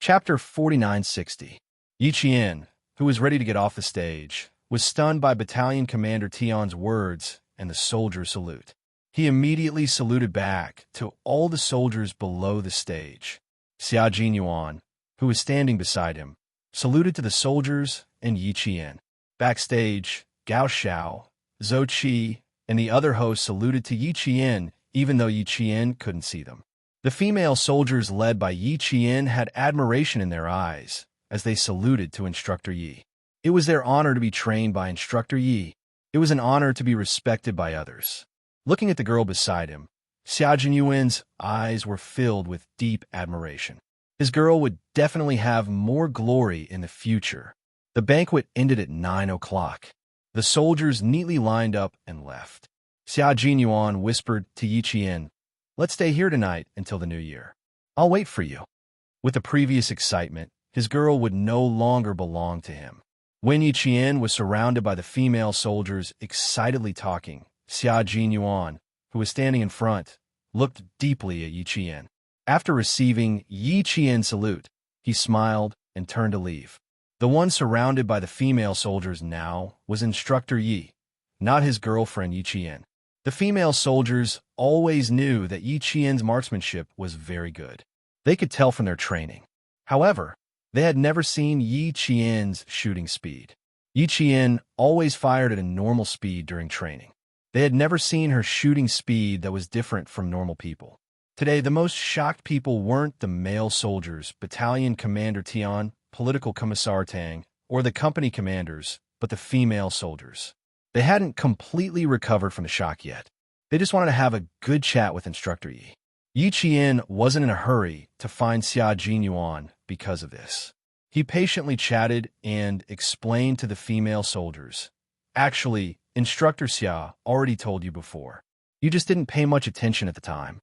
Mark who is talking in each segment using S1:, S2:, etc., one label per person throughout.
S1: Chapter 4960. Yi Qian, who was ready to get off the stage, was stunned by Battalion Commander Tian's words and the soldier salute. He immediately saluted back to all the soldiers below the stage. Xia Jinyuan, who was standing beside him, saluted to the soldiers and Yi Qian. Backstage, Gao Xiao, Zhou Qi, and the other hosts saluted to Yi Qian, even though Yi Qian couldn't see them. The female soldiers led by Yi Qian had admiration in their eyes as they saluted to Instructor Yi. It was their honor to be trained by Instructor Yi. It was an honor to be respected by others. Looking at the girl beside him, Xia Jinyuan's eyes were filled with deep admiration. His girl would definitely have more glory in the future. The banquet ended at 9 o'clock. The soldiers neatly lined up and left. Xia Jinyuan whispered to Yi Qian, "Let's stay here tonight until the new year. I'll wait for you." With the previous excitement, his girl would no longer belong to him. When Yi Qian was surrounded by the female soldiers excitedly talking, Xia Jinyuan, who was standing in front, looked deeply at Yi Qian. After receiving Yi Qian's salute, he smiled and turned to leave. The one surrounded by the female soldiers now was Instructor Yi, not his girlfriend Yi Qian. The female soldiers always knew that Yi Qian's marksmanship was very good. They could tell from their training. However, they had never seen Yi Qian's shooting speed. Yi Qian always fired at a normal speed during training. They had never seen her shooting speed that was different from normal people. Today, the most shocked people weren't the male soldiers, Battalion Commander Tian, Political Commissar Tang, or the company commanders, but the female soldiers. They hadn't completely recovered from the shock yet. They just wanted to have a good chat with Instructor Yi. Yi Qian wasn't in a hurry to find Xia Jinyuan because of this. He patiently chatted and explained to the female soldiers, "Actually, Instructor Xia already told you before. You just didn't pay much attention at the time.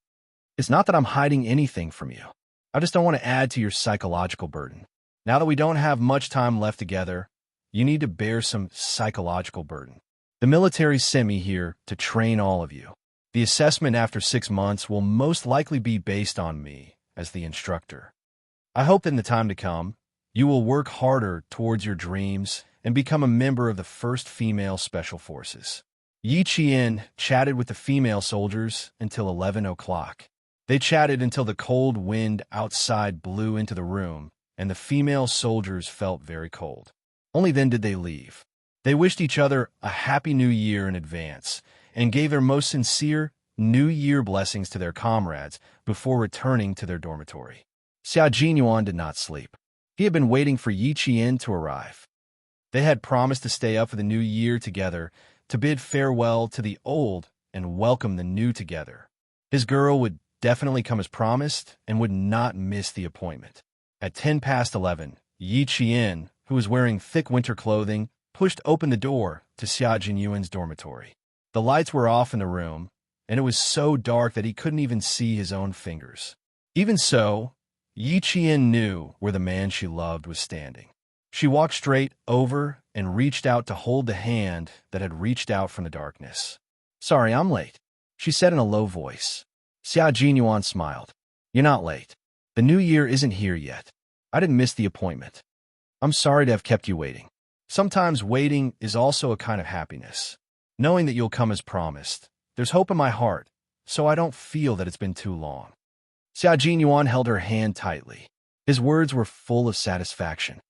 S1: It's not that I'm hiding anything from you. I just don't want to add to your psychological burden. Now that we don't have much time left together, you need to bear some psychological burden. The military sent me here to train all of you. The assessment after 6 months will most likely be based on me as the instructor. I hope that in the time to come, you will work harder towards your dreams and become a member of the 1st Female Special Forces." Yi Qian chatted with the female soldiers until 11 o'clock. They chatted until the cold wind outside blew into the room, and the female soldiers felt very cold. Only then did they leave. They wished each other a happy new year in advance and gave their most sincere New Year blessings to their comrades before returning to their dormitory. Xia Jinyuan did not sleep. He had been waiting for Yi Qian to arrive. They had promised to stay up for the new year together, to bid farewell to the old and welcome the new together. His girl would definitely come as promised and would not miss the appointment. At 11:10, Yi Qian, who was wearing thick winter clothing, pushed open the door to Xia Jinyuan's dormitory. The lights were off in the room, and it was so dark that he couldn't even see his own fingers. Even so, Yi Qian knew where the man she loved was standing. She walked straight over and reached out to hold the hand that had reached out from the darkness. "Sorry, I'm late," she said in a low voice. Xia Jinyuan smiled. "You're not late. The new year isn't here yet. I didn't miss the appointment. I'm sorry to have kept you waiting. Sometimes waiting is also a kind of happiness. Knowing that you'll come as promised, there's hope in my heart, so I don't feel that it's been too long." Xia Jinyuan held her hand tightly. His words were full of satisfaction.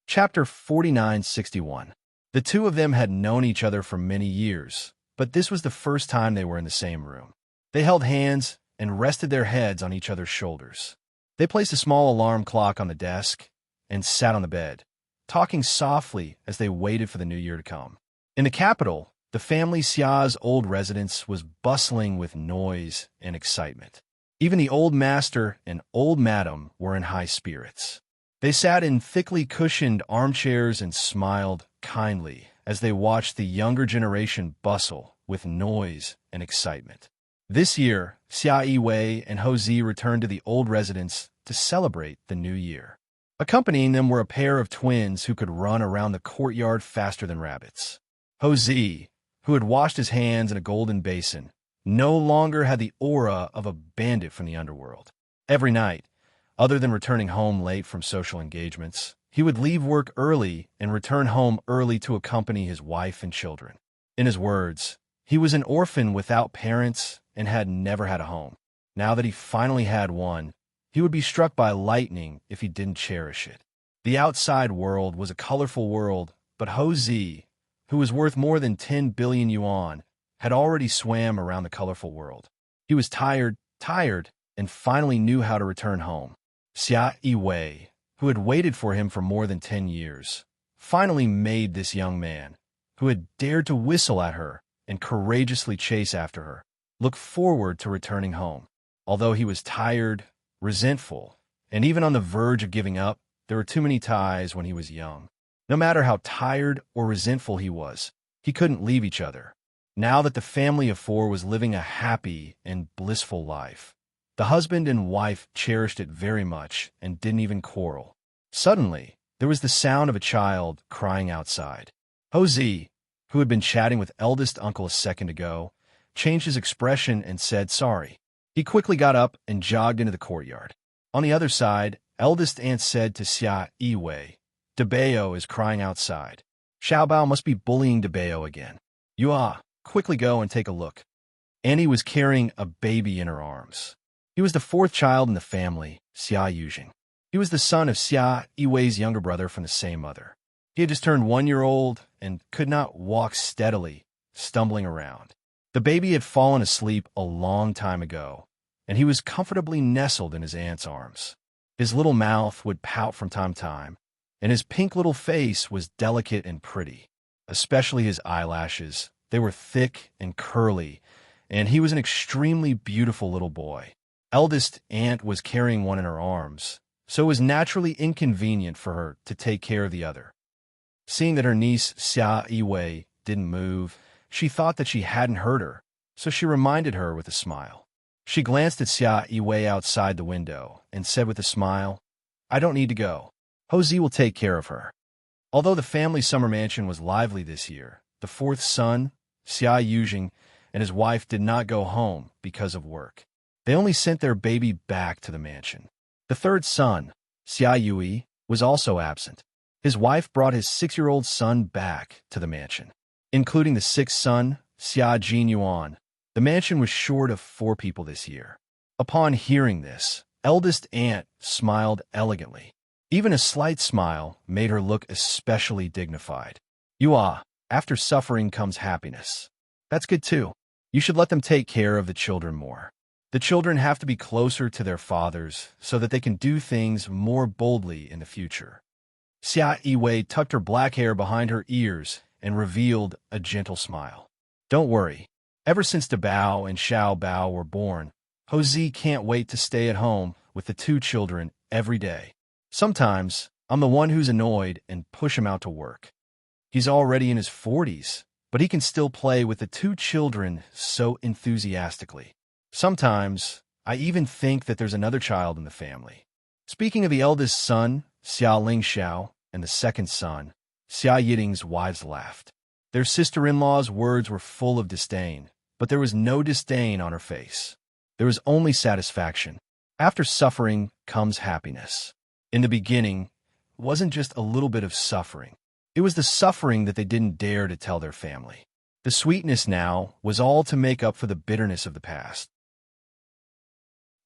S1: Chapter 4961. The two of them had known each other for many years, but this was the first time they were in the same room. They held hands and rested their heads on each other's shoulders. They placed a small alarm clock on the desk and sat on the bed, talking softly as they waited for the new year to come. In the capital, the family Xia's old residence was bustling with noise and excitement. Even the old master and old madam were in high spirits. They sat in thickly cushioned armchairs and smiled kindly as they watched the younger generation bustle with noise and excitement. This year, Xia Yiwei and Ho Zi returned to the old residence to celebrate the new year. Accompanying them were a pair of twins who could run around the courtyard faster than rabbits. Ho Zi, who had washed his hands in a golden basin, no longer had the aura of a bandit from the underworld. Every night, Other than returning home late from social engagements, he would leave work early and return home early to accompany his wife and children. In his words, he was an orphan without parents and had never had a home. Now that he finally had one, he would be struck by lightning if he didn't cherish it. The outside world was a colorful world, but Ho Zi, who was worth more than 10 billion yuan, had already swam around the colorful world. He was tired, and finally knew how to return home. Xia Yiwei, who had waited for him for more than 10 years, finally made this young man, who had dared to whistle at her and courageously chase after her, look forward to returning home. Although he was tired, resentful, and even on the verge of giving up, there were too many ties when he was young. No matter how tired or resentful he was, he couldn't leave each other. Now that the family of four was living a happy and blissful life, the husband and wife cherished it very much and didn't even quarrel. Suddenly, there was the sound of a child crying outside. Ho Zi, who had been chatting with eldest uncle a second ago, changed his expression and said sorry. He quickly got up and jogged into the courtyard. On the other side, eldest aunt said to Xia Yiwei, "Debeo is crying outside. Xiaobao must be bullying Debeo again. Yua, quickly go and take a look." Annie was carrying a baby in her arms. He was the fourth child in the family, Xia Yuzhing. He was the son of Xia Yiwei's younger brother from the same mother. He had just turned 1 year old and could not walk steadily, stumbling around. The baby had fallen asleep a long time ago, and he was comfortably nestled in his aunt's arms. His little mouth would pout from time to time, and his pink little face was delicate and pretty, especially his eyelashes. They were thick and curly, and he was an extremely beautiful little boy. Eldest aunt was carrying one in her arms, so it was naturally inconvenient for her to take care of the other. Seeing that her niece Xia Yiwei didn't move, she thought that she hadn't heard her, so she reminded her with a smile. She glanced at Xia Yiwei outside the window and said with a smile, "I don't need to go. Ho Zi will take care of her." Although the family summer mansion was lively this year, the fourth son, Xia Yuzhing, and his wife did not go home because of work. They only sent their baby back to the mansion. The third son, Xia Yui, was also absent. His wife brought his 6-year-old son back to the mansion. Including the sixth son, Xia Jinyuan, the mansion was short of 4 people this year. Upon hearing this, eldest aunt smiled elegantly. Even a slight smile made her look especially dignified. "Yua, after suffering comes happiness. That's good too. You should let them take care of the children more. The children have to be closer to their fathers so that they can do things more boldly in the future." Xia Yiwei tucked her black hair behind her ears and revealed a gentle smile. "Don't worry. Ever since Debao and Xiaobao were born, Ho Zi can't wait to stay at home with the 2 children every day. Sometimes, I'm the one who's annoyed and push him out to work. He's already in his 40s, but he can still play with the 2 children so enthusiastically. Sometimes, I even think that there's another child in the family." Speaking of the eldest son, Xia Lingxiao, and the second son, Xia Yiding's wives laughed. Their sister-in-law's words were full of disdain, but there was no disdain on her face. There was only satisfaction. After suffering comes happiness. In the beginning, it wasn't just a little bit of suffering. It was the suffering that they didn't dare to tell their family. The sweetness now was all to make up for the bitterness of the past.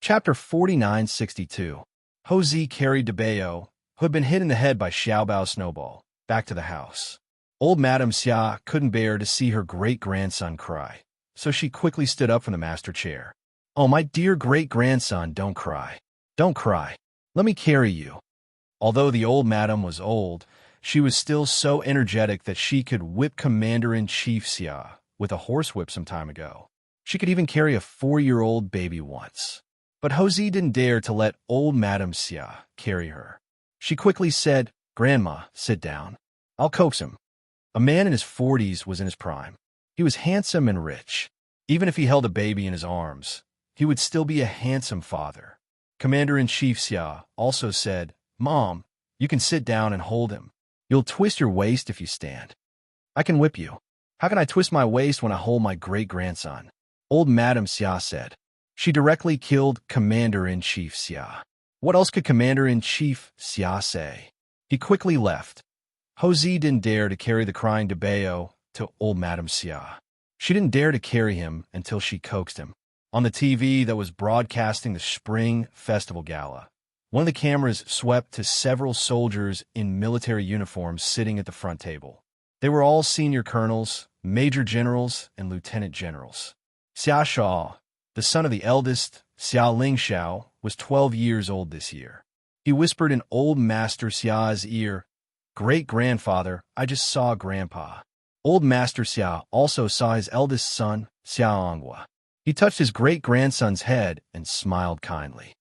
S1: Chapter 4962. Ho Zi carried Debeo, who had been hit in the head by Xiaobao's snowball, back to the house. Old Madame Xia couldn't bear to see her great-grandson cry, so she quickly stood up from the master chair. "Oh, my dear great-grandson, don't cry. Don't cry. Let me carry you." Although the old madam was old, she was still so energetic that she could whip Commander-in-Chief Xia with a horsewhip some time ago. She could even carry a 4-year-old baby once. But Ho Zi didn't dare to let old Madame Xia carry her. She quickly said, "Grandma, sit down. I'll coax him." A man in his 40s was in his prime. He was handsome and rich. Even if he held a baby in his arms, he would still be a handsome father. Commander-in-Chief Xia also said, "Mom, you can sit down and hold him. You'll twist your waist if you stand." "I can whip you. How can I twist my waist when I hold my great-grandson?" Old Madame Xia said. She directly killed Commander-in-Chief Xia. What else could Commander-in-Chief Xia say? He quickly left. Hosea didn't dare to carry the crying Debeo to old Madame Xia. She didn't dare to carry him until she coaxed him. On the TV that was broadcasting the Spring Festival Gala, one of the cameras swept to several soldiers in military uniforms sitting at the front table. They were all senior colonels, major generals, and lieutenant generals. Xia Shao, the son of the eldest, Xia Lingshao, was 12 years old this year. He whispered in old Master Xia's ear, "Great-grandfather, I just saw Grandpa." Old Master Xia also saw his eldest son, Xia Onghua. He touched his great-grandson's head and smiled kindly.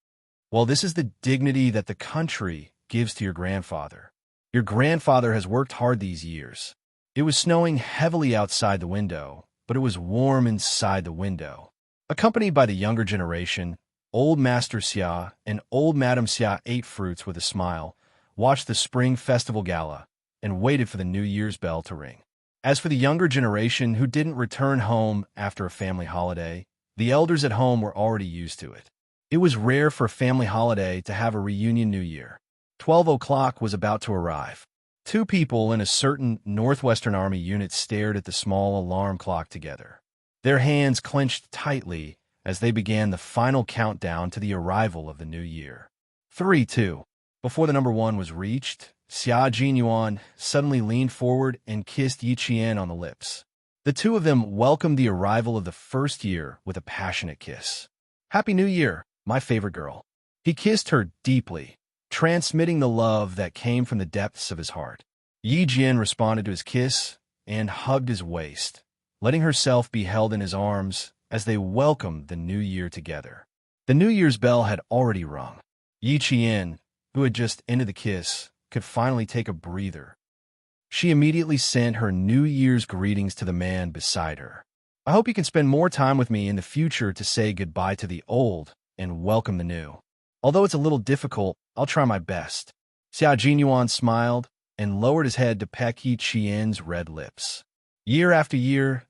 S1: "Well, this is the dignity that the country gives to your grandfather. Your grandfather has worked hard these years." It was snowing heavily outside the window, but it was warm inside the window. Accompanied by the younger generation, old Master Xia and old Madame Xia ate fruits with a smile, watched the Spring Festival Gala, and waited for the New Year's bell to ring. As for the younger generation who didn't return home after a family holiday, the elders at home were already used to it. It was rare for a family holiday to have a reunion New Year. 12 o'clock was about to arrive. Two people in a certain Northwestern Army unit stared at the small alarm clock together. Their hands clenched tightly as they began the final countdown to the arrival of the new year. 3, 2. Before the number 1 was reached, Xia Jinyuan suddenly leaned forward and kissed Yi Qian on the lips. The two of them welcomed the arrival of the first year with a passionate kiss. "Happy New Year, my favorite girl." He kissed her deeply, transmitting the love that came from the depths of his heart. Yi Jian responded to his kiss and hugged his waist, letting herself be held in his arms as they welcomed the new year together. The New Year's bell had already rung. Yi Qian, who had just ended the kiss, could finally take a breather. She immediately sent her New Year's greetings to the man beside her. "I hope you can spend more time with me in the future to say goodbye to the old and welcome the new. Although it's a little difficult, I'll try my best." Xia Jinyuan smiled and lowered his head to peck Yi Qian's red lips. Year after year,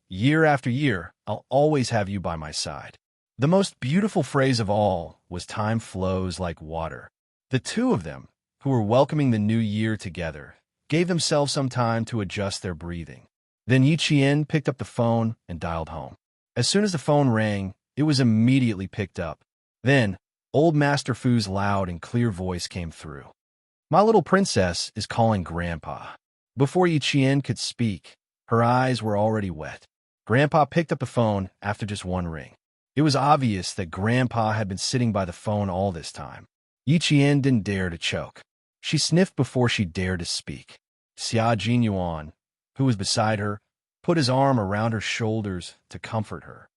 S1: I'll always have you by my side." The most beautiful phrase of all was "time flows like water." The two of them, who were welcoming the new year together, gave themselves some time to adjust their breathing. Then Yi Qian picked up the phone and dialed home. As soon as the phone rang, it was immediately picked up. Then, old Master Fu's loud and clear voice came through. "My little princess is calling Grandpa." Before Yi Qian could speak, her eyes were already wet. Grandpa picked up the phone after just one ring. It was obvious that Grandpa had been sitting by the phone all this time. Yi Qian didn't dare to choke. She sniffed before she dared to speak. Xia Jinyuan, who was beside her, put his arm around her shoulders to comfort her.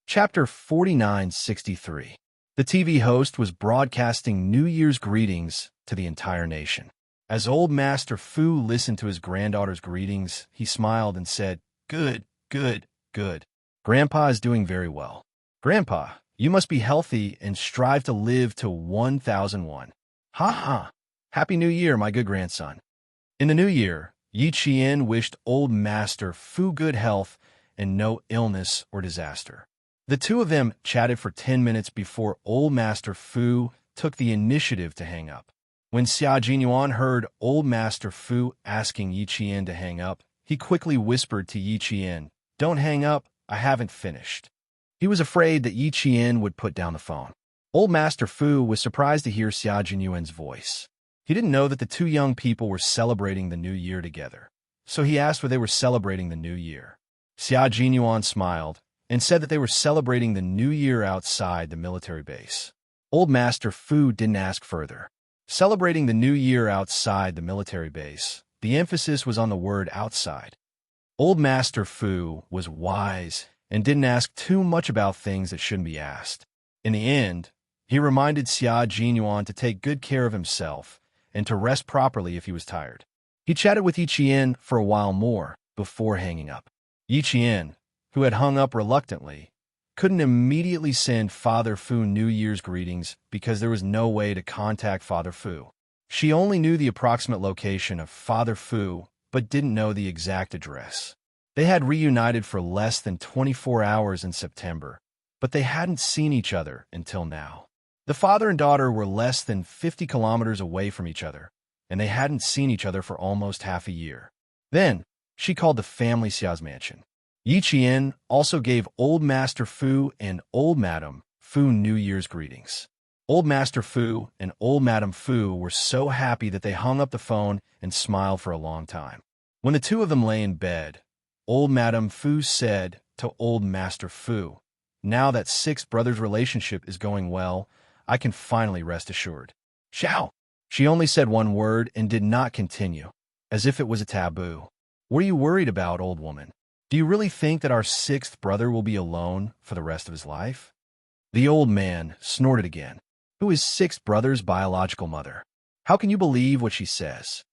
S1: Chapter 4963. The TV host was broadcasting New Year's greetings to the entire nation. As old Master Fu listened to his granddaughter's greetings, he smiled and said, "Good, good, good. Grandpa is doing very well. Grandpa, you must be healthy and strive to live to 1001. Ha ha! Happy New Year, my good grandson." In the new year, Yi Qian wished old Master Fu good health and no illness or disaster. The two of them chatted for 10 minutes before old Master Fu took the initiative to hang up. When Xia Jinyuan heard old Master Fu asking Yi Qian to hang up, he quickly whispered to Yi Qian, "Don't hang up, I haven't finished." He was afraid that Yi Qian would put down the phone. Old Master Fu was surprised to hear Xia Jinyuan's voice. He didn't know that the two young people were celebrating the new year together, so he asked where they were celebrating the new year. Xia Jinyuan smiled and said that they were celebrating the new year outside the military base. Old Master Fu didn't ask further. Celebrating the new year outside the military base, the emphasis was on the word outside. Old Master Fu was wise and didn't ask too much about things that shouldn't be asked. In the end, he reminded Xia Jinyuan to take good care of himself and to rest properly if he was tired. He chatted with Yi Qian for a while more before hanging up. Yi Qian, who had hung up reluctantly, couldn't immediately send Father Fu New Year's greetings because there was no way to contact Father Fu. She only knew the approximate location of Father Fu, but didn't know the exact address. They had reunited for less than 24 hours in September, but they hadn't seen each other until now. The father and daughter were less than 50 kilometers away from each other, and they hadn't seen each other for almost half a year. Then, she called the family Xia's mansion. Yi Qian also gave Old Master Fu and Old Madam Fu New Year's greetings. Old Master Fu and Old Madam Fu were so happy that they hung up the phone and smiled for a long time. When the two of them lay in bed, Old Madam Fu said to Old Master Fu, "Now that Six Brothers' relationship is going well, I can finally rest assured." "Xiao." She only said one word and did not continue, as if it was a taboo. "What are you worried about, old woman? Do you really think that our sixth brother will be alone for the rest of his life?" The old man snorted again. "Who is sixth brother's biological mother? How can you believe what she says?"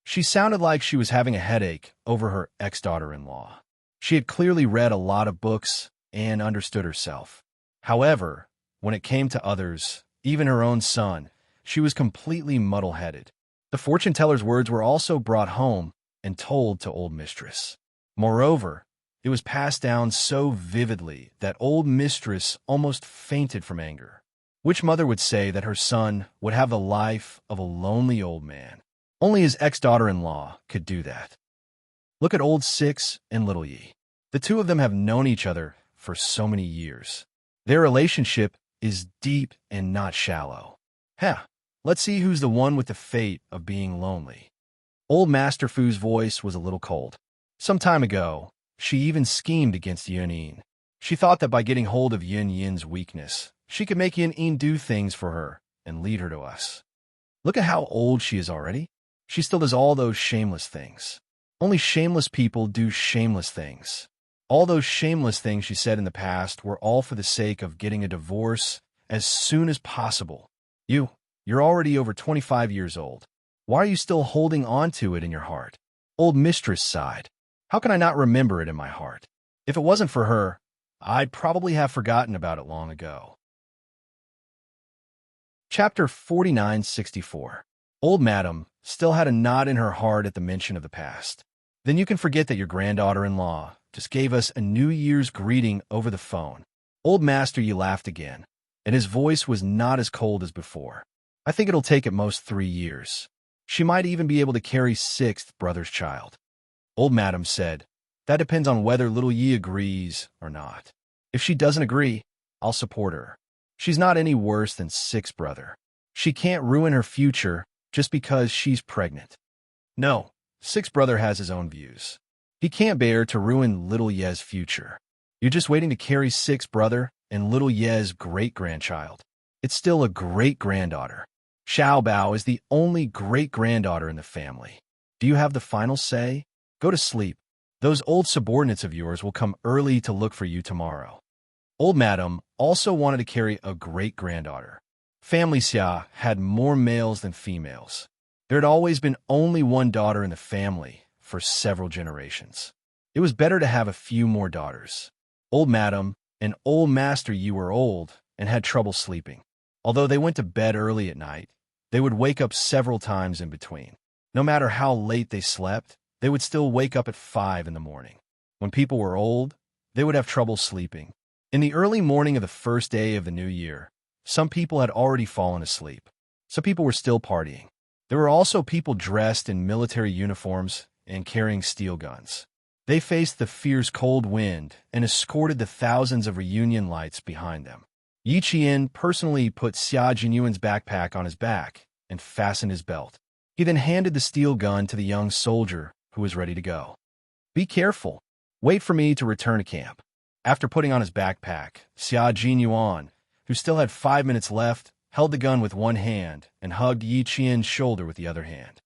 S1: She sounded like she was having a headache over her ex-daughter-in-law. She had clearly read a lot of books and understood herself. However, when it came to others, even her own son, she was completely muddle-headed. The fortune-teller's words were also brought home and told to old mistress. Moreover, it was passed down so vividly that old mistress almost fainted from anger. Which mother would say that her son would have the life of a lonely old man? Only his ex-daughter-in-law could do that. Look at old Six and little Yi. The two of them have known each other for so many years. Their relationship is deep and not shallow. Let's see who's the one with the fate of being lonely. Old Master Fu's voice was a little cold. Some time ago, she even schemed against Yin. She thought that by getting hold of Yin's weakness, she could make Yin do things for her and lead her to us. Look at how old she is already. She still does all those shameless things. Only shameless people do shameless things. All those shameless things she said in the past were all for the sake of getting a divorce as soon as possible. You're already over 25 years old. Why are you still holding on to it in your heart? Old mistress sighed. How can I not remember it in my heart? If it wasn't for her, I'd probably have forgotten about it long ago. Chapter 4964. Old Madam still had a knot in her heart at the mention of the past. Then you can forget that your granddaughter-in-law just gave us a New Year's greeting over the phone. Old Master Yi laughed again, and his voice was not as cold as before. I think it'll take at most 3 years. She might even be able to carry sixth brother's child. Old Madam said, "That depends on whether little Yi agrees or not. If she doesn't agree, I'll support her. She's not any worse than sixth brother. She can't ruin her future just because she's pregnant." No, sixth brother has his own views. He can't bear to ruin little Ye's future. You're just waiting to carry sixth brother and little Ye's great-grandchild. It's still a great-granddaughter. Xiao Bao is the only great-granddaughter in the family. Do you have the final say? Go to sleep. Those old subordinates of yours will come early to look for you tomorrow. Old Madam also wanted to carry a great-granddaughter. Family Xia had more males than females. There had always been only one daughter in the family for several generations. It was better to have a few more daughters. Old Madam and Old Master Yi were old and had trouble sleeping. Although they went to bed early at night, they would wake up several times in between. No matter how late they slept, they would still wake up at 5 in the morning. When people were old, they would have trouble sleeping. In the early morning of the first day of the new year, some people had already fallen asleep. Some people were still partying. There were also people dressed in military uniforms and carrying steel guns. They faced the fierce cold wind and escorted the thousands of reunion lights behind them. Yi Qian personally put Xia Jinyuan's backpack on his back and fastened his belt. He then handed the steel gun to the young soldier who was ready to go. "Be careful. Wait for me to return to camp." After putting on his backpack, Xia Jinyuan, who still had 5 minutes left, held the gun with one hand and hugged Yi Qian's shoulder with the other hand.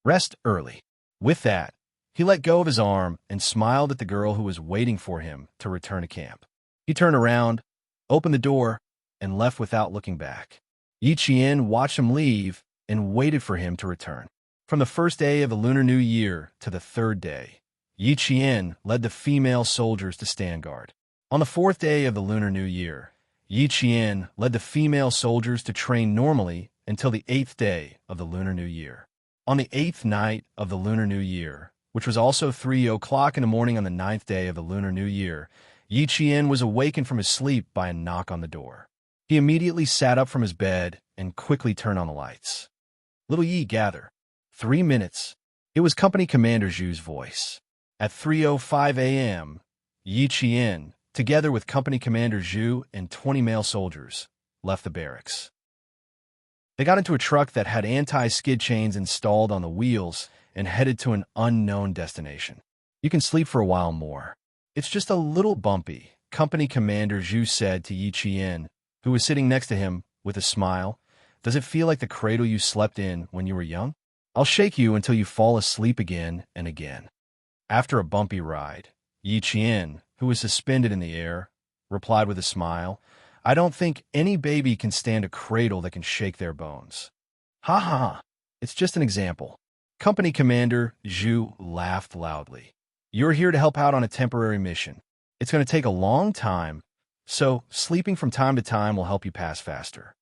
S1: "Rest early." With that, he let go of his arm and smiled at the girl who was waiting for him to return to camp. He turned around, opened the door, and left without looking back. Yi Qian watched him leave and waited for him to return. From the first day of the Lunar New Year to the third day, Yi Qian led the female soldiers to stand guard. On the fourth day of the Lunar New Year, Yi Qian led the female soldiers to train normally until the 8th day of the Lunar New Year. On the 8th night of the Lunar New Year, which was also 3 o'clock in the morning on the 9th day of the Lunar New Year, Yi Qian was awakened from his sleep by a knock on the door. He immediately sat up from his bed and quickly turned on the lights. "Little Yi, gather. 3 minutes." It was Company Commander Zhu's voice. At 3:05 a.m., Yi Qian, together with Company Commander Zhu and 20 male soldiers, left the barracks. They got into a truck that had anti-skid chains installed on the wheels and headed to an unknown destination. "You can sleep for a while more. It's just a little bumpy," Company Commander Zhu said to Yi Qian, who was sitting next to him, with a smile. "Does it feel like the cradle you slept in when you were young? I'll shake you until you fall asleep again and again." After a bumpy ride, Yi Qian, who was suspended in the air, replied with a smile, "I don't think any baby can stand a cradle that can shake their bones." "Ha ha ha, it's just an example." Company Commander Zhu laughed loudly. "You're here to help out on a temporary mission. It's going to take a long time, so sleeping from time to time will help you pass faster."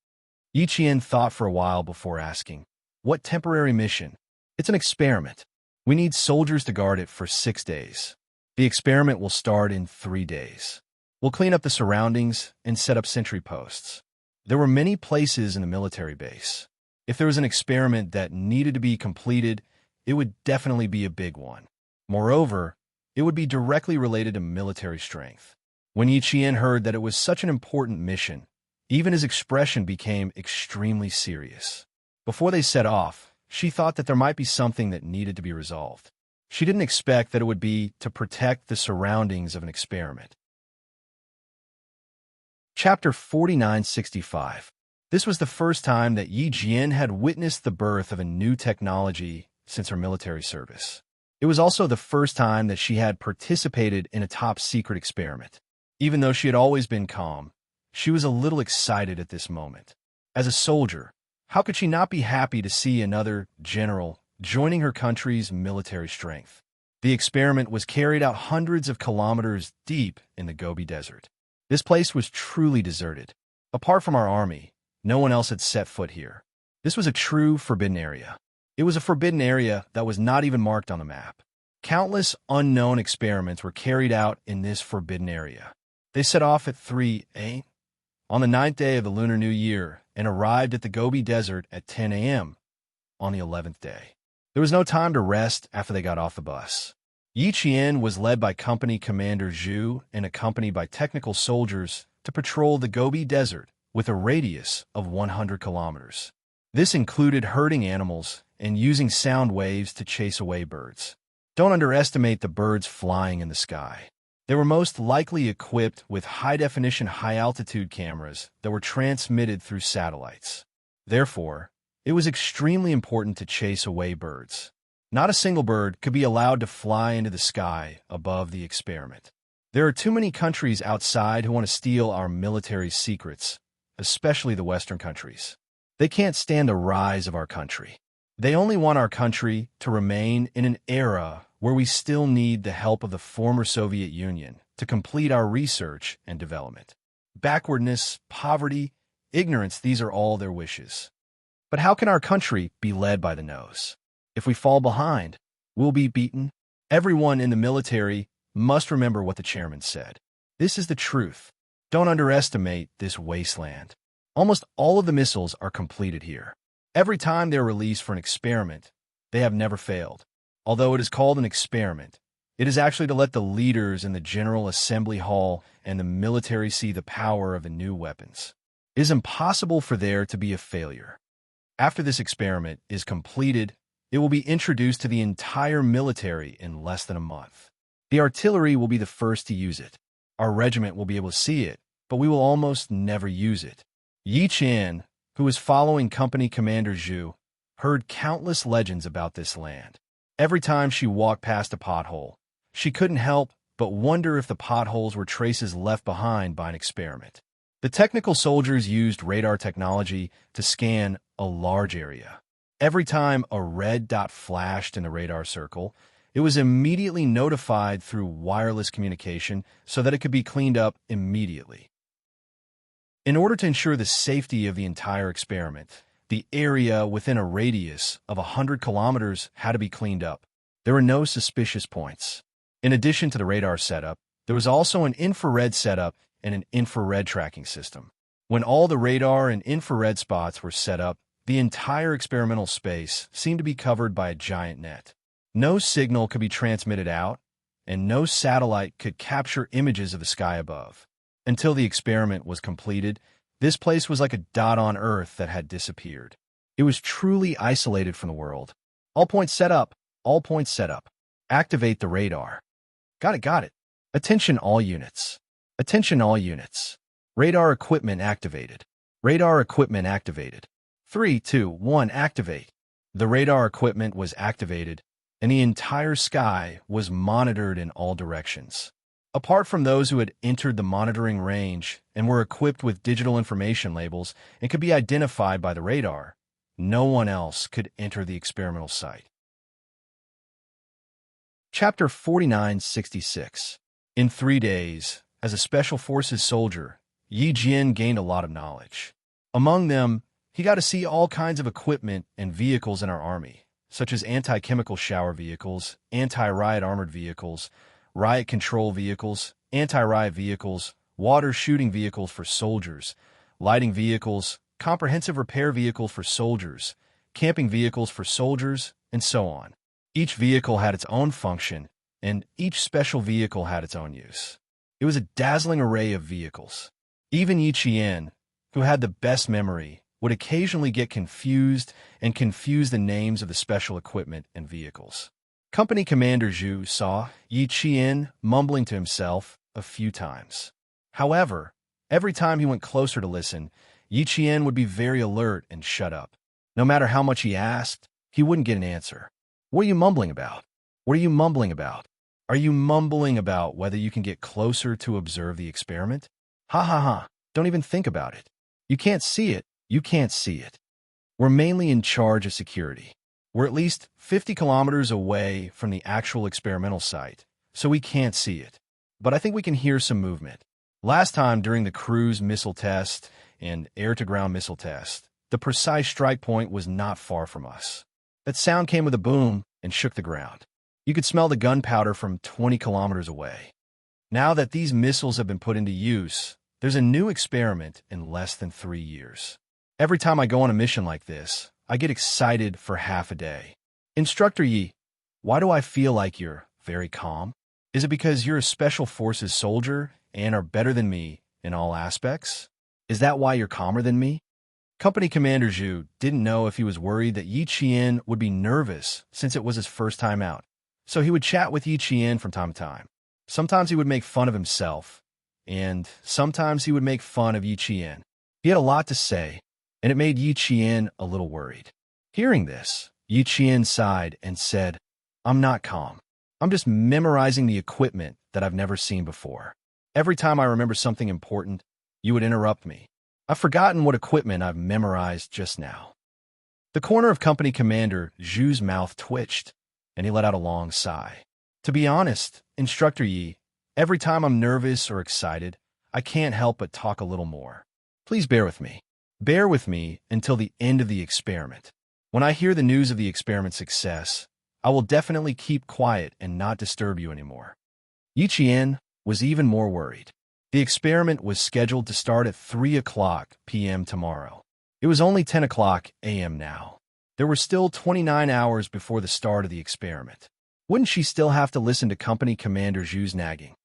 S1: Yi Qian thought for a while before asking, "What temporary mission?" "It's an experiment. We need soldiers to guard it for 6 days. The experiment will start in 3 days. We'll clean up the surroundings and set up sentry posts." There were many places in the military base. If there was an experiment that needed to be completed, it would definitely be a big one. Moreover, it would be directly related to military strength. When Yi Qian heard that it was such an important mission, even his expression became extremely serious. Before they set off, she thought that there might be something that needed to be resolved. She didn't expect that it would be to protect the surroundings of an experiment. Chapter 4965. This was the first time that Yi Jian had witnessed the birth of a new technology since her military service. It was also the first time that she had participated in a top-secret experiment. Even though she had always been calm, she was a little excited at this moment. As a soldier, how could she not be happy to see another general joining her country's military strength? The experiment was carried out hundreds of kilometers deep in the Gobi Desert. This place was truly deserted. Apart from our army, no one else had set foot here. This was a true forbidden area. It was a forbidden area that was not even marked on the map. Countless unknown experiments were carried out in this forbidden area. They set off at 3 a.m. on the 9th day of the Lunar New Year and arrived at the Gobi Desert at 10 a.m. on the 11th day. There was no time to rest after they got off the bus. Yi Qian was led by Company Commander Zhu and accompanied by technical soldiers to patrol the Gobi Desert with a radius of 100 kilometers. This included herding animals and using sound waves to chase away birds. Don't underestimate the birds flying in the sky. They were most likely equipped with high-definition, high-altitude cameras that were transmitted through satellites. Therefore, it was extremely important to chase away birds. Not a single bird could be allowed to fly into the sky above the experiment. There are too many countries outside who want to steal our military secrets, especially the Western countries. They can't stand the rise of our country. They only want our country to remain in an era where we still need the help of the former Soviet Union to complete our research and development. Backwardness, poverty, ignorance, these are all their wishes. But how can our country be led by the nose? If we fall behind, we'll be beaten. Everyone in the military must remember what the chairman said. This is the truth. Don't underestimate this wasteland. Almost all of the missiles are completed here. Every time they're released for an experiment, they have never failed. Although it is called an experiment, it is actually to let the leaders in the General Assembly Hall and the military see the power of the new weapons. It is impossible for there to be a failure. After this experiment is completed, it will be introduced to the entire military in less than a month. The artillery will be the first to use it. Our regiment will be able to see it, but we will almost never use it. Yi Qian, who was following Company Commander Zhu, heard countless legends about this land. Every time she walked past a pothole, she couldn't help but wonder if the potholes were traces left behind by an experiment. The technical soldiers used radar technology to scan a large area. Every time a red dot flashed in the radar circle, it was immediately notified through wireless communication so that it could be cleaned up immediately. In order to ensure the safety of the entire experiment, the area within a radius of 100 kilometers had to be cleaned up. There were no suspicious points. In addition to the radar setup, there was also an infrared setup and an infrared tracking system. When all the radar and infrared spots were set up, the entire experimental space seemed to be covered by a giant net. No signal could be transmitted out, and no satellite could capture images of the sky above. Until the experiment was completed, this place was like a dot on Earth that had disappeared. It was truly isolated from the world. All points set up. All points set up. Activate the radar. Got it. Attention all units. Attention all units. Radar equipment activated. Radar equipment activated. 3, 2, 1, activate. The radar equipment was activated, and the entire sky was monitored in all directions. Apart from those who had entered the monitoring range and were equipped with digital information labels and could be identified by the radar, no one else could enter the experimental site. Chapter 4966. In 3 days, as a Special Forces soldier, Yi Jian gained a lot of knowledge. Among them, he got to see all kinds of equipment and vehicles in our army, such as anti-chemical shower vehicles, anti-riot armored vehicles, riot control vehicles, anti-riot vehicles, water-shooting vehicles for soldiers, lighting vehicles, comprehensive repair vehicles for soldiers, camping vehicles for soldiers, and so on. Each vehicle had its own function, and each special vehicle had its own use. It was a dazzling array of vehicles. Even Yi Qian, who had the best memory, would occasionally get confused and confuse the names of the special equipment and vehicles. Company Commander Zhu saw Yi Qian mumbling to himself a few times. However, every time he went closer to listen, Yi Qian would be very alert and shut up. No matter how much he asked, he wouldn't get an answer. What are you mumbling about? What are you mumbling about? Are you mumbling about whether you can get closer to observe the experiment? Ha ha ha, don't even think about it. You can't see it. You can't see it. We're mainly in charge of security. We're at least 50 kilometers away from the actual experimental site, so we can't see it. But I think we can hear some movement. Last time during the cruise missile test and air-to-ground missile test, the precise strike point was not far from us. That sound came with a boom and shook the ground. You could smell the gunpowder from 20 kilometers away. Now that these missiles have been put into use, there's a new experiment in less than 3 years. Every time I go on a mission like this, I get excited for half a day. Instructor Yi, why do I feel like you're very calm? Is it because you're a Special Forces soldier and are better than me in all aspects? Is that why you're calmer than me? Company Commander Zhu didn't know if he was worried that Yi Qian would be nervous since it was his first time out, so he would chat with Yi Qian from time to time. Sometimes he would make fun of himself, and sometimes he would make fun of Yi Qian. He had a lot to say, and it made Yi Qian a little worried. Hearing this, Yi Qian sighed and said, I'm not calm. I'm just memorizing the equipment that I've never seen before. Every time I remember something important, you would interrupt me. I've forgotten what equipment I've memorized just now. The corner of Company Commander Zhu's mouth twitched, and he let out a long sigh. To be honest, Instructor Yi, every time I'm nervous or excited, I can't help but talk a little more. Please bear with me. Bear with me until the end of the experiment. When I hear the news of the experiment's success, I will definitely keep quiet and not disturb you anymore. Yi Qian was even more worried. The experiment was scheduled to start at 3 o'clock p.m. tomorrow. It was only 10 o'clock a.m. now. There were still 29 hours before the start of the experiment. Wouldn't she still have to listen to Company Commander Zhu's nagging?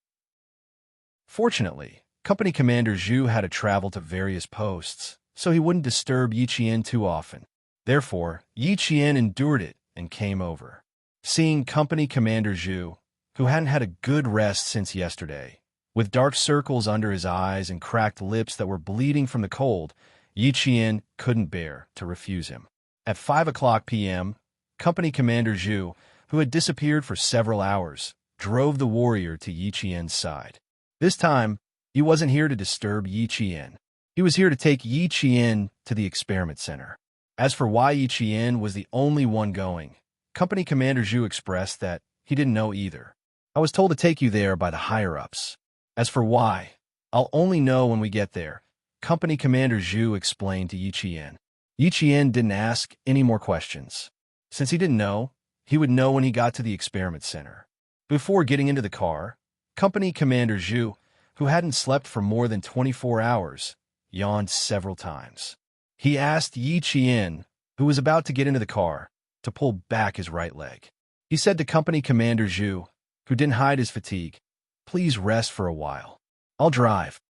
S1: Fortunately, Company Commander Zhu had to travel to various posts, so he wouldn't disturb Yi Qian too often. Therefore, Yi Qian endured it and came over. Seeing Company Commander Zhu, who hadn't had a good rest since yesterday, with dark circles under his eyes and cracked lips that were bleeding from the cold, Yi Qian couldn't bear to refuse him. At 5 o'clock p.m., Company Commander Zhu, who had disappeared for several hours, drove the warrior to Yi Qian's side. This time, he wasn't here to disturb Yi Qian. He was here to take Yi Qian to the experiment center. As for why Yi Qian was the only one going, Company Commander Zhu expressed that he didn't know either. I was told to take you there by the higher-ups. As for why, I'll only know when we get there, Company Commander Zhu explained to Yi Qian. Yi Qian didn't ask any more questions. Since he didn't know, he would know when he got to the experiment center. Before getting into the car, Company Commander Zhu, who hadn't slept for more than 24 hours, yawned several times. He asked Yi Qian, who was about to get into the car, to pull back his right leg. He said to Company Commander Zhu, who didn't hide his fatigue, "Please rest for a while. I'll drive."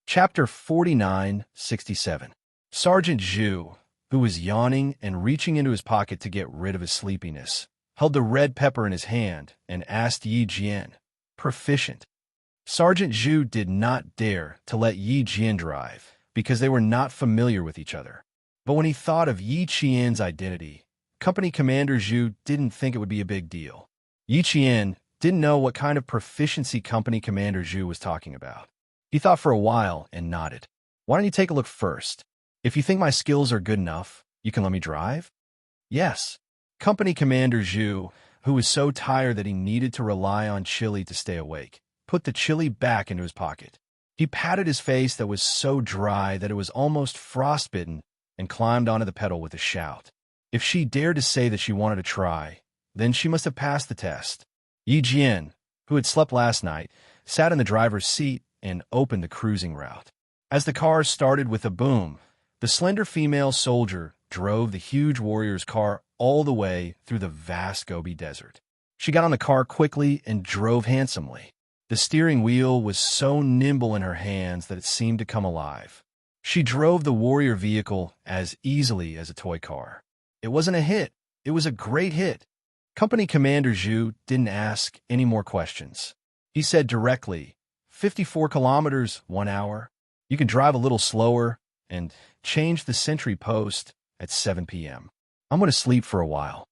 S1: Chapter 49:67. Sergeant Zhu, who was yawning and reaching into his pocket to get rid of his sleepiness, held the red pepper in his hand and asked Yi Jian, "Proficient?" Sergeant Zhu did not dare to let Yi Jian drive because they were not familiar with each other. But when he thought of Yi Qian's identity, Company Commander Zhu didn't think it would be a big deal. Yi Qian didn't know what kind of proficiency Company Commander Zhu was talking about. He thought for a while and nodded. "Why don't you take a look first? If you think my skills are good enough, you can let me drive?" "Yes." Company Commander Zhu, who was so tired that he needed to rely on chili to stay awake, put the chili back into his pocket. He patted his face that was so dry that it was almost frostbitten and climbed onto the pedal with a shout. If she dared to say that she wanted to try, then she must have passed the test. Yi Jian, who had slept last night, sat in the driver's seat and opened the cruising route. As the car started with a boom, the slender female soldier drove the huge warrior's car all the way through the vast Gobi Desert. She got on the car quickly and drove handsomely. The steering wheel was so nimble in her hands that it seemed to come alive. She drove the warrior vehicle as easily as a toy car. It wasn't a hit. It was a great hit. Company Commander Zhu didn't ask any more questions. He said directly, 54 kilometers, 1 hour. You can drive a little slower and change the sentry post at 7 p.m. I'm going to sleep for a while.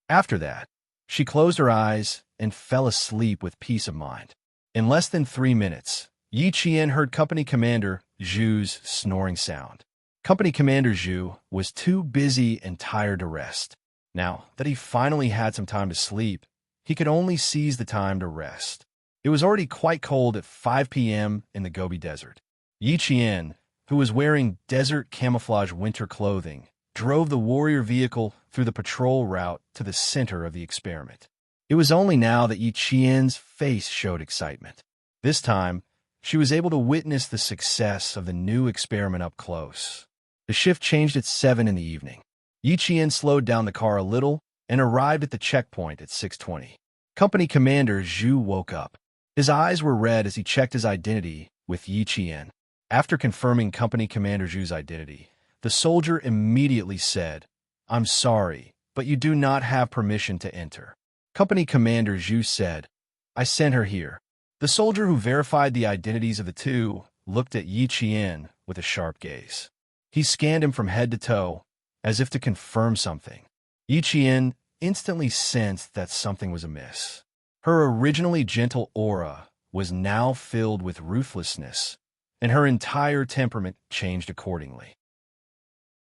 S1: After that, she closed her eyes and fell asleep with peace of mind. In less than 3 minutes, Yi Qian heard Company Commander Zhu's snoring sound. Company Commander Zhu was too busy and tired to rest. Now that he finally had some time to sleep, he could only seize the time to rest. It was already quite cold at 5 p.m. in the Gobi Desert. Yi Qian, who was wearing desert camouflage winter clothing, drove the warrior vehicle through the patrol route to the center of the experiment. It was only now that Yi Qian's face showed excitement. This time, she was able to witness the success of the new experiment up close. The shift changed at 7 in the evening. Yi Qian slowed down the car a little and arrived at the checkpoint at 6:20. Company Commander Zhu woke up. His eyes were red as he checked his identity with Yi Qian. After confirming Company Commander Zhu's identity, the soldier immediately said, "I'm sorry, but you do not have permission to enter." Company Commander Zhu said, "I sent her here." The soldier who verified the identities of the two looked at Yi Qian with a sharp gaze. He scanned him from head to toe, as if to confirm something. Yi Qian instantly sensed that something was amiss. Her originally gentle aura was now filled with ruthlessness, and her entire temperament changed accordingly.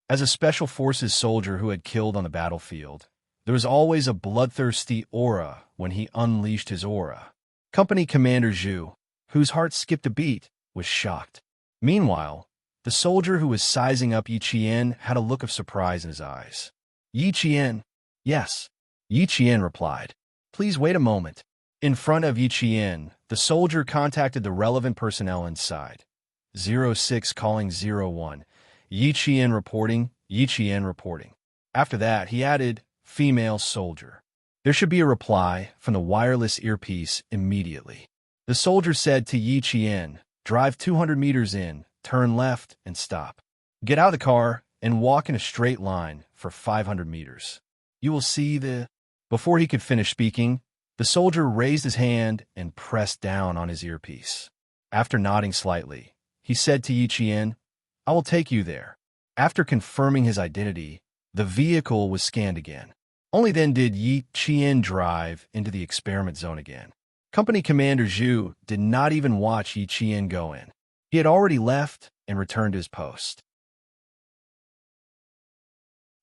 S1: As a Special Forces soldier who had killed on the battlefield, there was always a bloodthirsty aura when he unleashed his aura. Company Commander Zhu, whose heart skipped a beat, was shocked. Meanwhile, the soldier who was sizing up Yi Qian had a look of surprise in his eyes. "Yi Qian?" "Yes." Yi Qian replied. "Please wait a moment." In front of Yi Qian, the soldier contacted the relevant personnel inside. 06 calling 01. Yi Qian reporting, Yi Qian reporting. After that, he added, "Female soldier." There should be a reply from the wireless earpiece immediately. The soldier said to Yi Qian, "Drive 200 meters in, turn left, and stop. Get out of the car and walk in a straight line for 500 meters. You will see the—" Before he could finish speaking, the soldier raised his hand and pressed down on his earpiece. After nodding slightly, he said to Yi Qian, "I will take you there." After confirming his identity, the vehicle was scanned again. Only then did Yi Qian drive into the experiment zone again. Company Commander Zhu did not even watch Yi Qian go in. He had already left and returned to his post.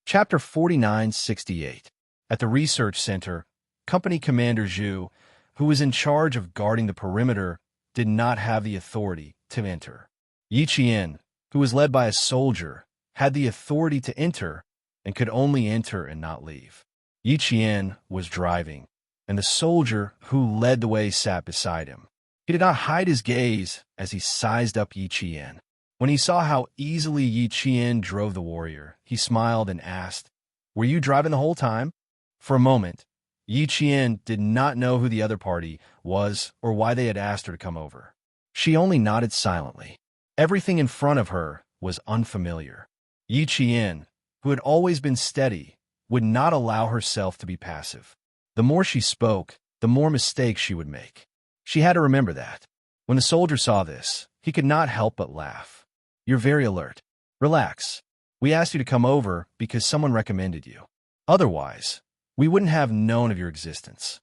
S1: Chapter 49:68. At the research center, Company Commander Zhu, who was in charge of guarding the perimeter, did not have the authority to enter. Yi Qian, who was led by a soldier, had the authority to enter and could only enter and not leave. Yi Qian was driving, and the soldier who led the way sat beside him. He did not hide his gaze as he sized up Yi Qian. When he saw how easily Yi Qian drove the warrior, he smiled and asked, "Were you driving the whole time?" For a moment, Yi Qian did not know who the other party was or why they had asked her to come over. She only nodded silently. Everything in front of her was unfamiliar. Yi Qian, who had always been steady, would not allow herself to be passive. The more she spoke, the more mistakes she would make. She had to remember that. When the soldier saw this, he could not help but laugh. "You're very alert. Relax. We asked you to come over because someone recommended you. Otherwise, we wouldn't have known of your existence."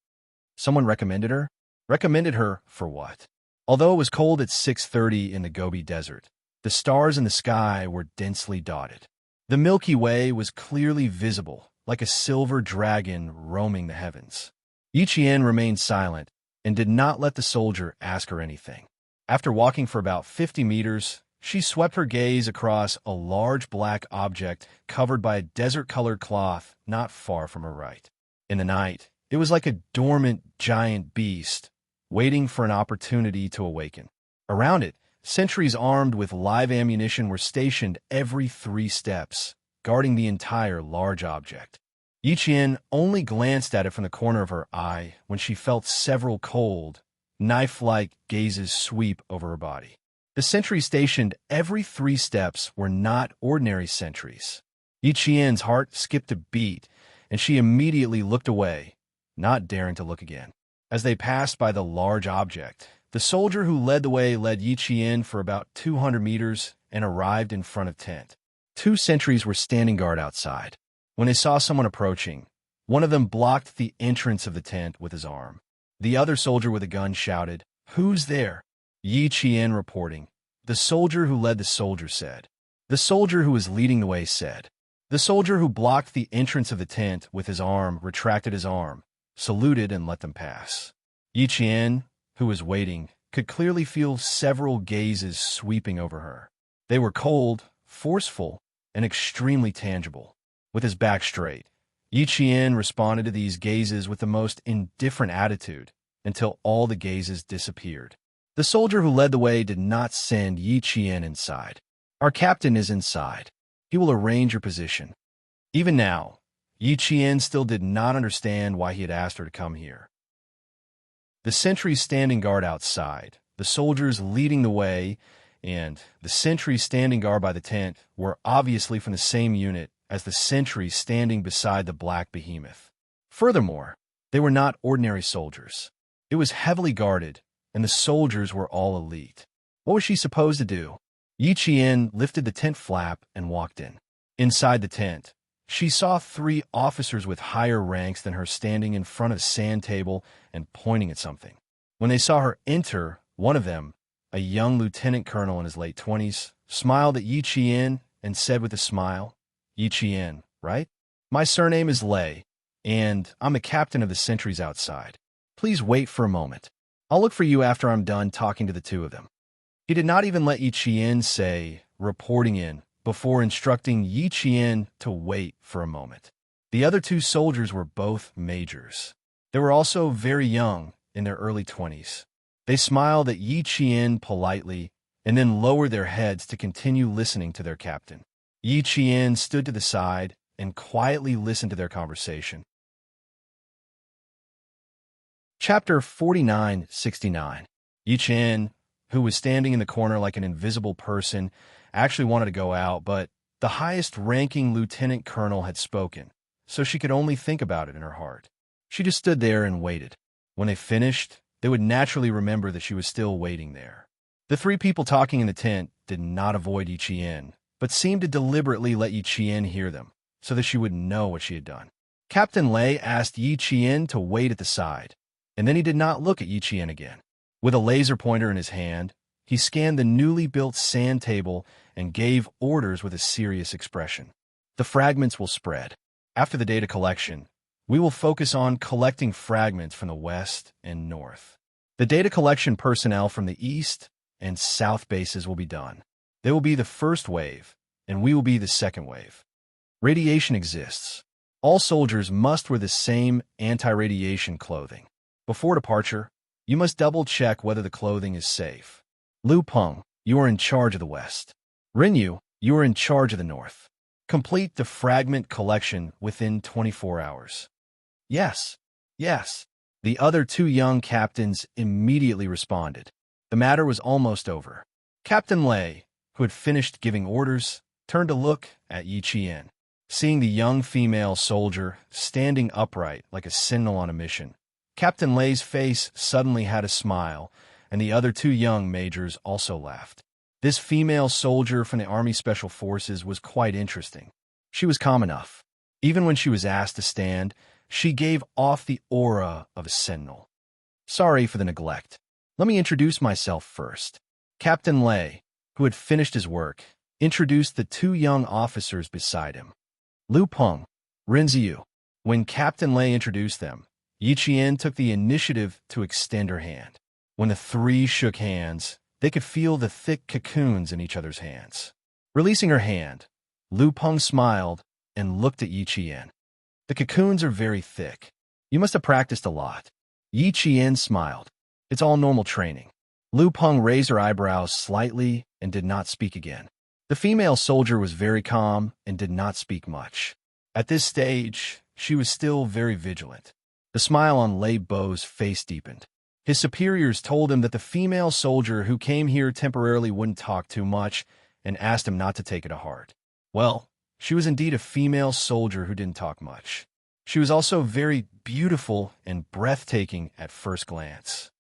S1: Someone recommended her? Recommended her for what? Although it was cold at 6:30 in the Gobi Desert, the stars in the sky were densely dotted. The Milky Way was clearly visible, like a silver dragon roaming the heavens. Yi Qian remained silent and did not let the soldier ask her anything. After walking for about 50 meters, she swept her gaze across a large black object covered by a desert-colored cloth not far from her right. In the night, it was like a dormant giant beast, waiting for an opportunity to awaken. Around it, sentries armed with live ammunition were stationed every 3 steps, guarding the entire large object. Yi Qian only glanced at it from the corner of her eye when she felt several cold, knife-like gazes sweep over her body. The sentries stationed every 3 steps were not ordinary sentries. Yi Qian's heart skipped a beat, and she immediately looked away, not daring to look again. As they passed by the large object, the soldier who led the way led Yi Qian for about 200 meters and arrived in front of tent. 2 sentries were standing guard outside. When they saw someone approaching, one of them blocked the entrance of the tent with his arm. The other soldier with a gun shouted, "Who's there?" Yi Qian reporting. The soldier who led the soldier said. The soldier who was leading the way said. The soldier who blocked the entrance of the tent with his arm retracted his arm, saluted, and let them pass. Yi Qian, who was waiting, could clearly feel several gazes sweeping over her. They were cold, forceful, and extremely tangible. With his back straight, Yi Qian responded to these gazes with the most indifferent attitude until all the gazes disappeared. The soldier who led the way did not send Yi Qian inside. "Our captain is inside. He will arrange your position." Even now, Yi Qian still did not understand why he had asked her to come here. The sentries standing guard outside, the soldiers leading the way, and the sentries standing guard by the tent were obviously from the same unit as the sentries standing beside the black behemoth. Furthermore, they were not ordinary soldiers. It was heavily guarded, and the soldiers were all elite. What was she supposed to do? Yi Qian lifted the tent flap and walked in. Inside the tent, she saw 3 officers with higher ranks than her standing in front of a sand table and pointing at something. When they saw her enter, one of them, a young lieutenant colonel in his late 20s, smiled at Yi Qian and said with a smile, "Yi Qian, right? My surname is Lei, and I'm the captain of the sentries outside. Please wait for a moment. I'll look for you after I'm done talking to the 2 of them." He did not even let Yi Qian say, "reporting in," before instructing Yi Qian to wait for a moment. The other 2 soldiers were both majors. They were also very young, in their early 20s. They smiled at Yi Qian politely and then lowered their heads to continue listening to their captain. Yi Qian stood to the side and quietly listened to their conversation. Chapter 49-69. Yi Qian, who was standing in the corner like an invisible person, actually wanted to go out, but the highest-ranking lieutenant colonel had spoken, so she could only think about it in her heart. She just stood there and waited. When they finished, they would naturally remember that she was still waiting there. The 3 people talking in the tent did not avoid Yi Qian, but seemed to deliberately let Yi Qian hear them, so that she would know what she had done. Captain Lei asked Yi Qian to wait at the side, and then he did not look at Yi Qian again. With a laser pointer in his hand, he scanned the newly built sand table and gave orders with a serious expression. "The fragments will spread. After the data collection, we will focus on collecting fragments from the west and north. The data collection personnel from the east and south bases will be done. They will be the first wave, and we will be the second wave. Radiation exists. All soldiers must wear the same anti-radiation clothing. Before departure, You must double-check whether the clothing is safe. Lu Peng, you are in charge of the West. Rinyu, you are in charge of the North. Complete the fragment collection within 24 hours. Yes, yes. The other two young captains immediately responded. The matter was almost over. Captain Lei, who had finished giving orders, turned to look at Yi Qian. Seeing the young female soldier standing upright like a sentinel on a mission, Captain Lei's face suddenly had a smile, and the other two young majors also laughed. This female soldier from the Army Special Forces was quite interesting. She was calm enough. Even when she was asked to stand, she gave off the aura of a sentinel. Sorry for the neglect. Let me introduce myself first. Captain Lei, who had finished his work, introduced the two young officers beside him. Lu Peng, Rinziu. When Captain Lei introduced them, Yi Qian took the initiative to extend her hand. When the three shook hands, they could feel the thick cocoons in each other's hands. Releasing her hand, Lu Peng smiled and looked at Yi Qian. The cocoons are very thick. You must have practiced a lot. Yi Qian smiled. It's all normal training. Lu Peng raised her eyebrows slightly and did not speak again. The female soldier was very calm and did not speak much. At this stage, she was still very vigilant. The smile on Lei Bo's face deepened. His superiors told him that the female soldier who came here temporarily wouldn't talk too much and asked him not to take it to heart. Well, she was indeed a female soldier who didn't talk much. She was also very beautiful and breathtaking at first glance.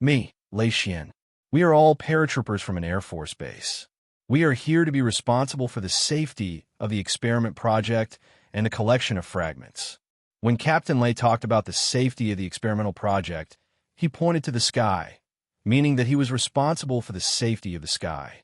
S1: Me, Lei Xian. We are all paratroopers from an Air Force base. We are here to be responsible for the safety of the experiment project and the collection of fragments. When Captain Lei talked about the safety of the experimental project, he pointed to the sky, meaning that he was responsible for the safety of the sky.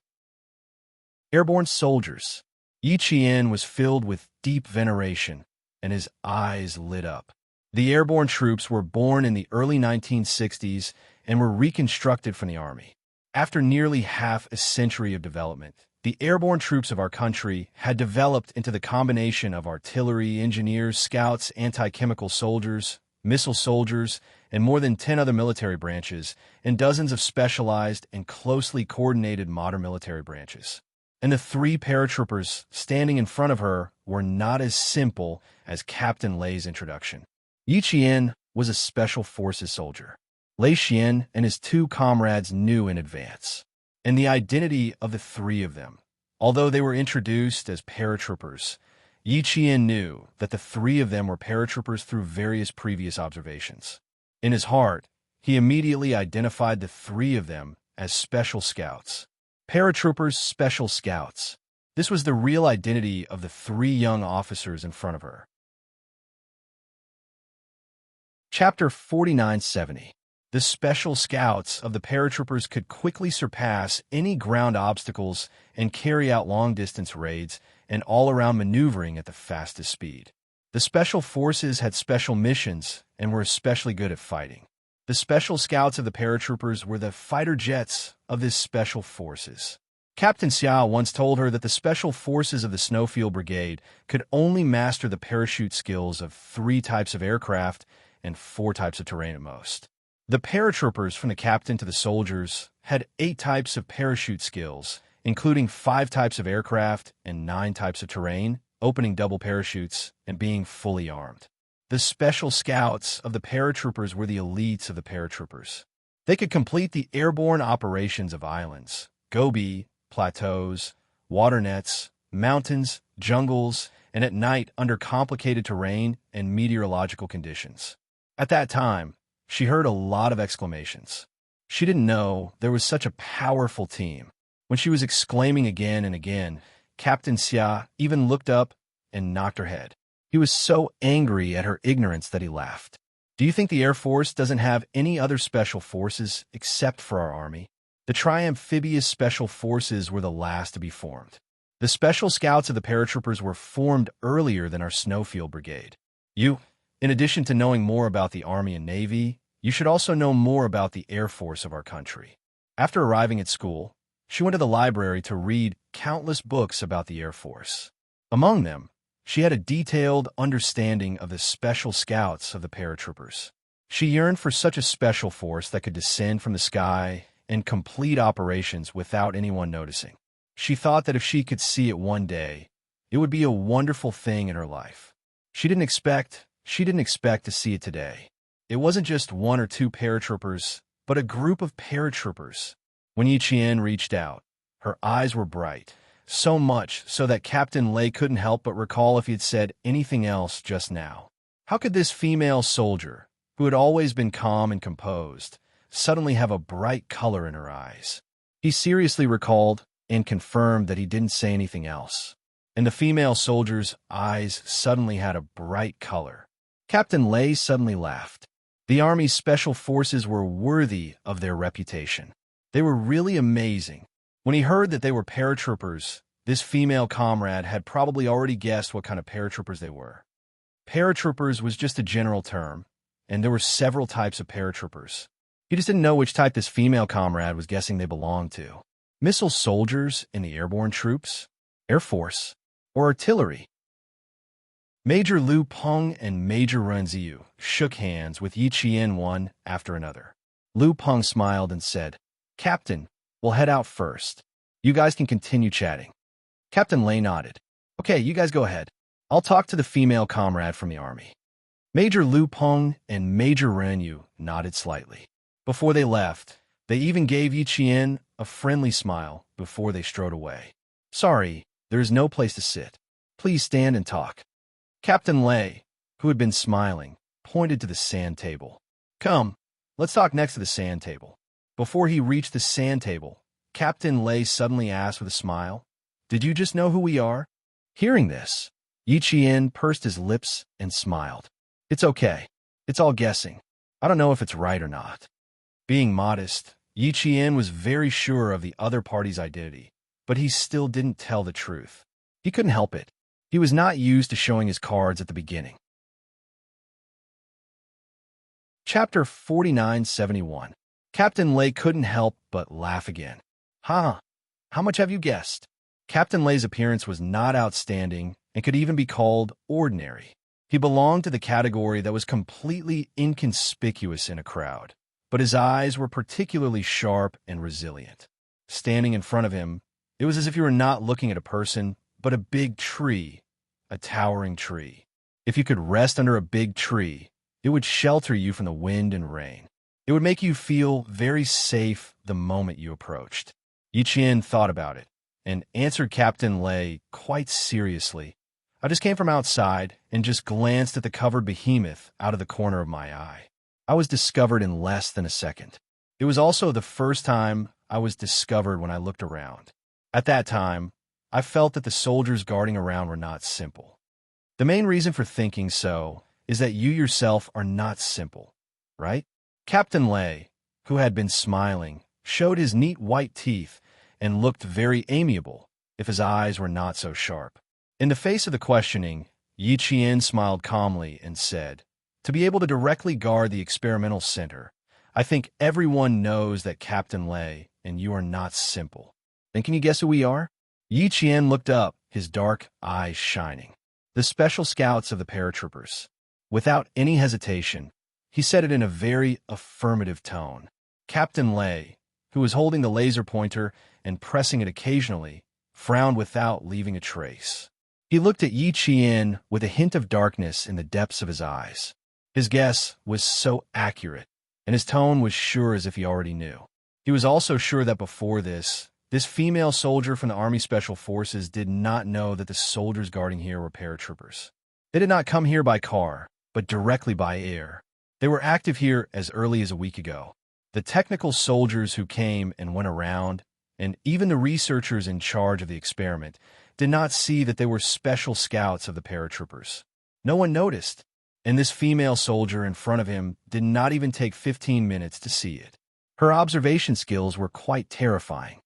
S1: Airborne soldiers. Yi Qian was filled with deep veneration, and his eyes lit up. The airborne troops were born in the early 1960s and were reconstructed from the Army. After nearly half a century of development, the airborne troops of our country had developed into the combination of artillery, engineers, scouts, anti-chemical soldiers, missile soldiers, and more than 10 other military branches, and dozens of specialized and closely coordinated modern military branches. And the three paratroopers standing in front of her were not as simple as Captain Lei's introduction. Yi Qian was a Special Forces soldier. Lei Xian and his two comrades knew in advance. And the identity of the three of them. Although they were introduced as paratroopers, Yi Qian knew that the three of them were paratroopers through various previous observations. In his heart, he immediately identified the three of them as special scouts. Paratroopers, special scouts. This was the real identity of the three young officers in front of her. Chapter 4970. The special scouts of the paratroopers could quickly surpass any ground obstacles and carry out long-distance raids and all-around maneuvering at the fastest speed. The special forces had special missions and were especially good at fighting. The special scouts of the paratroopers were the fighter jets of this special forces. Captain Xiao once told her that the special forces of the Snowfield Brigade could only master the parachute skills of 3 types of aircraft and 4 types of terrain at most. The paratroopers, from the captain to the soldiers, had 8 types of parachute skills, including 5 types of aircraft and 9 types of terrain, opening double parachutes, and being fully armed. The special scouts of the paratroopers were the elites of the paratroopers. They could complete the airborne operations of islands, gobi, plateaus, water nets, mountains, jungles, and at night under complicated terrain and meteorological conditions. At that time, she heard a lot of exclamations. She didn't know there was such a powerful team. When she was exclaiming again and again, Captain Xia even looked up and knocked her head. He was so angry at her ignorance that he laughed. Do you think the Air Force doesn't have any other special forces except for our Army? The Tri-Amphibious Special Forces were the last to be formed. The Special Scouts of the paratroopers were formed earlier than our Snowfield Brigade. You, in addition to knowing more about the Army and Navy, you should also know more about the Air Force of our country. After arriving at school, she went to the library to read countless books about the Air Force. Among them, she had a detailed understanding of the special scouts of the paratroopers. She yearned for such a special force that could descend from the sky and complete operations without anyone noticing. She thought that if she could see it one day, it would be a wonderful thing in her life. She didn't expect to see it today. It wasn't just one or two paratroopers, but a group of paratroopers. When Yiqian reached out, her eyes were bright, so much so that Captain Lei couldn't help but recall if he had said anything else just now. How could this female soldier, who had always been calm and composed, suddenly have a bright color in her eyes? He seriously recalled and confirmed that he didn't say anything else. And the female soldier's eyes suddenly had a bright color. Captain Lei suddenly laughed. The Army's special forces were worthy of their reputation. They were really amazing. When he heard that they were paratroopers, this female comrade had probably already guessed what kind of paratroopers they were. Paratroopers was just a general term, and there were several types of paratroopers. He just didn't know which type this female comrade was guessing they belonged to. Missile soldiers in the airborne troops, Air Force, or artillery. Major Liu Peng and Major Renziu shook hands with Yiqian one after another. Liu Peng smiled and said, "Captain, we'll head out first. You guys can continue chatting." Captain Lei nodded. "Okay, you guys go ahead. I'll talk to the female comrade from the Army." Major Liu Peng and Major Renyu nodded slightly. Before they left, they even gave Yiqian a friendly smile before they strode away. "Sorry, there is no place to sit. Please stand and talk." Captain Lei, who had been smiling, pointed to the sand table. "Come, let's talk next to the sand table." Before he reached the sand table, Captain Lei suddenly asked with a smile, "Did you just know who we are?" Hearing this, Yiqian pursed his lips and smiled. "It's okay. It's all guessing. I don't know if it's right or not." Being modest, Yiqian was very sure of the other party's identity, but he still didn't tell the truth. He couldn't help it. He was not used to showing his cards at the beginning. Chapter 4971. Captain Lei couldn't help but laugh again. "Huh, how much have you guessed?" Captain Lei's appearance was not outstanding and could even be called ordinary. He belonged to the category that was completely inconspicuous in a crowd, but his eyes were particularly sharp and resilient. Standing in front of him, it was as if you were not looking at a person, but a big tree, a towering tree. If you could rest under a big tree, it would shelter you from the wind and rain. It would make you feel very safe the moment you approached. Yiqian thought about it and answered Captain Lei quite seriously. "I just came from outside and just glanced at the covered behemoth out of the corner of my eye. I was discovered in less than a second. It was also the first time I was discovered when I looked around. At that time, I felt that the soldiers guarding around were not simple. The main reason for thinking so is that you yourself are not simple, right?" Captain Lei, who had been smiling, showed his neat white teeth and looked very amiable if his eyes were not so sharp. In the face of the questioning, Yiqian smiled calmly and said, "To be able to directly guard the experimental center, I think everyone knows that Captain Lei and you are not simple. Then can you guess who we are?" Yiqian looked up, his dark eyes shining. "The special scouts of the paratroopers." Without any hesitation, he said it in a very affirmative tone. Captain Lei, who was holding the laser pointer and pressing it occasionally, frowned without leaving a trace. He looked at Yiqian with a hint of darkness in the depths of his eyes. His guess was so accurate, and his tone was sure as if he already knew. He was also sure that before this female soldier from the Army Special Forces did not know that the soldiers guarding here were paratroopers. They did not come here by car, but directly by air. They were active here as early as a week ago. The technical soldiers who came and went around, and even the researchers in charge of the experiment, did not see that they were special scouts of the paratroopers. No one noticed, and this female soldier in front of him did not even take 15 minutes to see it. Her observation skills were quite terrifying.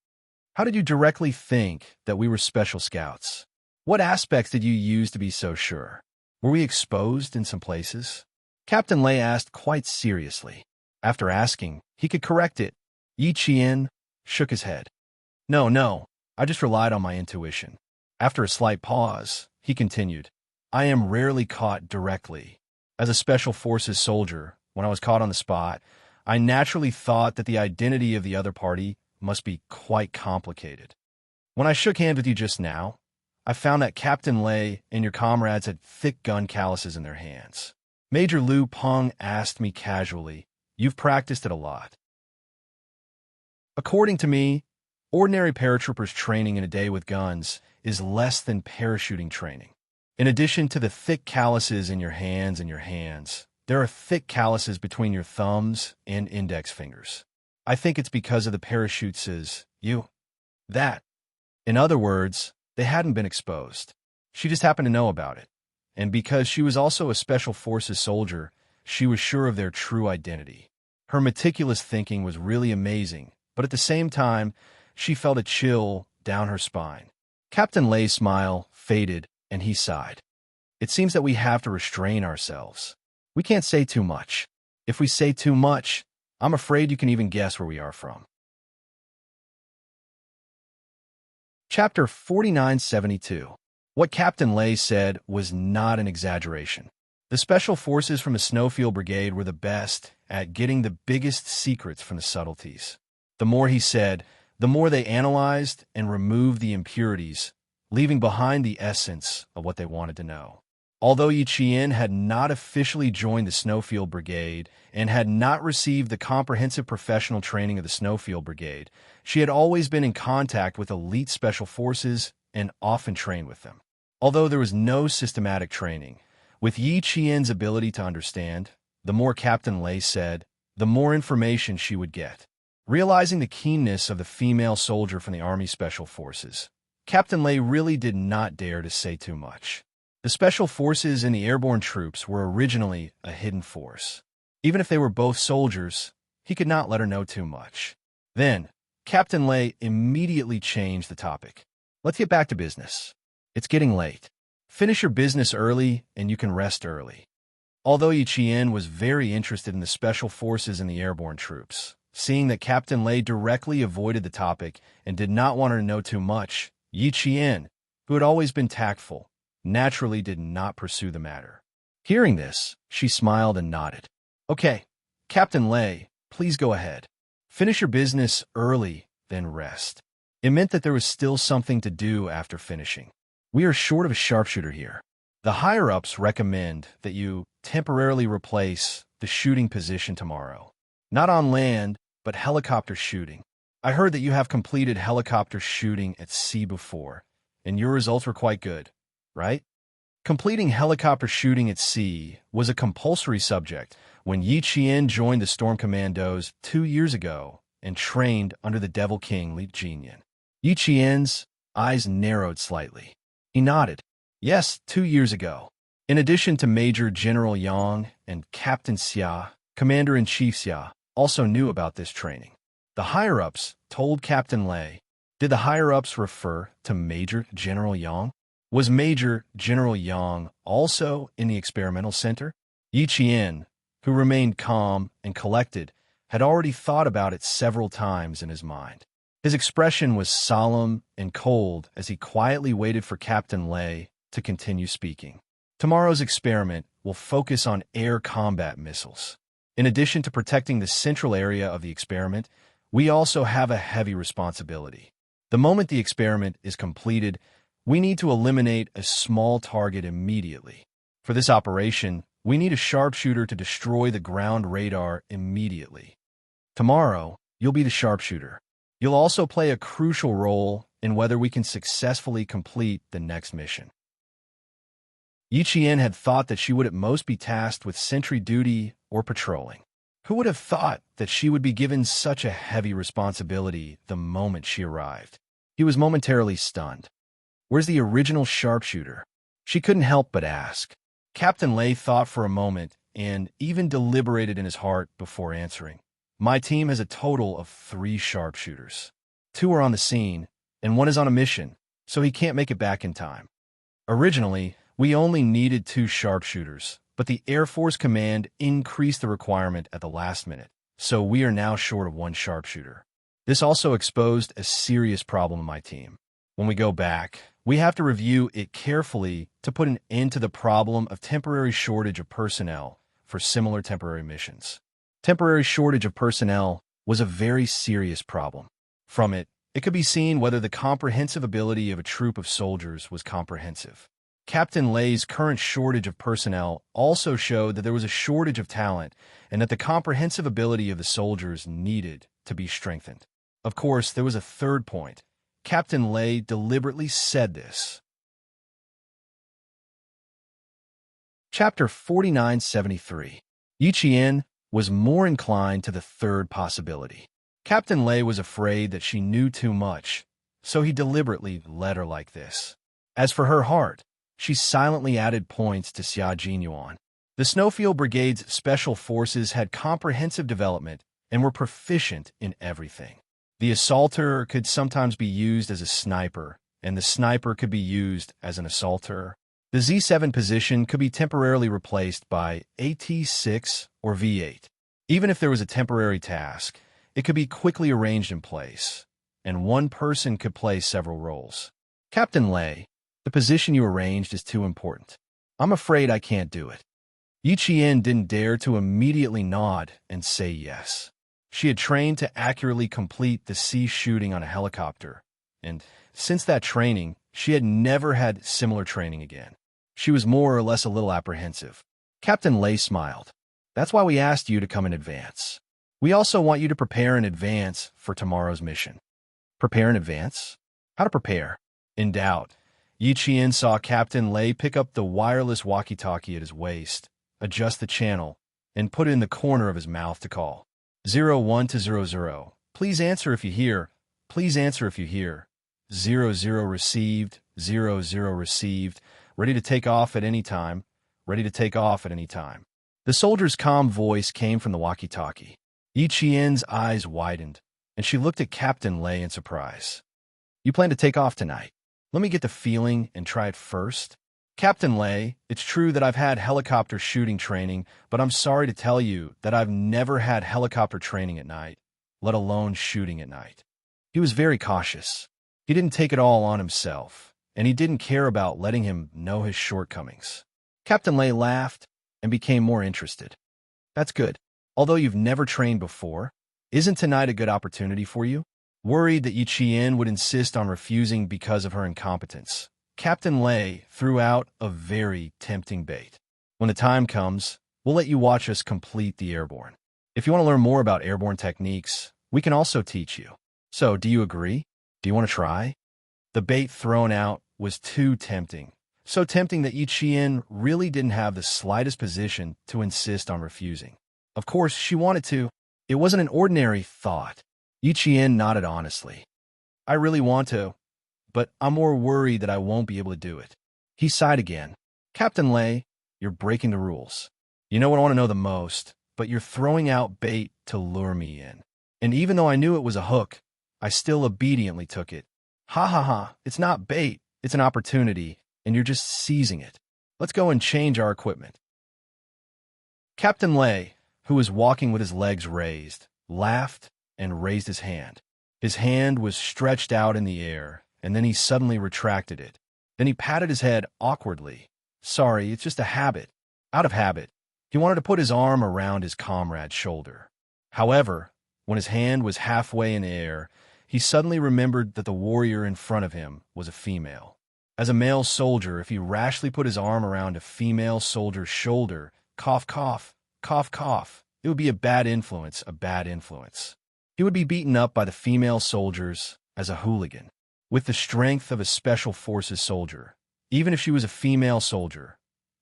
S1: "How did you directly think that we were special scouts? What aspects did you use to be so sure? Were we exposed in some places?" Captain Lei asked quite seriously. After asking, he could correct it. Yiqian shook his head. No, I just relied on my intuition." After a slight pause, he continued, "I am rarely caught directly. As a Special Forces soldier, When I was caught on the spot, I naturally thought that the identity of the other party must be quite complicated. When I shook hands with you just now, I found that Captain Lei and your comrades had thick gun calluses in their hands. Major Liu Peng asked me casually, "You've practiced it a lot." According to me, ordinary paratroopers training in a day with guns is less than parachuting training. In addition to the thick calluses in your hands, there are thick calluses between your thumbs and index fingers. I think it's because of the parachutes that. In other words, they hadn't been exposed. She just happened to know about it. And because she was also a Special Forces soldier, she was sure of their true identity. Her meticulous thinking was really amazing, but at the same time, she felt a chill down her spine. Captain Lei's smile faded, and he sighed. It seems that we have to restrain ourselves. We can't say too much. If we say too much, I'm afraid you can even guess where we are from. Chapter 4972. What Captain Lei said was not an exaggeration. The Special Forces from the Snowfield Brigade were the best at getting the biggest secrets from the subtleties. The more he said, the more they analyzed and removed the impurities, leaving behind the essence of what they wanted to know. Although Yi Qian had not officially joined the Snowfield Brigade and had not received the comprehensive professional training of the Snowfield Brigade, she had always been in contact with elite special forces and often trained with them. Although there was no systematic training, with Yi Qian's ability to understand, the more Captain Lei said, the more information she would get. Realizing the keenness of the female soldier from the Army Special Forces, Captain Lei really did not dare to say too much. The Special Forces and the airborne troops were originally a hidden force. Even if they were both soldiers, he could not let her know too much. Then, Captain Lei immediately changed the topic. Let's get back to business. It's getting late. Finish your business early and you can rest early. Although Yi Qian was very interested in the Special Forces and the airborne troops, seeing that Captain Lei directly avoided the topic and did not want her to know too much, Yi Qian, who had always been tactful, naturally did not pursue the matter. Hearing this, she smiled and nodded. Okay, Captain Lei, please go ahead. Finish your business early, then rest. It meant that there was still something to do after finishing. We are short of a sharpshooter here. The higher-ups recommend that you temporarily replace the shooting position tomorrow. Not on land, but helicopter shooting. I heard that you have completed helicopter shooting at sea before, and your results were quite good, right? Completing helicopter shooting at sea was a compulsory subject when Yi Qian joined the Storm Commandos 2 years ago and trained under the Devil King Li Jinyan. Yi Qian's eyes narrowed slightly. He nodded. Yes, 2 years ago. In addition to Major General Yang and Captain Xia, Commander-in-Chief Xia also knew about this training. The higher-ups told Captain Lei. Did the higher-ups refer to Major General Yang? Was Major General Yang also in the experimental center? Yi Qian, who remained calm and collected, had already thought about it several times in his mind. His expression was solemn and cold as he quietly waited for Captain Lei to continue speaking. Tomorrow's experiment will focus on air combat missiles. In addition to protecting the central area of the experiment, we also have a heavy responsibility. The moment the experiment is completed, we need to eliminate a small target immediately. For this operation, we need a sharpshooter to destroy the ground radar immediately. Tomorrow, you'll be the sharpshooter. You'll also play a crucial role in whether we can successfully complete the next mission. Yi Qian had thought that she would at most be tasked with sentry duty or patrolling. Who would have thought that she would be given such a heavy responsibility the moment she arrived? He was momentarily stunned. Where's the original sharpshooter? She couldn't help but ask. Captain Lei thought for a moment and even deliberated in his heart before answering. My team has a total of 3 sharpshooters. 2 are on the scene, and 1 is on a mission, so he can't make it back in time. Originally, we only needed 2 sharpshooters, but the Air Force Command increased the requirement at the last minute, so we are now short of 1 sharpshooter. This also exposed a serious problem in my team. When we go back, we have to review it carefully to put an end to the problem of temporary shortage of personnel for similar temporary missions. Temporary shortage of personnel was a very serious problem. From it could be seen whether the comprehensive ability of a troop of soldiers was comprehensive. Captain Lay's current shortage of personnel also showed that there was a shortage of talent and that the comprehensive ability of the soldiers needed to be strengthened. Of course, there was a third point. Captain Lay deliberately said this. Chapter 4973. Yi Qian was more inclined to the third possibility. Captain Lay was afraid that she knew too much, so he deliberately led her like this. As for her heart, she silently added points to Xia Jinyuan. The Snowfield Brigade's special forces had comprehensive development and were proficient in everything. The assaulter could sometimes be used as a sniper, and the sniper could be used as an assaulter. The Z7 position could be temporarily replaced by AT6 or V8. Even if there was a temporary task, it could be quickly arranged in place, and one person could play several roles. Captain Lay, the position you arranged is too important. I'm afraid I can't do it. Yi Qian didn't dare to immediately nod and say yes. She had trained to accurately complete the sea shooting on a helicopter, and since that training, she had never had similar training again. She was more or less a little apprehensive. Captain Lay smiled. That's why we asked you to come in advance. We also want you to prepare in advance for tomorrow's mission. Prepare in advance? How to prepare? In doubt, Yi Qian saw Captain Lay pick up the wireless walkie-talkie at his waist, adjust the channel, and put it in the corner of his mouth to call. 01 to 00. Please answer if you hear. Please answer if you hear. 00 received. 00 received. Ready to take off at any time. Ready to take off at any time. The soldier's calm voice came from the walkie-talkie. Yi Qian's eyes widened, and she looked at Captain Lay in surprise. You plan to take off tonight? Let me get the feeling and try it first. Captain Lay, it's true that I've had helicopter shooting training, but I'm sorry to tell you that I've never had helicopter training at night, let alone shooting at night. He was very cautious. He didn't take it all on himself, and he didn't care about letting him know his shortcomings. Captain Lay laughed and became more interested. That's good. Although you've never trained before, isn't tonight a good opportunity for you? Worried that Yi Qian would insist on refusing because of her incompetence, Captain Lay threw out a very tempting bait. When the time comes, we'll let you watch us complete the airborne. If you want to learn more about airborne techniques, we can also teach you. So, do you agree? Do you want to try? The bait thrown out was too tempting. So tempting that Yi Qian really didn't have the slightest position to insist on refusing. Of course, she wanted to. It wasn't an ordinary thought. Yi Qian nodded honestly. I really want to, but I'm more worried that I won't be able to do it. He sighed again. Captain Lay, you're breaking the rules. You know what I want to know the most, but you're throwing out bait to lure me in. And even though I knew it was a hook, I still obediently took it. Ha ha ha, it's not bait, it's an opportunity, and you're just seizing it. Let's go and change our equipment. Captain Lay, who was walking with his legs raised, laughed and raised his hand. His hand was stretched out in the air, and then he suddenly retracted it. Then he patted his head awkwardly. Sorry, it's just a habit. Out of habit. He wanted to put his arm around his comrade's shoulder. However, when his hand was halfway in air, he suddenly remembered that the warrior in front of him was a female. As a male soldier, if he rashly put his arm around a female soldier's shoulder, cough, cough, cough, cough, it would be a bad influence, a bad influence. He would be beaten up by the female soldiers as a hooligan, with the strength of a special forces soldier, even if she was a female soldier.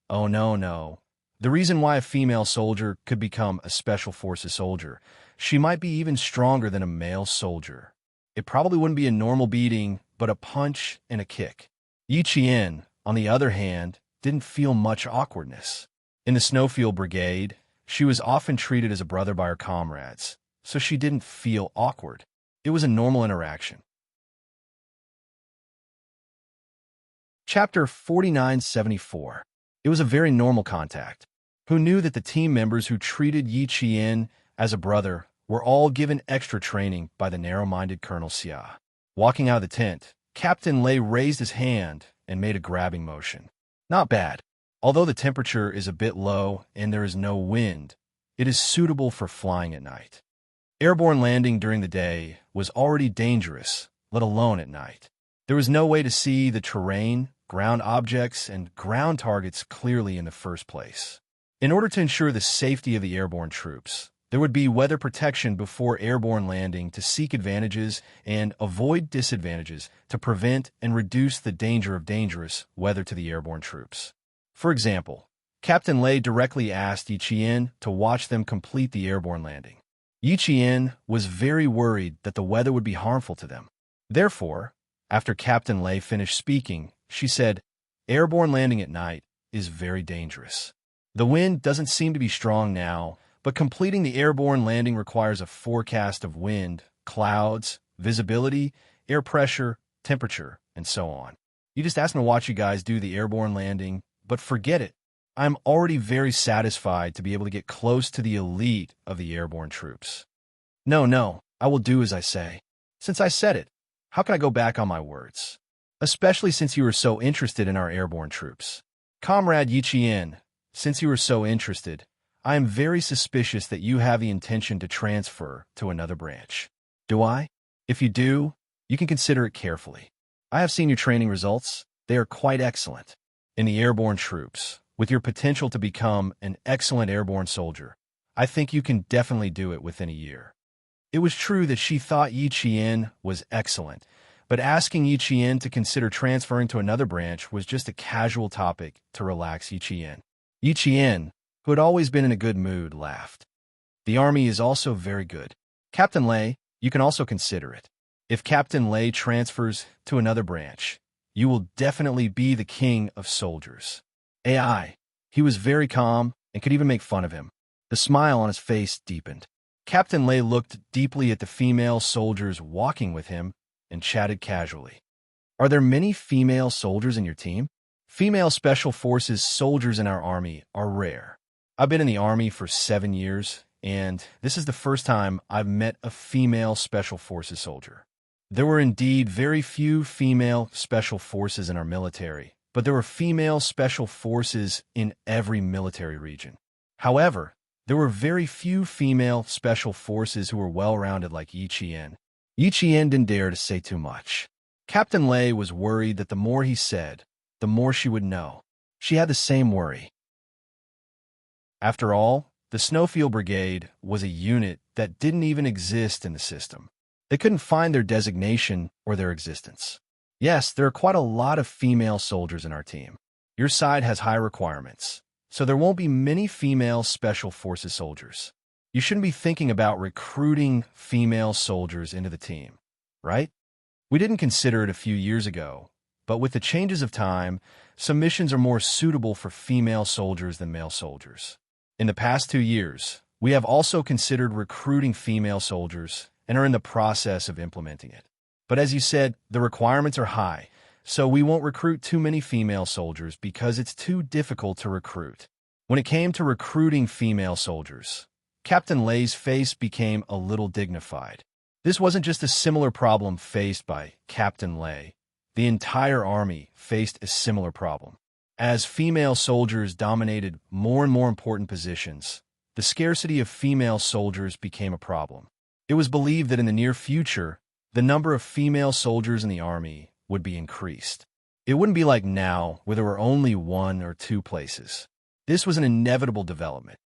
S1: Oh, no, no. The reason why a female soldier could become a special forces soldier, she might be even stronger than a male soldier. It probably wouldn't be a normal beating, but a punch and a kick. Yi Qian, on the other hand, didn't feel much awkwardness. In the Snowfield Brigade, she was often treated as a brother by her comrades, so she didn't feel awkward. It was a normal interaction. Chapter 4974. It was a very normal contact. Who knew that the team members who treated Yi Qian as a brother were all given extra training by the narrow-minded Colonel Xia. Walking out of the tent, Captain Lay raised his hand and made a grabbing motion. Not bad. Although the temperature is a bit low and there is no wind, it is suitable for flying at night. Airborne landing during the day was already dangerous, let alone at night. There was no way to see the terrain, ground objects, and ground targets clearly in the first place. In order to ensure the safety of the airborne troops, there would be weather protection before airborne landing to seek advantages and avoid disadvantages to prevent and reduce the danger of dangerous weather to the airborne troops. For example, Captain Lei directly asked Yi Qian to watch them complete the airborne landing. Yi Qian was very worried that the weather would be harmful to them. Therefore, after Captain Lei finished speaking, she said, "Airborne landing at night is very dangerous. The wind doesn't seem to be strong now, but completing the airborne landing requires a forecast of wind, clouds, visibility, air pressure, temperature, and so on. You just asked me to watch you guys do the airborne landing, but forget it. I'm already very satisfied to be able to get close to the elite of the airborne troops. No, I will do as I say. Since I said it, how can I go back on my words? Especially since you are so interested in our airborne troops. Comrade Yi Qian, since you are so interested, I am very suspicious that you have the intention to transfer to another branch. Do I? If you do, you can consider it carefully. I have seen your training results. They are quite excellent. In the airborne troops, with your potential to become an excellent airborne soldier, I think you can definitely do it within a year." It was true that she thought Yi Qian was excellent, but asking Yi Qian to consider transferring to another branch was just a casual topic to relax Yi Qian. Yi Qian, who had always been in a good mood, laughed. "The army is also very good. Captain Lei, you can also consider it. If Captain Lei transfers to another branch, you will definitely be the king of soldiers." AI. He was very calm and could even make fun of him. The smile on his face deepened. Captain Lei looked deeply at the female soldiers walking with him and chatted casually. "Are there many female soldiers in your team?" "Female Special Forces soldiers in our army are rare. I've been in the army for 7 years, and this is the first time I've met a female Special Forces soldier. There were indeed very few female Special Forces in our military, but there were female Special Forces in every military region. However, there were very few female Special Forces who were well-rounded like Yi Qian." Yi Qian didn't dare to say too much. Captain Lei was worried that the more he said, the more she would know. She had the same worry. After all, the Snowfield Brigade was a unit that didn't even exist in the system. They couldn't find their designation or their existence. Yes, there are quite a lot of female soldiers in our team. Your side has high requirements, so there won't be many female Special Forces soldiers. You shouldn't be thinking about recruiting female soldiers into the team, right? We didn't consider it a few years ago, but with the changes of time, some missions are more suitable for female soldiers than male soldiers. In the past 2 years, we have also considered recruiting female soldiers and are in the process of implementing it. But as you said, the requirements are high, so we won't recruit too many female soldiers because it's too difficult to recruit. When it came to recruiting female soldiers, Captain Lei's face became a little dignified. This wasn't just a similar problem faced by Captain Lei. The entire army faced a similar problem. As female soldiers dominated more and more important positions, the scarcity of female soldiers became a problem. It was believed that in the near future, the number of female soldiers in the army would be increased. It wouldn't be like now, where there were only 1 or 2 places. This was an inevitable development.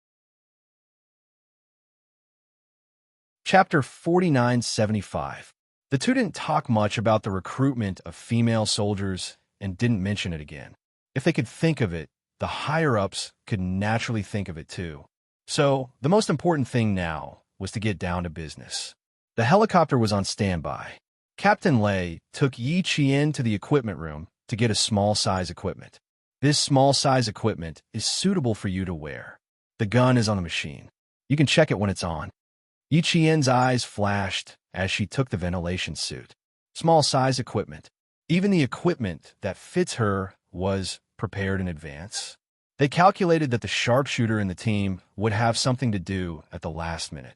S1: Chapter 4975. The two didn't talk much about the recruitment of female soldiers and didn't mention it again. If they could think of it, the higher-ups could naturally think of it too. So, the most important thing now was to get down to business. The helicopter was on standby. Captain Lei took Yi Qian to the equipment room to get a small-size equipment. This small-size equipment is suitable for you to wear. The gun is on the machine. You can check it when it's on. Yi Qian's eyes flashed as she took the ventilation suit. Small-size equipment. Even the equipment that fits her was prepared in advance. They calculated that the sharpshooter in the team would have something to do at the last minute.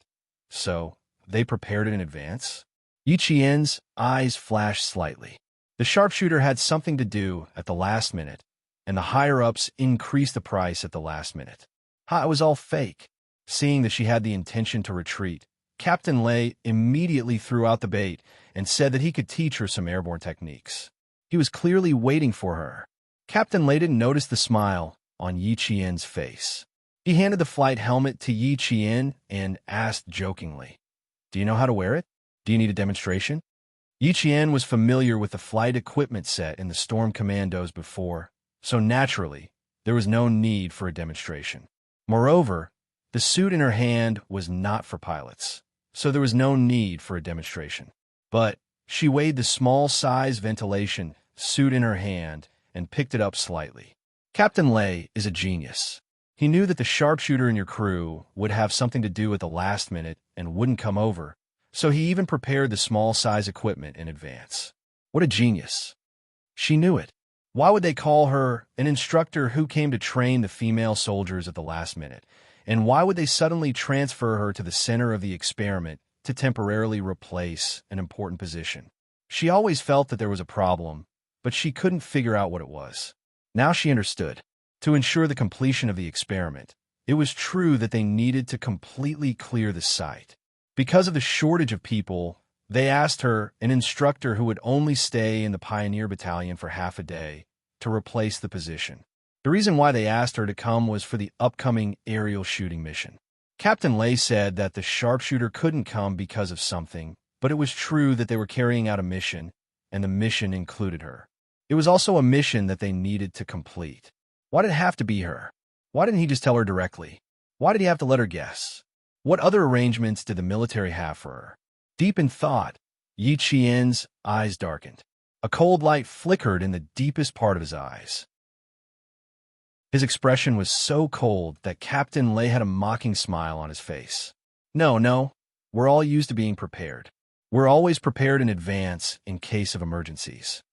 S1: So, they prepared it in advance? Yi Qian's eyes flashed slightly. The sharpshooter had something to do at the last minute, and the higher-ups increased the price at the last minute. Ha, it was all fake. Seeing that she had the intention to retreat, Captain Lei immediately threw out the bait and said that he could teach her some airborne techniques. He was clearly waiting for her. Captain Lei didn't notice the smile on Yi Qian's face. He handed the flight helmet to Yi Qian and asked jokingly, "Do you know how to wear it? Do you need a demonstration?" Yi Qian was familiar with the flight equipment set in the Storm Commandos before, so naturally, there was no need for a demonstration. Moreover, the suit in her hand was not for pilots, so there was no need for a demonstration. But she weighed the small-size ventilation suit in her hand and picked it up slightly. Captain Lei is a genius. He knew that the sharpshooter in your crew would have something to do at the last minute and wouldn't come over, so he even prepared the small-size equipment in advance. What a genius. She knew it. Why would they call her an instructor who came to train the female soldiers at the last minute? And why would they suddenly transfer her to the center of the experiment to temporarily replace an important position? She always felt that there was a problem, but she couldn't figure out what it was. Now she understood. To ensure the completion of the experiment, it was true that they needed to completely clear the site. Because of the shortage of people, they asked her, an instructor who would only stay in the Pioneer Battalion for half a day, to replace the position. The reason why they asked her to come was for the upcoming aerial shooting mission. Captain Lei said that the sharpshooter couldn't come because of something, but it was true that they were carrying out a mission, and the mission included her. It was also a mission that they needed to complete. Why did it have to be her? Why didn't he just tell her directly? Why did he have to let her guess? What other arrangements did the military have for her? Deep in thought, Yi Qian's eyes darkened. A cold light flickered in the deepest part of his eyes. His expression was so cold that Captain Lei had a mocking smile on his face. No, we're all used to being prepared. We're always prepared in advance in case of emergencies.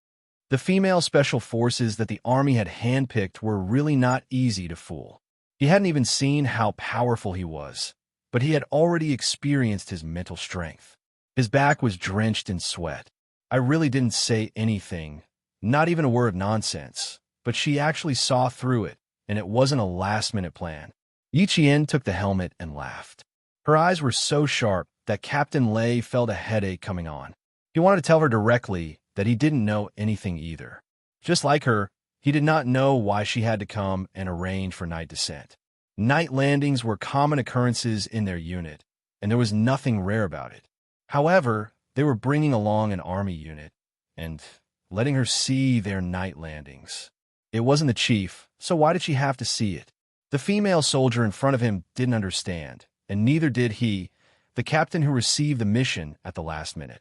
S1: The female special forces that the army had handpicked were really not easy to fool. He hadn't even seen how powerful he was, but he had already experienced his mental strength. His back was drenched in sweat. I really didn't say anything, not even a word of nonsense, but she actually saw through it, and it wasn't a last-minute plan. Yi Qian took the helmet and laughed. Her eyes were so sharp that Captain Lei felt a headache coming on. He wanted to tell her directly that he didn't know anything either. Just like her, he did not know why she had to come and arrange for night descent. Night landings were common occurrences in their unit, and there was nothing rare about it. However, they were bringing along an army unit and letting her see their night landings. It wasn't the chief, so why did she have to see it? The female soldier in front of him didn't understand, and neither did he, the captain who received the mission at the last minute.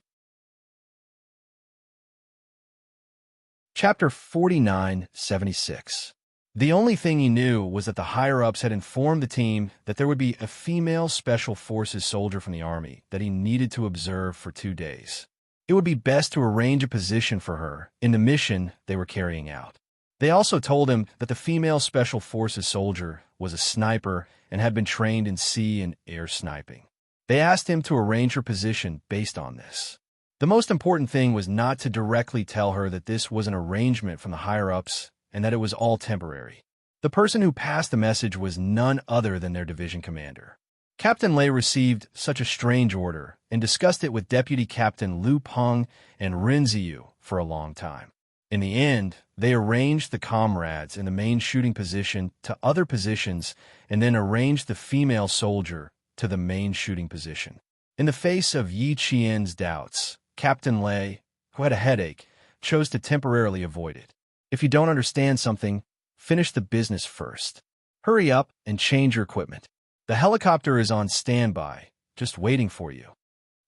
S1: Chapter 4976. The only thing he knew was that the higher-ups had informed the team that there would be a female Special Forces soldier from the Army that he needed to observe for 2 days. It would be best to arrange a position for her in the mission they were carrying out. They also told him that the female Special Forces soldier was a sniper and had been trained in sea and air sniping. They asked him to arrange her position based on this. The most important thing was not to directly tell her that this was an arrangement from the higher-ups and that it was all temporary. The person who passed the message was none other than their division commander. Captain Lei received such a strange order and discussed it with Deputy Captain Liu Peng and Rin Ziyu for a long time. In the end, they arranged the comrades in the main shooting position to other positions and then arranged the female soldier to the main shooting position. In the face of Yi Qian's doubts, Captain Lei, who had a headache, chose to temporarily avoid it. If you don't understand something, finish the business first. Hurry up and change your equipment. The helicopter is on standby, just waiting for you.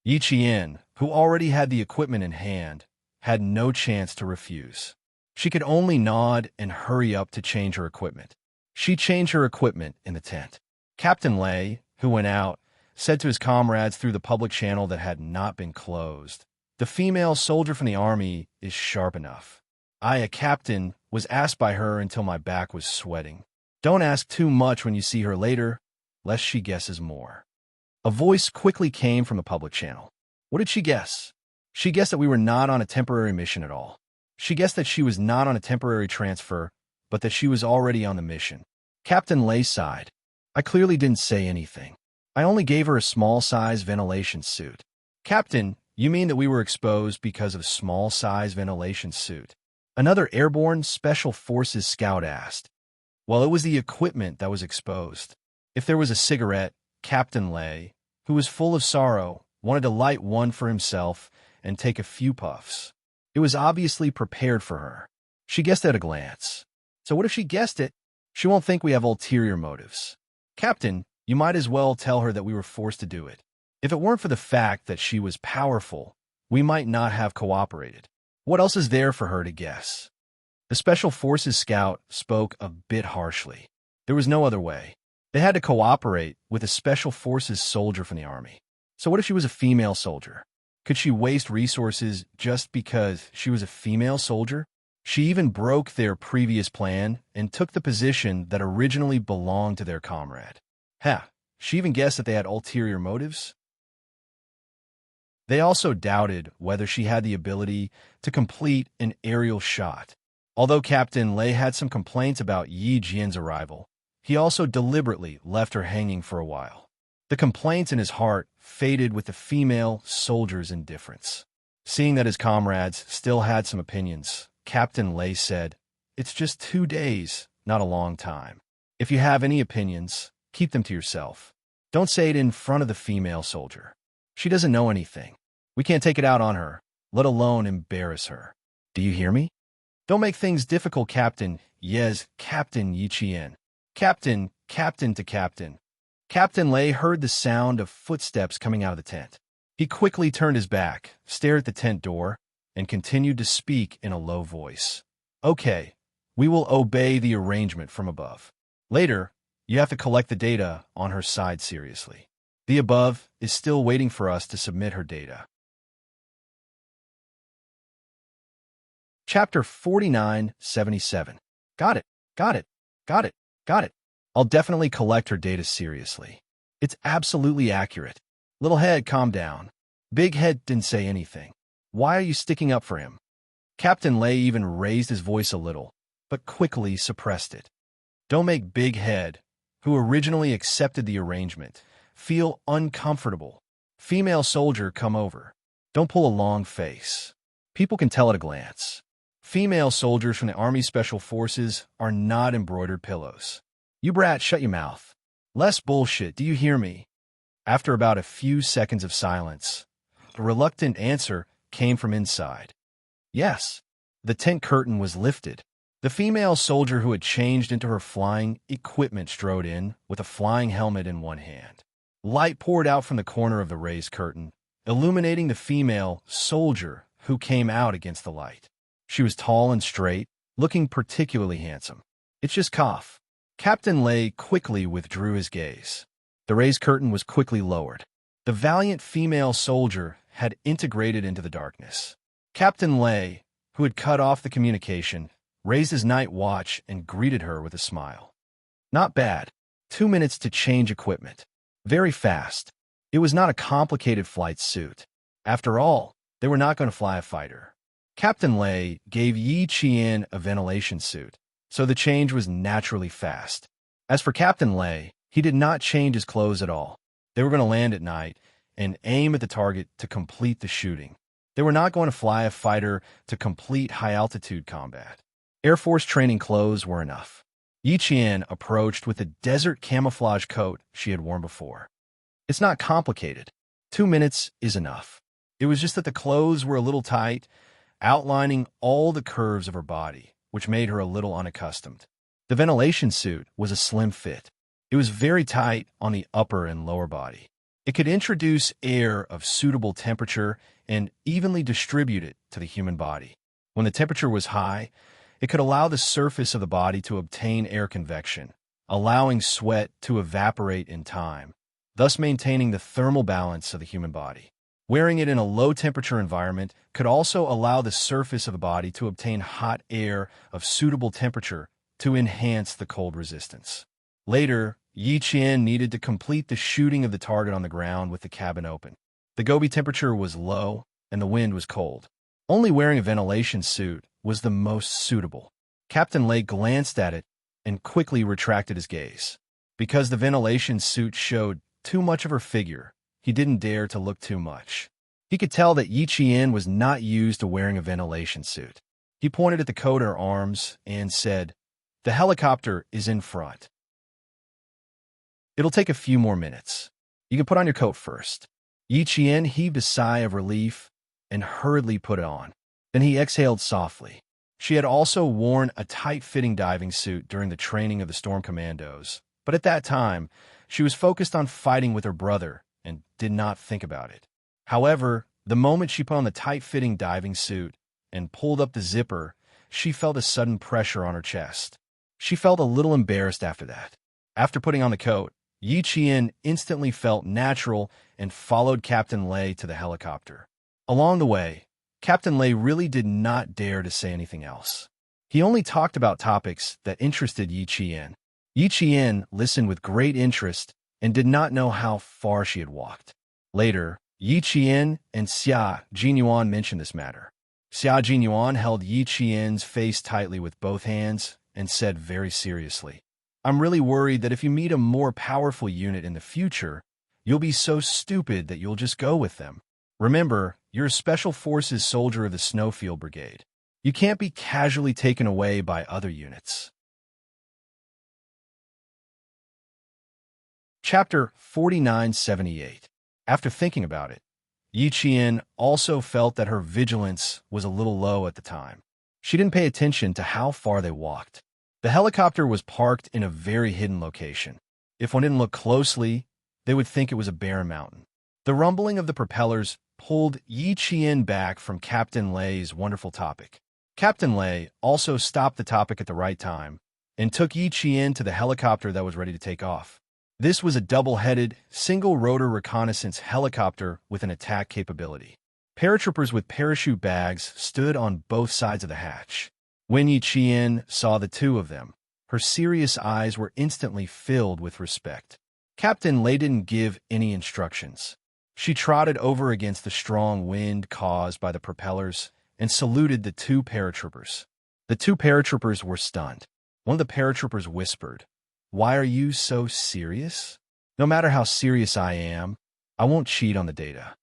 S1: Yi Qian, who already had the equipment in hand, had no chance to refuse. She could only nod and hurry up to change her equipment. She changed her equipment in the tent. Captain Lei, who went out, said to his comrades through the public channel that had not been closed, "The female soldier from the army is sharp enough. I, a captain, was asked by her until my back was sweating. Don't ask too much when you see her later, lest she guesses more." A voice quickly came from the public channel. What did she guess? She guessed that we were not on a temporary mission at all. She guessed that she was not on a temporary transfer, but that she was already on the mission. Captain Lei sighed. I clearly didn't say anything. I only gave her a small-size ventilation suit. Captain, you mean that we were exposed because of small-size ventilation suit? Another airborne Special Forces scout asked. Well, it was the equipment that was exposed. If there was a cigarette, Captain Lei, who was full of sorrow, wanted to light one for himself and take a few puffs. It was obviously prepared for her. She guessed at a glance. So what if she guessed it? She won't think we have ulterior motives. Captain, you might as well tell her that we were forced to do it. If it weren't for the fact that she was powerful, we might not have cooperated. What else is there for her to guess? The Special Forces scout spoke a bit harshly. There was no other way. They had to cooperate with a Special Forces soldier from the Army. So what if she was a female soldier? Could she waste resources just because she was a female soldier? She even broke their previous plan and took the position that originally belonged to their comrade. She even guessed that they had ulterior motives? They also doubted whether she had the ability to complete an aerial shot. Although Captain Lei had some complaints about Yi Jian's arrival, he also deliberately left her hanging for a while. The complaints in his heart faded with the female soldier's indifference. Seeing that his comrades still had some opinions, Captain Lei said, It's just 2 days, not a long time. If you have any opinions, keep them to yourself. Don't say it in front of the female soldier. She doesn't know anything. We can't take it out on her, let alone embarrass her. Do you hear me? Don't make things difficult, Captain. Yes, Captain Yi Qian. Captain to Captain. Captain Lei heard the sound of footsteps coming out of the tent. He quickly turned his back, stared at the tent door, and continued to speak in a low voice. Okay, we will obey the arrangement from above. Later, you have to collect the data on her side seriously. The above is still waiting for us to submit her data. Chapter 4977. Got it. I'll definitely collect her data seriously. It's absolutely accurate. Little head, calm down. Big head didn't say anything. Why are you sticking up for him? Captain Lei even raised his voice a little, but quickly suppressed it. Don't make Big Head, who originally accepted the arrangement, feel uncomfortable. Female soldier, come over. Don't pull a long face. People can tell at a glance. Female soldiers from the Army Special Forces are not embroidered pillows. You brat, shut your mouth. Less bullshit, do you hear me? After about a few seconds of silence, a reluctant answer came from inside. Yes. The tent curtain was lifted. The female soldier who had changed into her flying equipment strode in with a flying helmet in one hand. Light poured out from the corner of the raised curtain, illuminating the female soldier who came out against the light. She was tall and straight, looking particularly handsome. It's just cough. Captain Lei quickly withdrew his gaze. The raised curtain was quickly lowered. The valiant female soldier had integrated into the darkness. Captain Lei, who had cut off the communication, raised his night watch and greeted her with a smile. Not bad. 2 minutes to change equipment. Very fast. It was not a complicated flight suit. After all, they were not going to fly a fighter. Captain Lei gave Yi Qian a ventilation suit, so the change was naturally fast. As for Captain Lei, he did not change his clothes at all. They were going to land at night and aim at the target to complete the shooting. They were not going to fly a fighter to complete high-altitude combat. Air Force training clothes were enough. Yi Qian approached with a desert camouflage coat she had worn before. It's not complicated. 2 minutes is enough. It was just that the clothes were a little tight, outlining all the curves of her body, which made her a little unaccustomed. The ventilation suit was a slim fit. It was very tight on the upper and lower body. It could introduce air of suitable temperature and evenly distribute it to the human body. When the temperature was high, it could allow the surface of the body to obtain air convection, allowing sweat to evaporate in time, thus maintaining the thermal balance of the human body. Wearing it in a low-temperature environment could also allow the surface of the body to obtain hot air of suitable temperature to enhance the cold resistance. Later, Yi Qian needed to complete the shooting of the target on the ground with the cabin open. The Gobi temperature was low and the wind was cold. Only wearing a ventilation suit was the most suitable. Captain Lei glanced at it and quickly retracted his gaze. Because the ventilation suit showed too much of her figure, he didn't dare to look too much. He could tell that Yi Qian was not used to wearing a ventilation suit. He pointed at the coat at her arms and said, "The helicopter is in front. It'll take a few more minutes. You can put on your coat first." Yi Qian heaved a sigh of relief and hurriedly put it on. Then he exhaled softly. She had also worn a tight-fitting diving suit during the training of the Storm Commandos, but at that time, she was focused on fighting with her brother and did not think about it. However, the moment she put on the tight-fitting diving suit and pulled up the zipper, she felt a sudden pressure on her chest. She felt a little embarrassed after that. After putting on the coat, Yi Qian instantly felt natural and followed Captain Lei to the helicopter. Along the way, Captain Lei really did not dare to say anything else. He only talked about topics that interested Yi Qian. Yi Qian listened with great interest and did not know how far she had walked. Later, Yi Qian and Xia Jinyuan mentioned this matter. Xia Jinyuan held Yi Qian's face tightly with both hands and said very seriously, "I'm really worried that if you meet a more powerful unit in the future, you'll be so stupid that you'll just go with them. Remember, you're a Special Forces soldier of the Snowfield Brigade. You can't be casually taken away by other units." Chapter 4978. After thinking about it, Yi Qian also felt that her vigilance was a little low at the time. She didn't pay attention to how far they walked. The helicopter was parked in a very hidden location. If one didn't look closely, they would think it was a barren mountain. The rumbling of the propellers pulled Yi Qian back from Captain Lei's wonderful topic. Captain Lei also stopped the topic at the right time and took Yi Qian to the helicopter that was ready to take off. This was a double-headed, single-rotor reconnaissance helicopter with an attack capability. Paratroopers with parachute bags stood on both sides of the hatch. When Yi Qian saw the two of them, her serious eyes were instantly filled with respect. Captain Lei didn't give any instructions. She trotted over against the strong wind caused by the propellers and saluted the two paratroopers. The two paratroopers were stunned. One of the paratroopers whispered, "Why are you so serious?" "No matter how serious I am, I won't cheat on the data."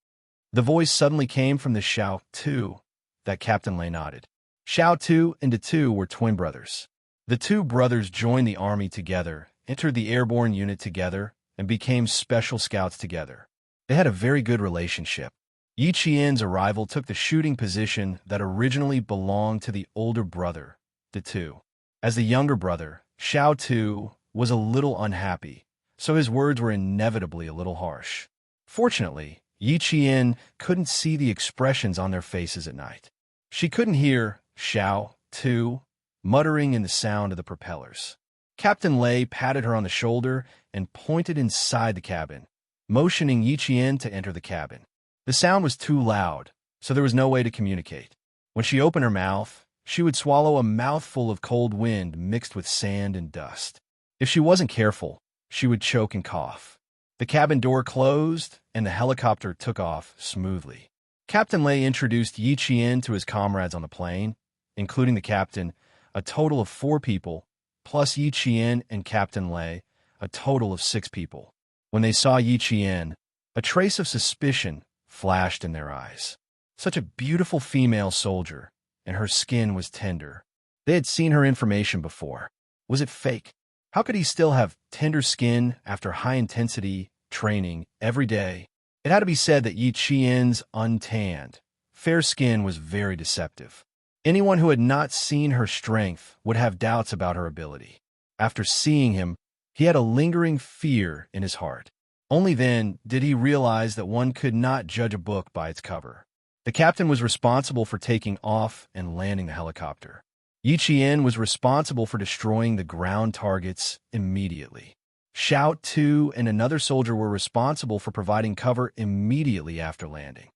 S1: The voice suddenly came from the Xiao Tu that Captain Lei nodded. Xiao Tu and De Tu were twin brothers. The two brothers joined the army together, entered the airborne unit together, and became special scouts together. They had a very good relationship. Yi Qian's arrival took the shooting position that originally belonged to the older brother, De Tu. As the younger brother, Xiao Tu was a little unhappy, so his words were inevitably a little harsh. Fortunately, Yi Qian couldn't see the expressions on their faces at night. She couldn't hear Xiao Tu muttering in the sound of the propellers. Captain Lei patted her on the shoulder and pointed inside the cabin, motioning Yi Qian to enter the cabin. The sound was too loud, so there was no way to communicate. When she opened her mouth, she would swallow a mouthful of cold wind mixed with sand and dust. If she wasn't careful, she would choke and cough. The cabin door closed, and the helicopter took off smoothly. Captain Lei introduced Yi Qian to his comrades on the plane, including the captain, a total of 4 people, plus Yi Qian and Captain Lei, a total of 6 people. When they saw Yi Qian, a trace of suspicion flashed in their eyes. Such a beautiful female soldier, and her skin was tender. They had seen her information before. Was it fake? How could he still have tender skin after high-intensity training every day? It had to be said that Yi Qian's untanned, fair skin was very deceptive. Anyone who had not seen her strength would have doubts about her ability. After seeing him, he had a lingering fear in his heart. Only then did he realize that one could not judge a book by its cover. The captain was responsible for taking off and landing the helicopter. Yi Qian was responsible for destroying the ground targets immediately. Xiao Tu and another soldier were responsible for providing cover immediately after landing.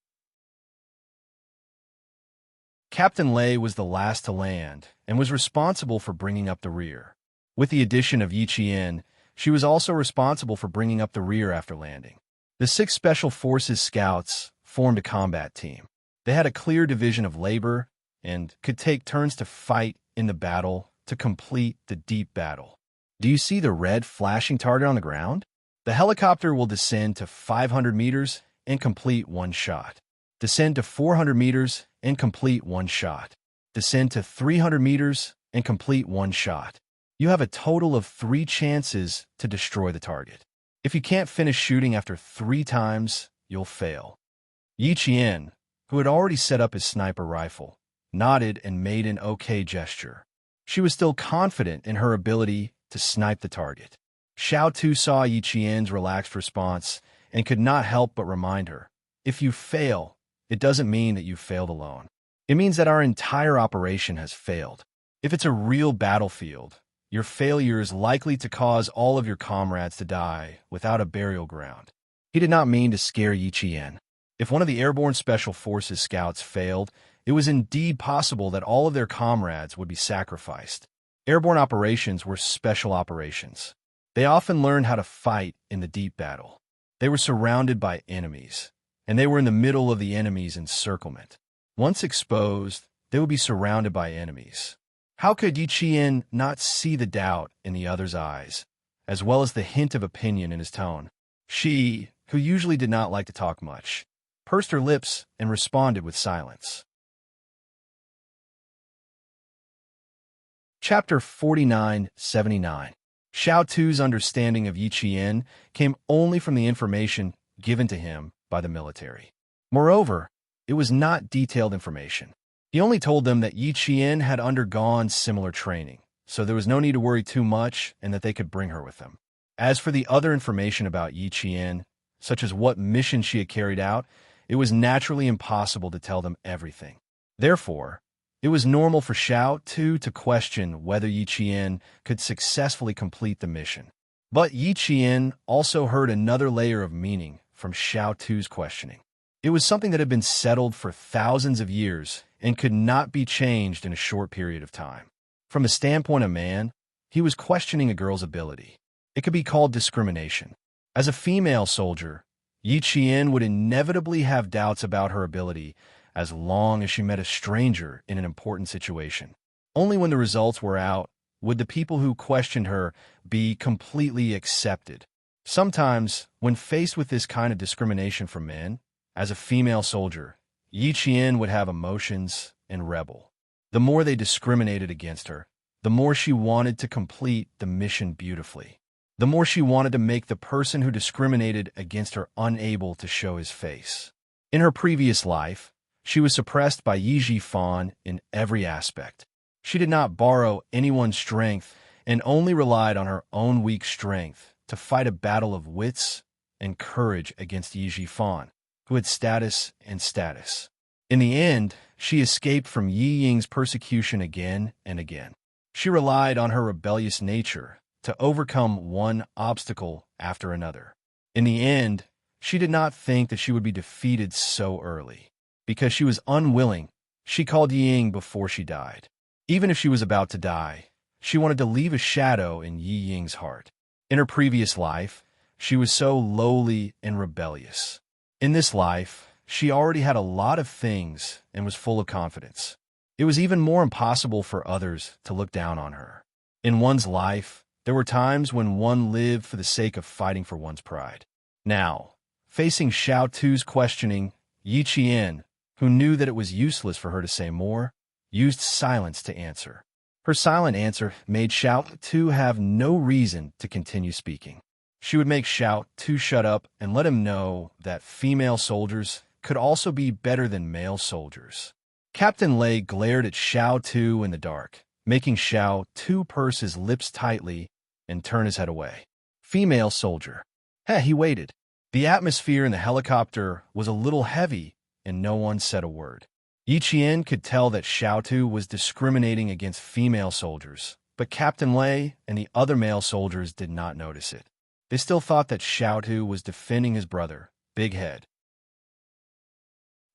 S1: Captain Lei was the last to land and was responsible for bringing up the rear. With the addition of Yi Qian, she was also responsible for bringing up the rear after landing. The 6 Special Forces scouts formed a combat team. They had a clear division of labor and could take turns to fight in the battle to complete the deep battle. Do you see the red flashing target on the ground? The helicopter will descend to 500 meters and complete one shot. Descend to 400 meters and complete one shot. Descend to 300 meters and complete one shot. You have a total of 3 chances to destroy the target. If you can't finish shooting after 3 times, you'll fail. Yi Qian, who had already set up his sniper rifle, nodded and made an okay gesture. She was still confident in her ability to snipe the target. Xiao Tu saw Yi Qian's relaxed response and could not help but remind her, if you fail, it doesn't mean that you failed alone. It means that our entire operation has failed. If it's a real battlefield, your failure is likely to cause all of your comrades to die without a burial ground. He did not mean to scare Yi Qian. If one of the Airborne Special Forces scouts failed, it was indeed possible that all of their comrades would be sacrificed. Airborne operations were special operations. They often learned how to fight in the deep battle. They were surrounded by enemies, and they were in the middle of the enemy's encirclement. Once exposed, they would be surrounded by enemies. How could Yi Qian not see the doubt in the other's eyes, as well as the hint of opinion in his tone? She, who usually did not like to talk much, pursed her lips and responded with silence. Chapter 49-79. Xiao Tu's understanding of Yi Qian came only from the information given to him by the military. Moreover, it was not detailed information. He only told them that Yi Qian had undergone similar training, so there was no need to worry too much and that they could bring her with them. As for the other information about Yi Qian, such as what mission she had carried out, it was naturally impossible to tell them everything. Therefore, it was normal for Xiao Tu to question whether Yi Qian could successfully complete the mission. But Yi Qian also heard another layer of meaning from Xiao Tu's questioning. It was something that had been settled for thousands of years and could not be changed in a short period of time. From the standpoint of man, he was questioning a girl's ability. It could be called discrimination. As a female soldier, Yi Qian would inevitably have doubts about her ability as long as she met a stranger in an important situation. Only when the results were out would the people who questioned her be completely accepted. Sometimes, when faced with this kind of discrimination from men, as a female soldier, Yi Qian would have emotions and rebel. The more they discriminated against her, the more she wanted to complete the mission beautifully. The more she wanted to make the person who discriminated against her unable to show his face. In her previous life, she was suppressed by Yi Zhifan in every aspect. She did not borrow anyone's strength and only relied on her own weak strength to fight a battle of wits and courage against Yi Zhifan, who had status and status. In the end, she escaped from Yi Ying's persecution again and again. She relied on her rebellious nature to overcome one obstacle after another. In the end, she did not think that she would be defeated so early. Because she was unwilling, she called Yi Ying before she died. Even if she was about to die, she wanted to leave a shadow in Yi Ying's heart. In her previous life, she was so lowly and rebellious. In this life, she already had a lot of things and was full of confidence. It was even more impossible for others to look down on her. In one's life, there were times when one lived for the sake of fighting for one's pride. Now, facing Xiao Tu's questioning, Yi Qian, who knew that it was useless for her to say more, used silence to answer. Her silent answer made Xiao Tu have no reason to continue speaking. She would make Xiao Tu shut up and let him know that female soldiers could also be better than male soldiers. Captain Lei glared at Xiao Tu in the dark, making Xiao Tu purse his lips tightly and turn his head away. Female soldier. He waited. The atmosphere in the helicopter was a little heavy, and no one said a word. Yi Qian could tell that Xiao Tu was discriminating against female soldiers, but Captain Lei and the other male soldiers did not notice it. They still thought that Xiao Tu was defending his brother, Big Head.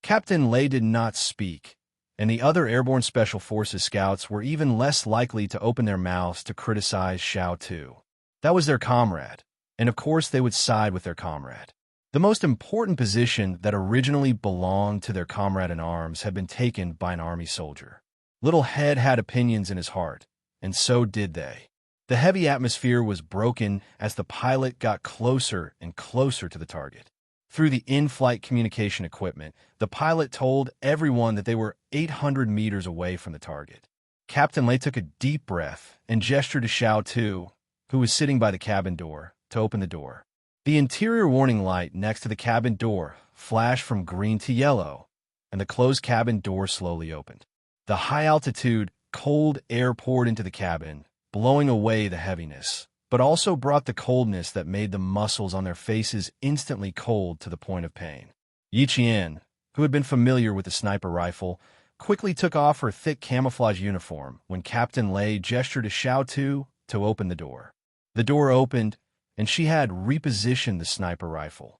S1: Captain Lei did not speak, and the other Airborne Special Forces scouts were even less likely to open their mouths to criticize Xiao Tu. That was their comrade, and of course they would side with their comrade. The most important position that originally belonged to their comrade in arms had been taken by an army soldier. Little Head had opinions in his heart, and so did they. The heavy atmosphere was broken as the pilot got closer and closer to the target. Through the in-flight communication equipment, the pilot told everyone that they were 800 meters away from the target. Captain Lei took a deep breath and gestured to Xiao Tu, who was sitting by the cabin door, to open the door. The interior warning light next to the cabin door flashed from green to yellow, and the closed cabin door slowly opened. The high-altitude, cold air poured into the cabin, blowing away the heaviness, but also brought the coldness that made the muscles on their faces instantly cold to the point of pain. Yi Qian, who had been familiar with the sniper rifle, quickly took off her thick camouflage uniform when Captain Lei gestured to Xiao Tu to open the door. The door opened, and she had repositioned the sniper rifle.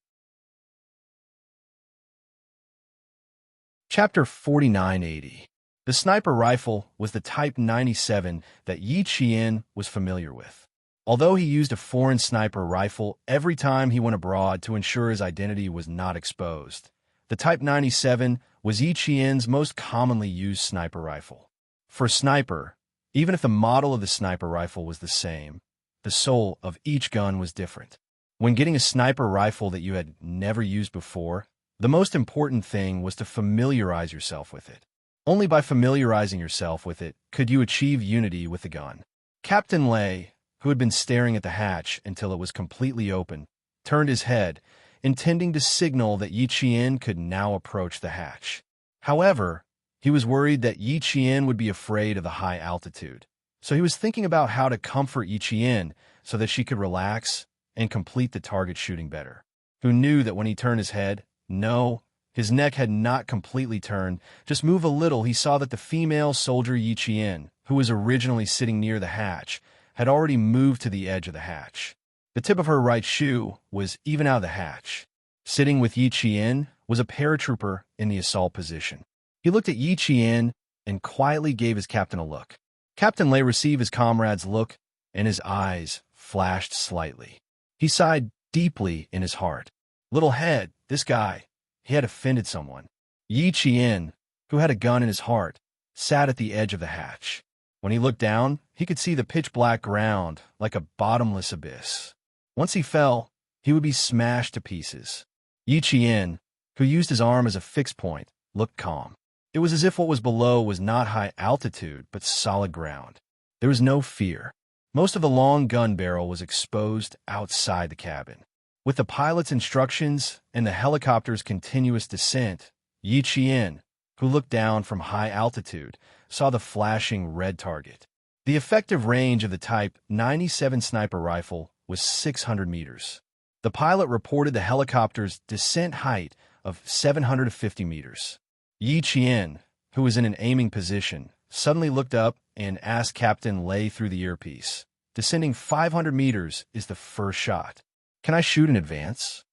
S1: Chapter 4980. The sniper rifle was the Type 97 that Yi Qian was familiar with. Although he used a foreign sniper rifle every time he went abroad to ensure his identity was not exposed, the Type 97 was Yi Qian's most commonly used sniper rifle. For a sniper, even if the model of the sniper rifle was the same, the soul of each gun was different. When getting a sniper rifle that you had never used before, the most important thing was to familiarize yourself with it. Only by familiarizing yourself with it could you achieve unity with the gun. Captain Lei, who had been staring at the hatch until it was completely open, turned his head, intending to signal that Yi Qian could now approach the hatch. However, he was worried that Yi Qian would be afraid of the high altitude, so he was thinking about how to comfort Yi Qian so that she could relax and complete the target shooting better. Who knew that when he turned his head, no, his neck had not completely turned, just move a little, he saw that the female soldier Yi Qian, who was originally sitting near the hatch, had already moved to the edge of the hatch. The tip of her right shoe was even out of the hatch. Sitting with Yi Qian was a paratrooper in the assault position. He looked at Yi Qian and quietly gave his captain a look. Captain Lei received his comrade's look, and his eyes flashed slightly. He sighed deeply in his heart. Little head, this guy. He had offended someone. Yi Qian, who had a gun in his heart, sat at the edge of the hatch. When he looked down, he could see the pitch-black ground like a bottomless abyss. Once he fell, he would be smashed to pieces. Yi Qian, who used his arm as a fixed point, looked calm. It was as if what was below was not high altitude, but solid ground. There was no fear. Most of the long gun barrel was exposed outside the cabin. With the pilot's instructions and the helicopter's continuous descent, Yi Qian, who looked down from high altitude, saw the flashing red target. The effective range of the Type 97 sniper rifle was 600 meters. The pilot reported the helicopter's descent height of 750 meters. Yi Qian, who was in an aiming position, suddenly looked up and asked Captain Lei through the earpiece, "Descending 500 meters is the first shot. Can I shoot in advance?"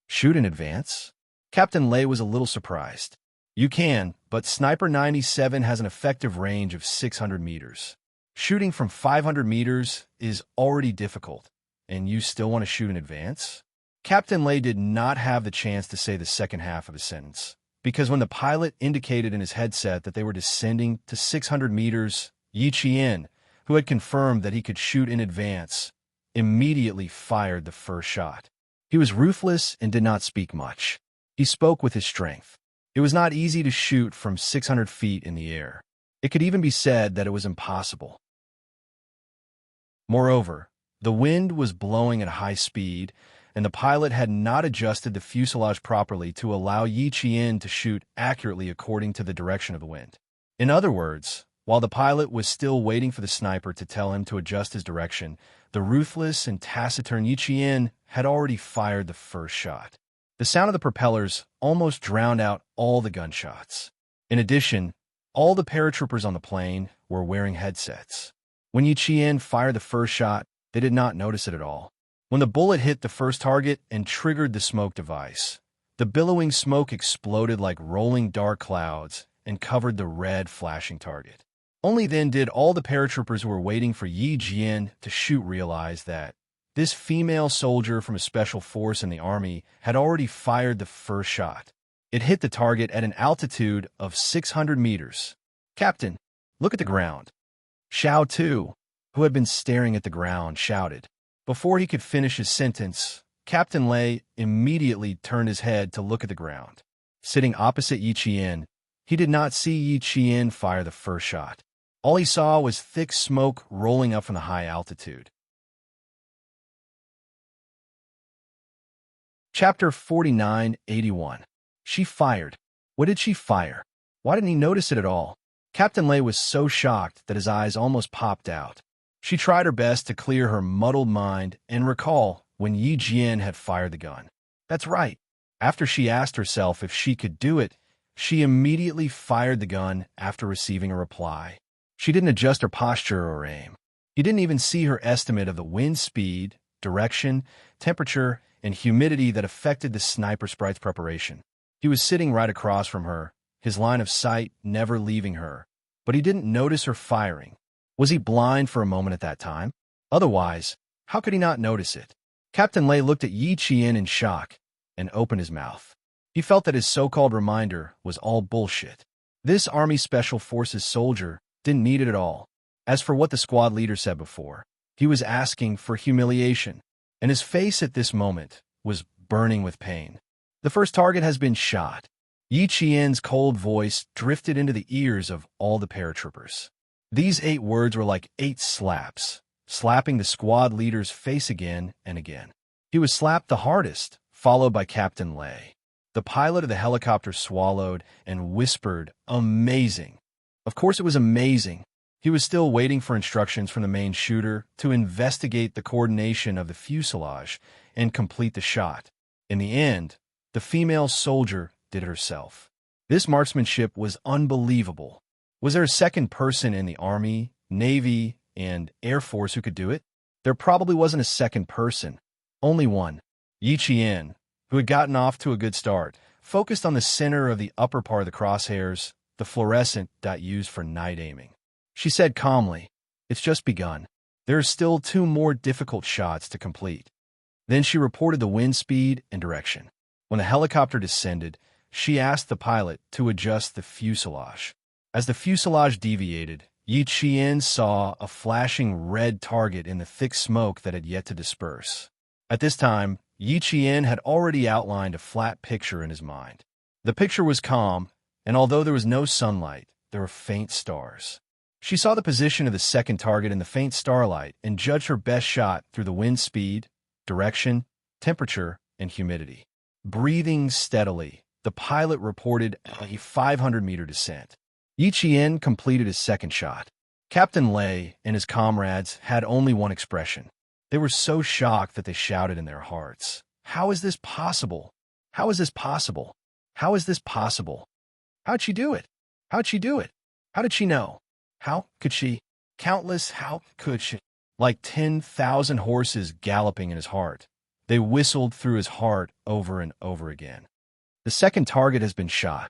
S1: "Shoot in advance?" Captain Lei was a little surprised. "You can, but Sniper 97 has an effective range of 600 meters. Shooting from 500 meters is already difficult, and you still want to shoot in advance?" Captain Lei did not have the chance to say the second half of the sentence, because when the pilot indicated in his headset that they were descending to 600 meters, Yi Qian, who had confirmed that he could shoot in advance, immediately fired the first shot. He was ruthless and did not speak much. He spoke with his strength. It was not easy to shoot from 600 feet in the air. It could even be said that it was impossible. Moreover, the wind was blowing at high speed, and the pilot had not adjusted the fuselage properly to allow Yi Qian to shoot accurately according to the direction of the wind. In other words, while the pilot was still waiting for the sniper to tell him to adjust his direction, the ruthless and taciturn Yi Qian had already fired the first shot. The sound of the propellers almost drowned out all the gunshots. In addition, all the paratroopers on the plane were wearing headsets. When Yi Qian fired the first shot, they did not notice it at all. When the bullet hit the first target and triggered the smoke device, the billowing smoke exploded like rolling dark clouds and covered the red flashing target. Only then did all the paratroopers who were waiting for Yi Qian to shoot realize that this female soldier from a special force in the army had already fired the first shot. It hit the target at an altitude of 600 meters. "Captain, look at the ground." Xiao Tu, who had been staring at the ground, shouted. Before he could finish his sentence, Captain Lei immediately turned his head to look at the ground. Sitting opposite Yi Qian, he did not see Yi Qian fire the first shot. All he saw was thick smoke rolling up from the high altitude. Chapter 4981. She fired. What did she fire? Why didn't he notice it at all? Captain Lei was so shocked that his eyes almost popped out. She tried her best to clear her muddled mind and recall when Yi Jian had fired the gun. That's right. After she asked herself if she could do it, she immediately fired the gun after receiving a reply. She didn't adjust her posture or aim. He didn't even see her estimate of the wind speed, direction, temperature, and humidity that affected the sniper sprite's preparation. He was sitting right across from her, his line of sight never leaving her, but he didn't notice her firing. Was he blind for a moment at that time? Otherwise, how could he not notice it? Captain Lei looked at Yi Qian in shock and opened his mouth. He felt that his so-called reminder was all bullshit. This Army Special Forces soldier didn't need it at all. As for what the squad leader said before, he was asking for humiliation, and his face at this moment was burning with pain. The first target has been shot. Yi Qian's cold voice drifted into the ears of all the paratroopers. These 8 words were like 8 slaps, slapping the squad leader's face again and again. He was slapped the hardest, followed by Captain Lei. The pilot of the helicopter swallowed and whispered, "Amazing." Of course it was amazing. He was still waiting for instructions from the main shooter to investigate the coordination of the fuselage and complete the shot. In the end, the female soldier did it herself. This marksmanship was unbelievable. Was there a second person in the Army, Navy, and Air Force who could do it? There probably wasn't a second person. Only one. Yi Qian, who had gotten off to a good start, focused on the center of the upper part of the crosshairs, the fluorescent dot used for night aiming. She said calmly, "It's just begun. There are still 2 more difficult shots to complete." Then she reported the wind speed and direction. When the helicopter descended, she asked the pilot to adjust the fuselage. As the fuselage deviated, Yi Qian saw a flashing red target in the thick smoke that had yet to disperse. At this time, Yi Qian had already outlined a flat picture in his mind. The picture was calm, and although there was no sunlight, there were faint stars. She saw the position of the second target in the faint starlight and judged her best shot through the wind speed, direction, temperature, and humidity. Breathing steadily, the pilot reported a 500-meter descent. Yi Qian completed his second shot. Captain Lei and his comrades had only one expression. They were so shocked that they shouted in their hearts, "How is this possible? How is this possible? How is this possible? How'd she do it? How'd she do it? How did she know? How could she? Countless how could she?" Like 10,000 horses galloping in his heart, they whistled through his heart over and over again. The second target has been shot.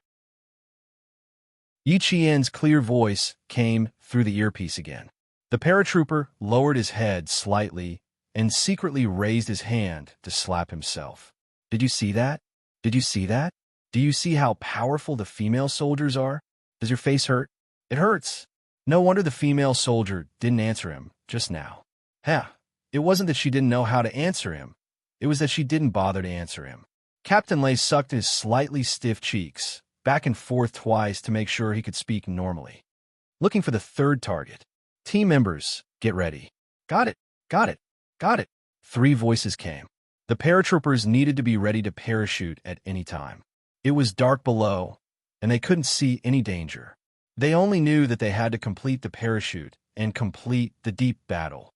S1: Yi Qian's clear voice came through the earpiece again. The paratrooper lowered his head slightly and secretly raised his hand to slap himself. "Did you see that? Did you see that? Do you see how powerful the female soldiers are? Does your face hurt? It hurts." No wonder the female soldier didn't answer him just now. It wasn't that she didn't know how to answer him. It was that she didn't bother to answer him. Captain Lei sucked his slightly stiff cheeks back and forth twice to make sure he could speak normally. Looking for the third target. "Team members, get ready." "Got it, got it, got it." 3 voices came. The paratroopers needed to be ready to parachute at any time. It was dark below, and they couldn't see any danger. They only knew that they had to complete the parachute and complete the deep battle.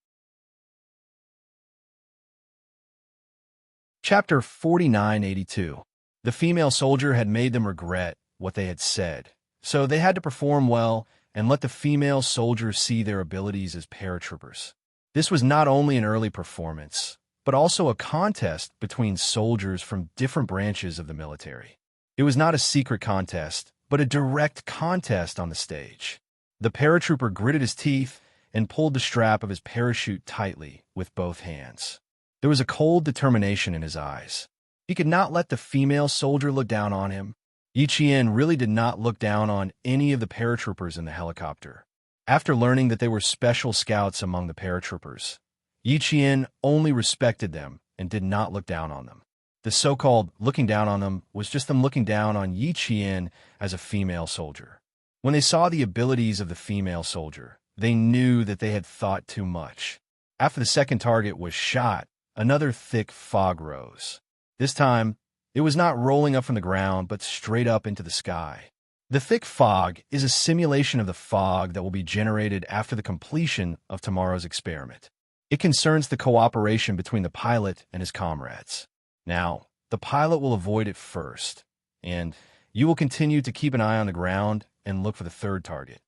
S1: Chapter 4982. The female soldier had made them regret what they had said, so they had to perform well and let the female soldiers see their abilities as paratroopers. This was not only an early performance, but also a contest between soldiers from different branches of the military. It was not a secret contest, but a direct contest on the stage. The paratrooper gritted his teeth and pulled the strap of his parachute tightly with both hands. There was a cold determination in his eyes. He could not let the female soldier look down on him. Yi Qian really did not look down on any of the paratroopers in the helicopter. After learning that they were special scouts among the paratroopers, Yichien only respected them and did not look down on them. The so-called looking down on them was just them looking down on Yichien as a female soldier. When they saw the abilities of the female soldier, they knew that they had thought too much. After the second target was shot, another thick fog rose. This time, it was not rolling up from the ground, but straight up into the sky. The thick fog is a simulation of the fog that will be generated after the completion of tomorrow's experiment. It concerns the cooperation between the pilot and his comrades. Now, the pilot will avoid it first, and you will continue to keep an eye on the ground and look for the third target.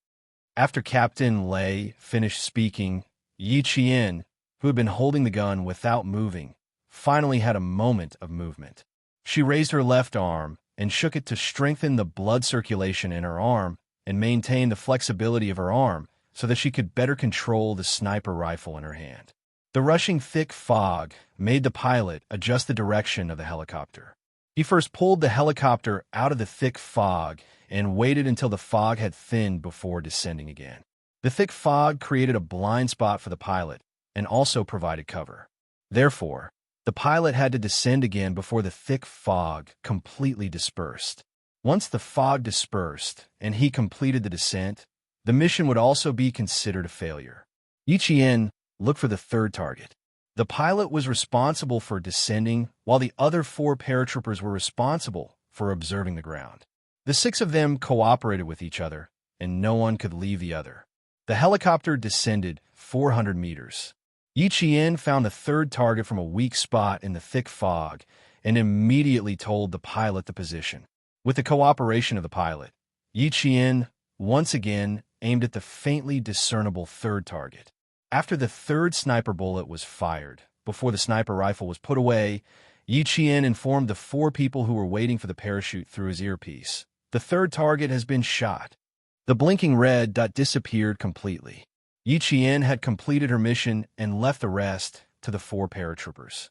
S1: After Captain Lei finished speaking, Yichien, who had been holding the gun without moving, finally had a moment of movement. She raised her left arm and shook it to strengthen the blood circulation in her arm and maintain the flexibility of her arm so that she could better control the sniper rifle in her hand. The rushing thick fog made the pilot adjust the direction of the helicopter. He first pulled the helicopter out of the thick fog and waited until the fog had thinned before descending again. The thick fog created a blind spot for the pilot and also provided cover. Therefore, the pilot had to descend again before the thick fog completely dispersed. Once the fog dispersed and he completed the descent, the mission would also be considered a failure. Yichien looked for the third target. The pilot was responsible for descending, while the other 4 paratroopers were responsible for observing the ground. The 6 of them cooperated with each other, and no one could leave the other. The helicopter descended 400 meters. Yichien found the third target from a weak spot in the thick fog and immediately told the pilot the position. With the cooperation of the pilot, Yichien once again aimed at the faintly discernible third target. After the third sniper bullet was fired, before the sniper rifle was put away, Yichien informed the 4 people who were waiting for the parachute through his earpiece. The third target has been shot. The blinking red dot disappeared completely. Yichien had completed her mission and left the rest to the 4 paratroopers.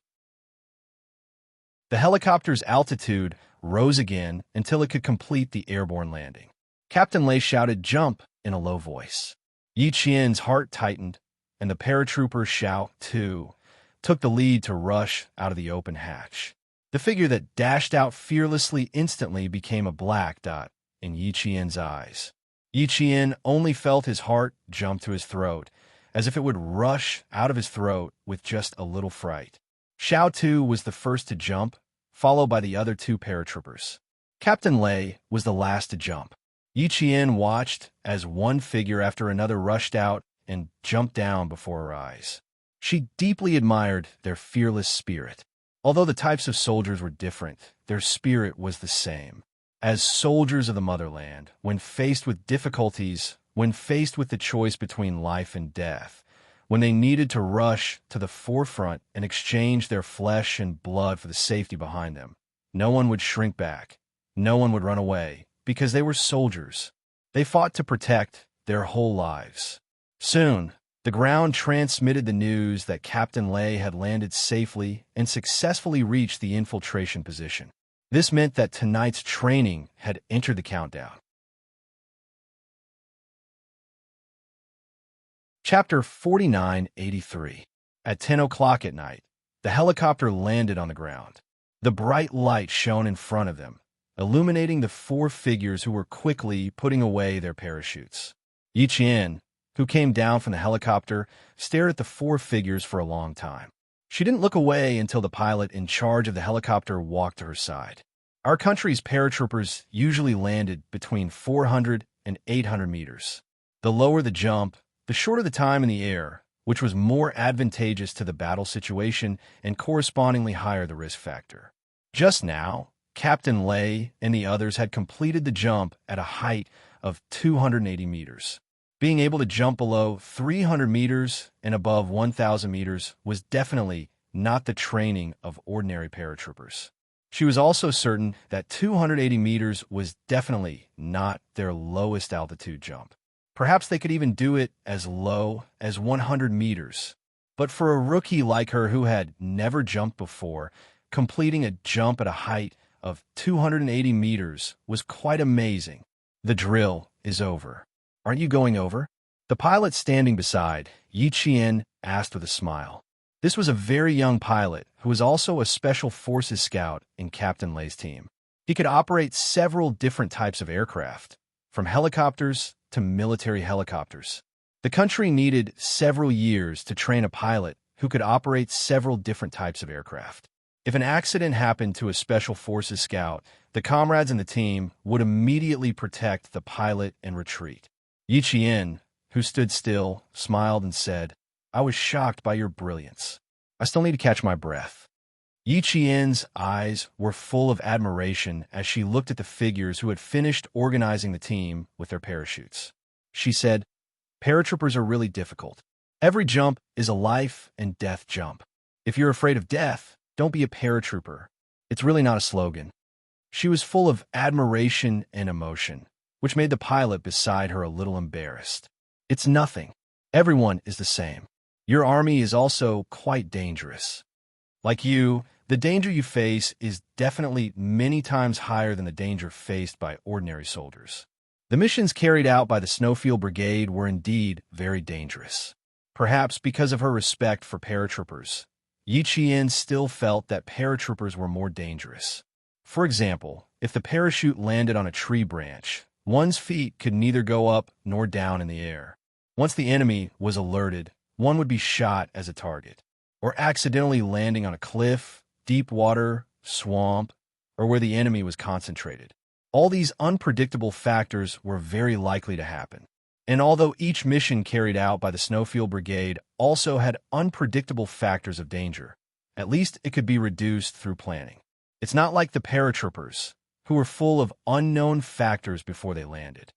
S1: The helicopter's altitude rose again until it could complete the airborne landing. Captain Lei shouted, "Jump," in a low voice. Yichien's heart tightened, and the paratrooper Xiao Tu took the lead to rush out of the open hatch. The figure that dashed out fearlessly instantly became a black dot in Yichien's eyes. Yichien only felt his heart jump to his throat, as if it would rush out of his throat with just a little fright. Xiao Tu was the first to jump, followed by the other 2 paratroopers. Captain Lei was the last to jump. Yichien watched as one figure after another rushed out and jumped down before her eyes. She deeply admired their fearless spirit. Although the types of soldiers were different, their spirit was the same. As soldiers of the motherland, when faced with difficulties, when faced with the choice between life and death, when they needed to rush to the forefront and exchange their flesh and blood for the safety behind them, no one would shrink back. No one would run away, because they were soldiers. They fought to protect their whole lives. Soon, the ground transmitted the news that Captain Lei had landed safely and successfully reached the infiltration position. This meant that tonight's training had entered the countdown. Chapter 4983. At 10 o'clock at night, the helicopter landed on the ground. The bright light shone in front of them, illuminating the 4 figures who were quickly putting away their parachutes. Yichien, who came down from the helicopter, stared at the 4 figures for a long time. She didn't look away until the pilot in charge of the helicopter walked to her side. Our country's paratroopers usually landed between 400 and 800 meters. The lower the jump, the shorter the time in the air, which was more advantageous to the battle situation and correspondingly higher the risk factor. Just now, Captain Lei and the others had completed the jump at a height of 280 meters. Being able to jump below 300 meters and above 1,000 meters was definitely not the training of ordinary paratroopers. She was also certain that 280 meters was definitely not their lowest altitude jump. Perhaps they could even do it as low as 100 meters. But for a rookie like her who had never jumped before, completing a jump at a height of 280 meters was quite amazing. The drill is over. Aren't you going over? The pilot standing beside Yi Qian asked with a smile. This was a very young pilot who was also a Special Forces scout in Captain Lei's team. He could operate several different types of aircraft, from helicopters to military helicopters. The country needed several years to train a pilot who could operate several different types of aircraft. If an accident happened to a Special Forces scout, the comrades in the team would immediately protect the pilot and retreat. Yi Qian, who stood still, smiled and said, I was shocked by your brilliance. I still need to catch my breath. Yi Qian's eyes were full of admiration as she looked at the figures who had finished organizing the team with their parachutes. She said, Paratroopers are really difficult. Every jump is a life and death jump. If you're afraid of death, don't be a paratrooper. It's really not a slogan. She was full of admiration and emotion, which made the pilot beside her a little embarrassed. It's nothing. Everyone is the same. Your army is also quite dangerous. Like you, the danger you face is definitely many times higher than the danger faced by ordinary soldiers. The missions carried out by the Snowfield Brigade were indeed very dangerous. Perhaps because of her respect for paratroopers, Yi Qian still felt that paratroopers were more dangerous. For example, if the parachute landed on a tree branch, one's feet could neither go up nor down in the air. Once the enemy was alerted, one would be shot as a target, or accidentally landing on a cliff, deep water, swamp, or where the enemy was concentrated. All these unpredictable factors were very likely to happen. And although each mission carried out by the Snowfield Brigade also had unpredictable factors of danger, at least it could be reduced through planning. It's not like the paratroopers, who were full of unknown factors before they landed.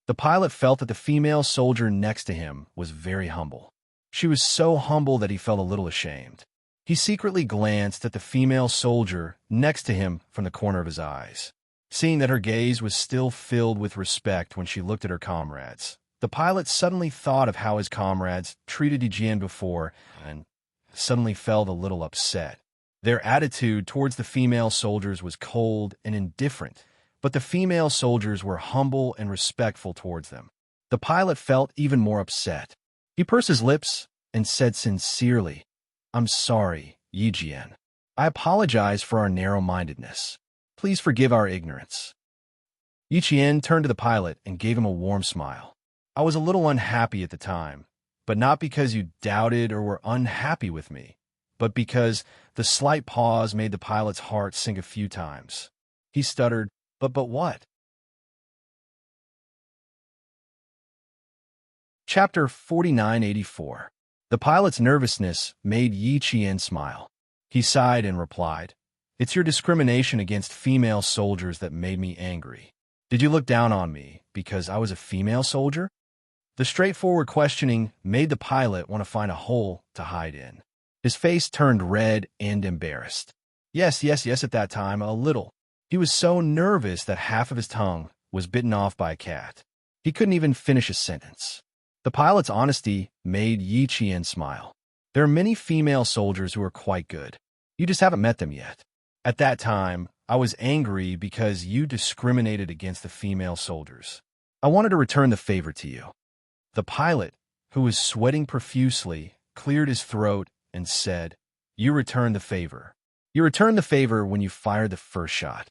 S1: The pilot felt that the female soldier next to him was very humble. She was so humble that he felt a little ashamed. He secretly glanced at the female soldier next to him from the corner of his eyes. Seeing that her gaze was still filled with respect when she looked at her comrades, the pilot suddenly thought of how his comrades treated Yi Qian before and suddenly felt a little upset. Their attitude towards the female soldiers was cold and indifferent, but the female soldiers were humble and respectful towards them. The pilot felt even more upset. He pursed his lips and said sincerely, I'm sorry, Yi Qian. I apologize for our narrow-mindedness. Please forgive our ignorance. Yi Qian turned to the pilot and gave him a warm smile. I was a little unhappy at the time, but not because you doubted or were unhappy with me, but because the slight pause made the pilot's heart sink a few times. He stuttered, but what? Chapter 4984. The pilot's nervousness made Yi Qian smile. He sighed and replied, It's your discrimination against female soldiers that made me angry. Did you look down on me because I was a female soldier? The straightforward questioning made the pilot want to find a hole to hide in. His face turned red and embarrassed. Yes, at that time, a little. He was so nervous that half of his tongue was bitten off by a cat. He couldn't even finish a sentence. The pilot's honesty made Yi Qian smile. There are many female soldiers who are quite good. You just haven't met them yet. At that time, I was angry because you discriminated against the female soldiers. I wanted to return the favor to you. The pilot, who was sweating profusely, cleared his throat and said, You returned the favor. You returned the favor when you fired the first shot.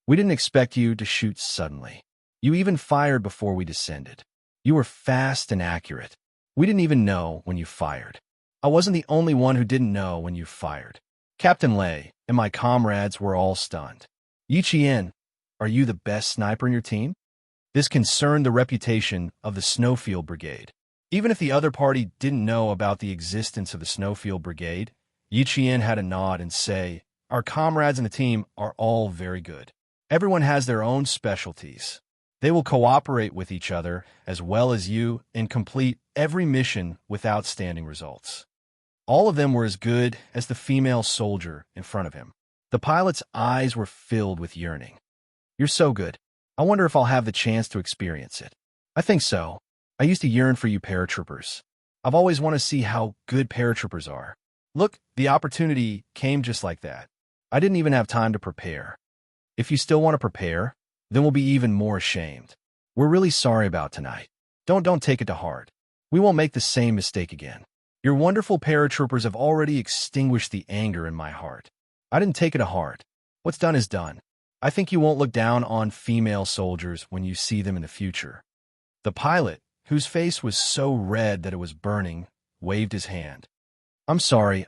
S1: We didn't expect you to shoot suddenly. You even fired before we descended. You were fast and accurate. We didn't even know when you fired. I wasn't the only one who didn't know when you fired. Captain Lei and my comrades were all stunned. Yi Qian, are you the best sniper in your team? This concerned the reputation of the Snowfield Brigade. Even if the other party didn't know about the existence of the Snowfield Brigade, Yi Qian had a nod and say, Our comrades in the team are all very good. Everyone has their own specialties. They will cooperate with each other as well as you and complete every mission with outstanding results. All of them were as good as the female soldier in front of him. The pilot's eyes were filled with yearning. You're so good. I wonder if I'll have the chance to experience it. I think so. I used to yearn for you paratroopers. I've always wanted to see how good paratroopers are. Look, the opportunity came just like that. I didn't even have time to prepare. If you still want to prepare, then we'll be even more ashamed. We're really sorry about tonight. Don't take it to heart. We won't make the same mistake again. Your wonderful paratroopers have already extinguished the anger in my heart. I didn't take it to heart. What's done is done. I think you won't look down on female soldiers when you see them in the future." The pilot, whose face was so red that it was burning, waved his hand. I'm sorry.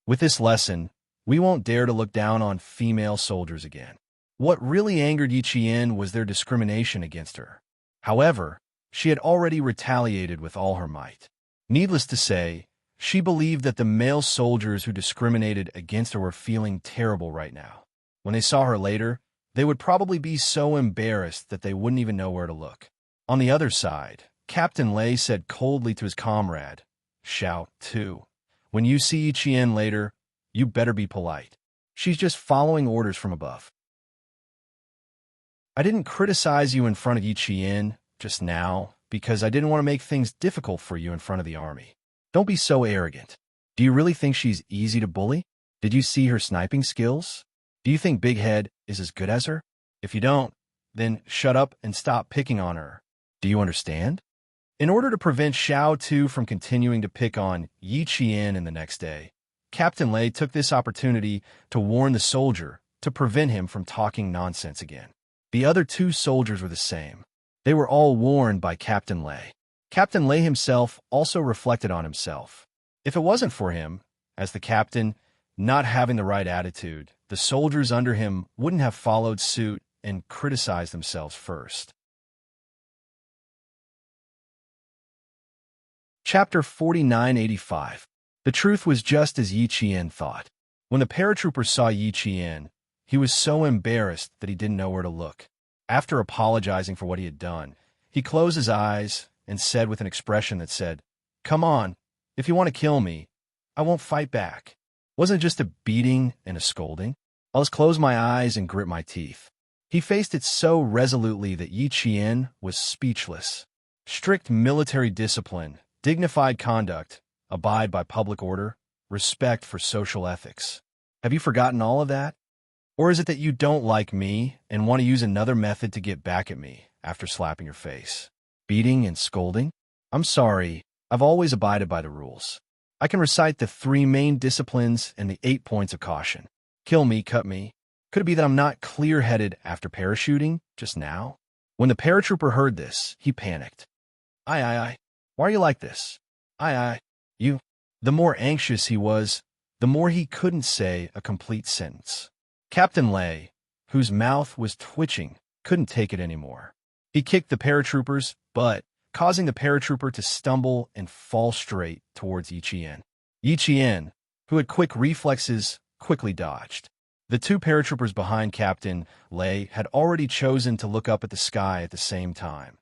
S1: With this lesson, we won't dare to look down on female soldiers again." What really angered Yichien was their discrimination against her. However, she had already retaliated with all her might. Needless to say, she believed that the male soldiers who discriminated against her were feeling terrible right now. When they saw her later, they would probably be so embarrassed that they wouldn't even know where to look. On the other side, Captain Lei said coldly to his comrade, "Xiao Tu, when you see Yichien later, you better be polite. She's just following orders from above." I didn't criticize you in front of Yichien just now because I didn't want to make things difficult for you in front of the army. Don't be so arrogant. Do you really think she's easy to bully? Did you see her sniping skills? Do you think Big Head is as good as her? If you don't, then shut up and stop picking on her. Do you understand? In order to prevent Xiao Tu from continuing to pick on Yichien in the next day, Captain Lei took this opportunity to warn the soldier to prevent him from talking nonsense again. The other two soldiers were the same. They were all warned by Captain Lei. Captain Lei himself also reflected on himself. If it wasn't for him, as the captain, not having the right attitude, the soldiers under him wouldn't have followed suit and criticized themselves first. Chapter 4985. The truth was just as Yichien thought. When the paratrooper saw Yichien, he was so embarrassed that he didn't know where to look. After apologizing for what he had done, he closed his eyes and said with an expression that said, "Come on, if you want to kill me, I won't fight back. Wasn't it just a beating and a scolding? I'll just close my eyes and grit my teeth." He faced it so resolutely that Yichien was speechless. Strict military discipline, dignified conduct, abide by public order, respect for social ethics. Have you forgotten all of that? Or is it that you don't like me and want to use another method to get back at me after slapping your face? Beating and scolding? I'm sorry, I've always abided by the rules. I can recite the 3 main disciplines and the 8 points of caution. Kill me, cut me. Could it be that I'm not clear-headed after parachuting just now? When the paratrooper heard this, he panicked. Aye. Why are you like this? Aye. You. The more anxious he was, the more he couldn't say a complete sentence. Captain Lei, whose mouth was twitching, couldn't take it anymore. He kicked the paratrooper's butt, causing the paratrooper to stumble and fall straight towards Yichien. Yichien, who had quick reflexes, quickly dodged. The 2 paratroopers behind Captain Lei had already chosen to look up at the sky at the same time.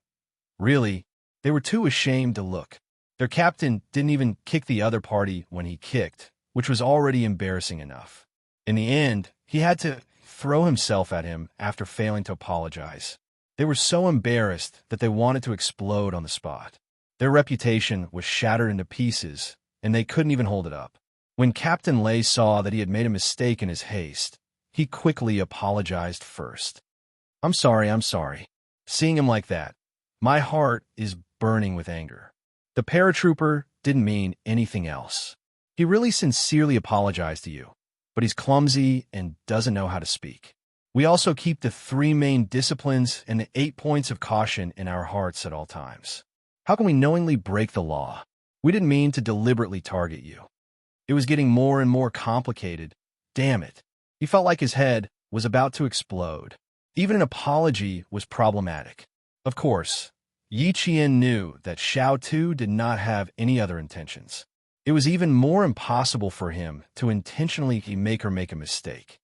S1: Really, they were too ashamed to look. Their captain didn't even kick the other party when he kicked, which was already embarrassing enough. In the end, he had to throw himself at him after failing to apologize. They were so embarrassed that they wanted to explode on the spot. Their reputation was shattered into pieces, and they couldn't even hold it up. When Captain Lei saw that he had made a mistake in his haste, he quickly apologized first. I'm sorry. Seeing him like that, my heart is burning with anger. The paratrooper didn't mean anything else. He really sincerely apologized to you, but he's clumsy and doesn't know how to speak. We also keep the 3 main disciplines and the 8 points of caution in our hearts at all times. How can we knowingly break the law? We didn't mean to deliberately target you. It was getting more and more complicated. Damn it. He felt like his head was about to explode. Even an apology was problematic. Of course, Yichien knew that Xiao Tu did not have any other intentions. It was even more impossible for him to intentionally make her make a mistake.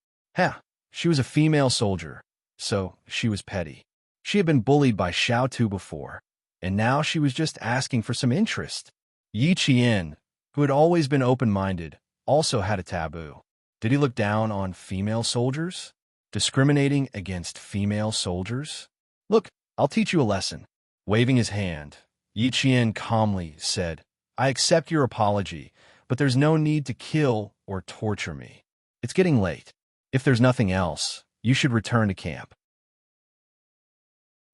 S1: She was a female soldier, so she was petty. She had been bullied by Xiao Tu before, and now she was just asking for some interest. Yichien, who had always been open-minded, also had a taboo. Did he look down on female soldiers? Discriminating against female soldiers? Look, I'll teach you a lesson. Waving his hand, Yichien calmly said, I accept your apology, but there's no need to kill or torture me. It's getting late. If there's nothing else, you should return to camp.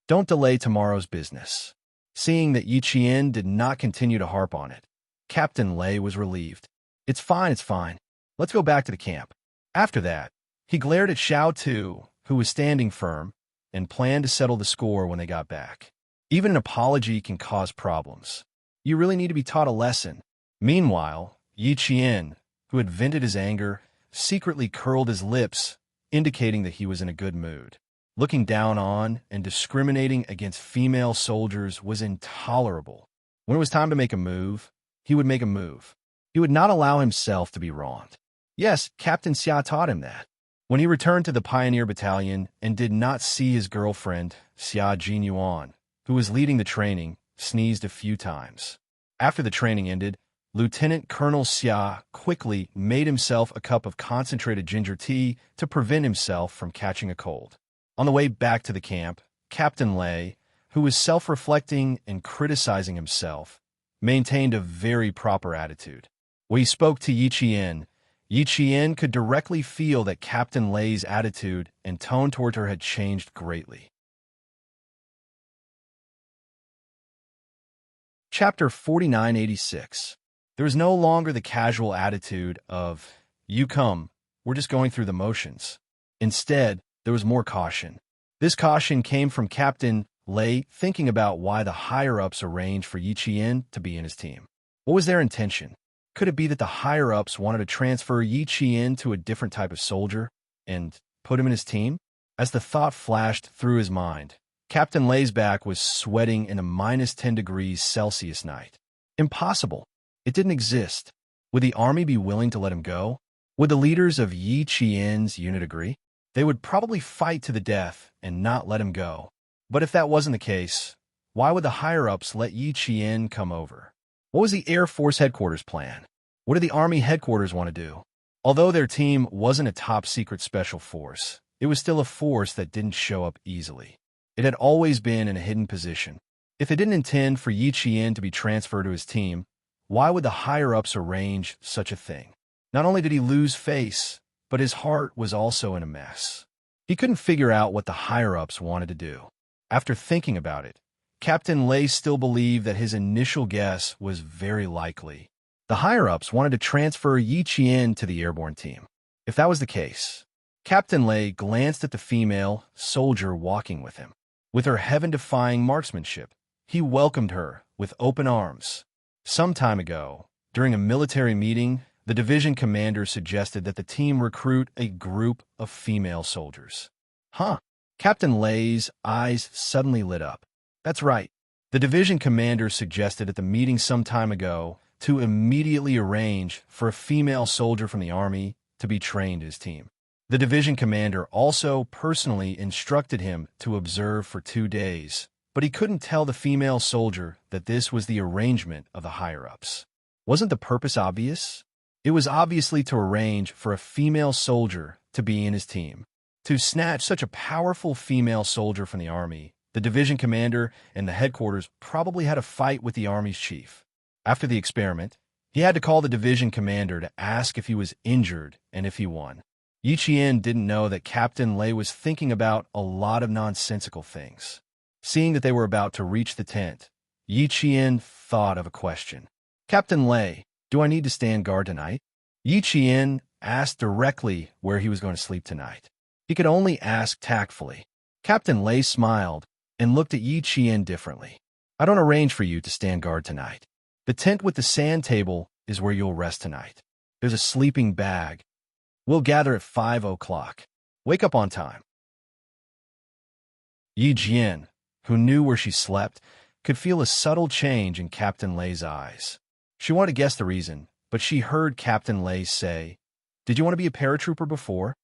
S1: Don't delay tomorrow's business. Seeing that Yi Qian did not continue to harp on it, Captain Lei was relieved. It's fine. Let's go back to the camp. After that, he glared at Xiao Tu, who was standing firm, and planned to settle the score when they got back. Even an apology can cause problems. You really need to be taught a lesson. Meanwhile, Yi Qian, who had vented his anger, secretly curled his lips, indicating that he was in a good mood. Looking down on and discriminating against female soldiers was intolerable. When it was time to make a move, he would make a move. He would not allow himself to be wronged. Yes, Captain Xia taught him that. When he returned to the Pioneer Battalion and did not see his girlfriend, Xia Jinyuan, who was leading the training, sneezed a few times. After the training ended, Lieutenant Colonel Xia quickly made himself a cup of concentrated ginger tea to prevent himself from catching a cold. On the way back to the camp, Captain Lei, who was self-reflecting and criticizing himself, maintained a very proper attitude. When he spoke to Yi Qian could directly feel that Captain Lei's attitude and tone toward her had changed greatly. Chapter 4986. There was no longer the casual attitude of, "You come, we're just going through the motions." Instead, there was more caution. This caution came from Captain Lei thinking about why the higher-ups arranged for Yi Qian to be in his team. What was their intention? Could it be that the higher-ups wanted to transfer Yi Qian to a different type of soldier and put him in his team? As the thought flashed through his mind, Captain Lei's back was sweating in a -10 degrees Celsius night. Impossible. It didn't exist. Would the army be willing to let him go? Would the leaders of Yi Qian's unit agree? They would probably fight to the death and not let him go. But if that wasn't the case, why would the higher-ups let Yi Qian come over? What was the Air Force headquarters plan? What did the Army headquarters want to do? Although their team wasn't a top-secret special force, it was still a force that didn't show up easily. It had always been in a hidden position. If they didn't intend for Yi Qian to be transferred to his team, why would the higher-ups arrange such a thing? Not only did he lose face, but his heart was also in a mess. He couldn't figure out what the higher-ups wanted to do. After thinking about it, Captain Lei still believed that his initial guess was very likely. The higher-ups wanted to transfer Yi Qian to the airborne team. If that was the case, Captain Lei glanced at the female soldier walking with him. With her heaven-defying marksmanship, he welcomed her with open arms. Some time ago, during a military meeting, the division commander suggested that the team recruit a group of female soldiers. Captain Lei's eyes suddenly lit up. That's right. The division commander suggested at the meeting some time ago to immediately arrange for a female soldier from the army to be trained as team. The division commander also personally instructed him to observe for 2 days, but he couldn't tell the female soldier that this was the arrangement of the higher-ups. Wasn't the purpose obvious? It was obviously to arrange for a female soldier to be in his team. To snatch such a powerful female soldier from the army, the division commander and the headquarters probably had a fight with the army's chief. After the experiment, he had to call the division commander to ask if he was injured and if he won. Yi Qian didn't know that Captain Lei was thinking about a lot of nonsensical things. Seeing that they were about to reach the tent, Yi Qian thought of a question. "Captain Lei, do I need to stand guard tonight?" Yi Qian asked directly where he was going to sleep tonight. He could only ask tactfully. Captain Lei smiled and looked at Yi Qian differently. "I don't arrange for you to stand guard tonight. The tent with the sand table is where you'll rest tonight. There's a sleeping bag. We'll gather at 5 o'clock. Wake up on time." Yi Jian, who knew where she slept, could feel a subtle change in Captain Lei's eyes. She wanted to guess the reason, but she heard Captain Lei say, "Did you want to be a paratrooper before?"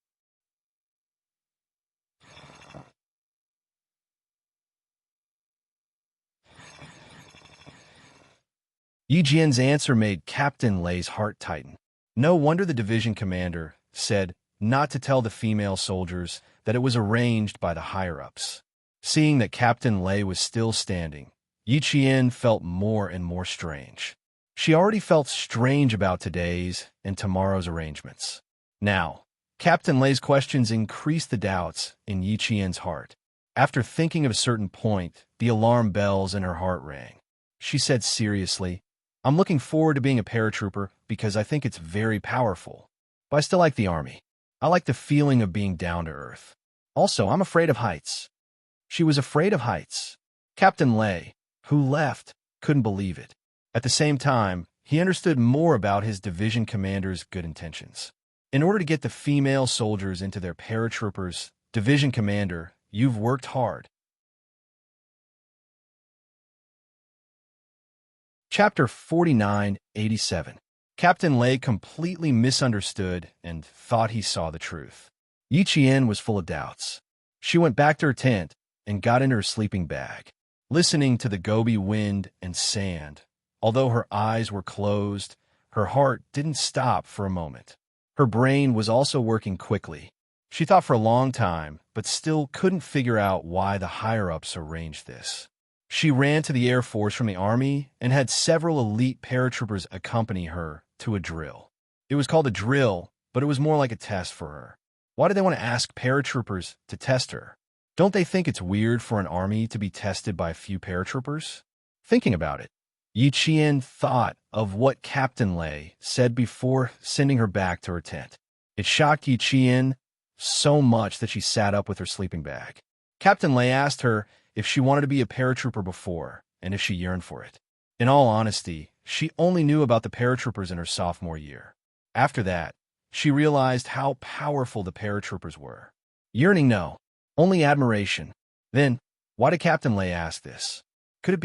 S1: Yi Jian's answer made Captain Lei's heart tighten. No wonder the division commander said not to tell the female soldiers that it was arranged by the higher-ups. Seeing that Captain Lei was still standing, Yi Qian felt more and more strange. She already felt strange about today's and tomorrow's arrangements. Now, Captain Lei's questions increased the doubts in Yi Qian's heart. After thinking of a certain point, the alarm bells in her heart rang. She said seriously, I'm looking forward to being a paratrooper because I think it's very powerful. But I still like the Army. I like the feeling of being down to earth. Also, I'm afraid of heights. She was afraid of heights. Captain Lay, who left, couldn't believe it. At the same time, he understood more about his division commander's good intentions. In order to get the female soldiers into their paratroopers, division commander, you've worked hard. Chapter 4987. Captain Lei completely misunderstood and thought he saw the truth. Yi Qian was full of doubts. She went back to her tent and got into her sleeping bag, listening to the Gobi wind and sand. Although her eyes were closed, her heart didn't stop for a moment. Her brain was also working quickly. She thought for a long time, but still couldn't figure out why the higher-ups arranged this. She ran to the Air Force from the Army and had several elite paratroopers accompany her to a drill. It was called a drill, but it was more like a test for her. Why did they want to ask paratroopers to test her? Don't they think it's weird for an army to be tested by a few paratroopers? Thinking about it, Yi Qian thought of what Captain Lei said before sending her back to her tent. It shocked Yi Qian so much that she sat up with her sleeping bag. Captain Lei asked her if she wanted to be a paratrooper before, and if she yearned for it. In all honesty, she only knew about the paratroopers in her sophomore year. After that, she realized how powerful the paratroopers were. Yearning, no. Only admiration. Then, why did Captain Lei ask this? Could it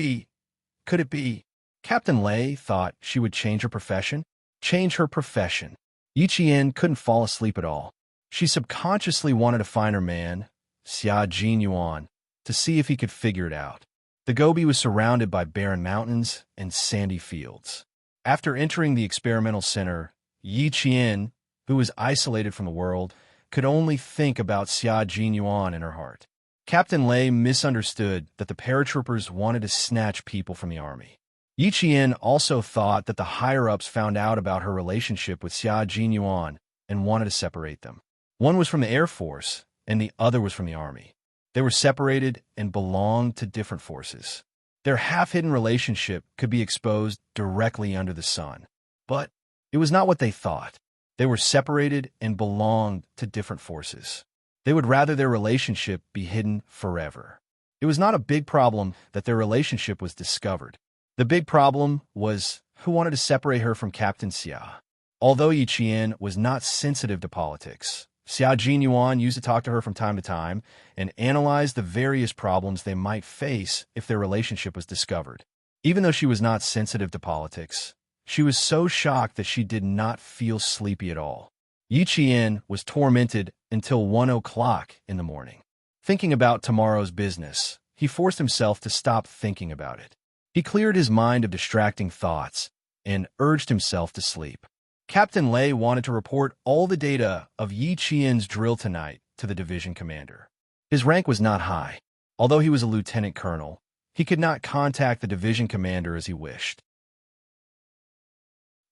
S1: be? Captain Lei thought she would change her profession? Change her profession. Yi Qian couldn't fall asleep at all. She subconsciously wanted to find her man, Xia Jinyuan, to see if he could figure it out. The Gobi was surrounded by barren mountains and sandy fields. After entering the experimental center, Yi Qian, who was isolated from the world, could only think about Xia Jinyuan in her heart. Captain Lei misunderstood that the paratroopers wanted to snatch people from the army. Yi Qian also thought that the higher-ups found out about her relationship with Xia Jinyuan and wanted to separate them. One was from the Air Force, and the other was from the army. They were separated and belonged to different forces. Their half-hidden relationship could be exposed directly under the sun. But it was not what they thought. They were separated and belonged to different forces. They would rather their relationship be hidden forever. It was not a big problem that their relationship was discovered. The big problem was who wanted to separate her from Captain Xia. Although Yi Qian was not sensitive to politics, Xia Jinyuan used to talk to her from time to time and analyze the various problems they might face if their relationship was discovered. Even though she was not sensitive to politics, she was so shocked that she did not feel sleepy at all. Yi Qian was tormented until 1 o'clock in the morning. Thinking about tomorrow's business, he forced himself to stop thinking about it. He cleared his mind of distracting thoughts and urged himself to sleep. Captain Lei wanted to report all the data of Yi Qian's drill tonight to the division commander. His rank was not high. Although he was a lieutenant colonel, he could not contact the division commander as he wished.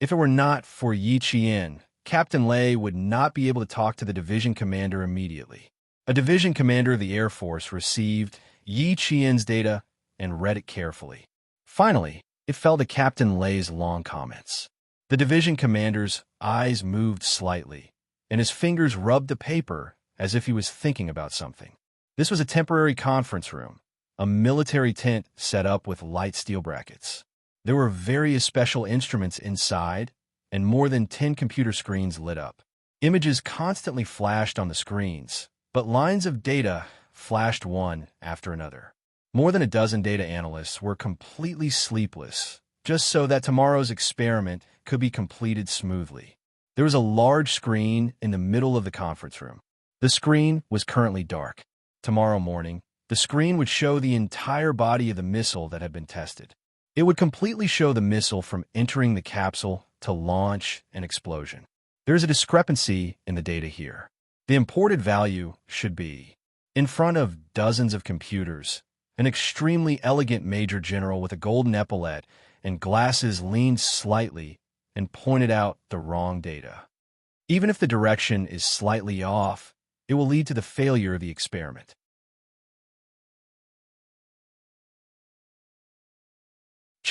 S1: If it were not for Yi Qian, Captain Lei would not be able to talk to the division commander immediately. A division commander of the Air Force received Yi Qian's data and read it carefully. Finally, it fell to Captain Lei's long comments. The division commander's eyes moved slightly, and his fingers rubbed the paper as if he was thinking about something. This was a temporary conference room, a military tent set up with light steel brackets. There were various special instruments inside, and more than 10 computer screens lit up. Images constantly flashed on the screens, but lines of data flashed one after another. More than a dozen data analysts were completely sleepless, just so that tomorrow's experiment could be completed smoothly. There was a large screen in the middle of the conference room. The screen was currently dark. Tomorrow morning, the screen would show the entire body of the missile that had been tested. It would completely show the missile from entering the capsule to launch and explosion. There is a discrepancy in the data here. The imported value should be, in front of dozens of computers, an extremely elegant major general with a golden epaulette and glasses leaned slightly and pointed out the wrong data. Even if the direction is slightly off, it will lead to the failure of the experiment.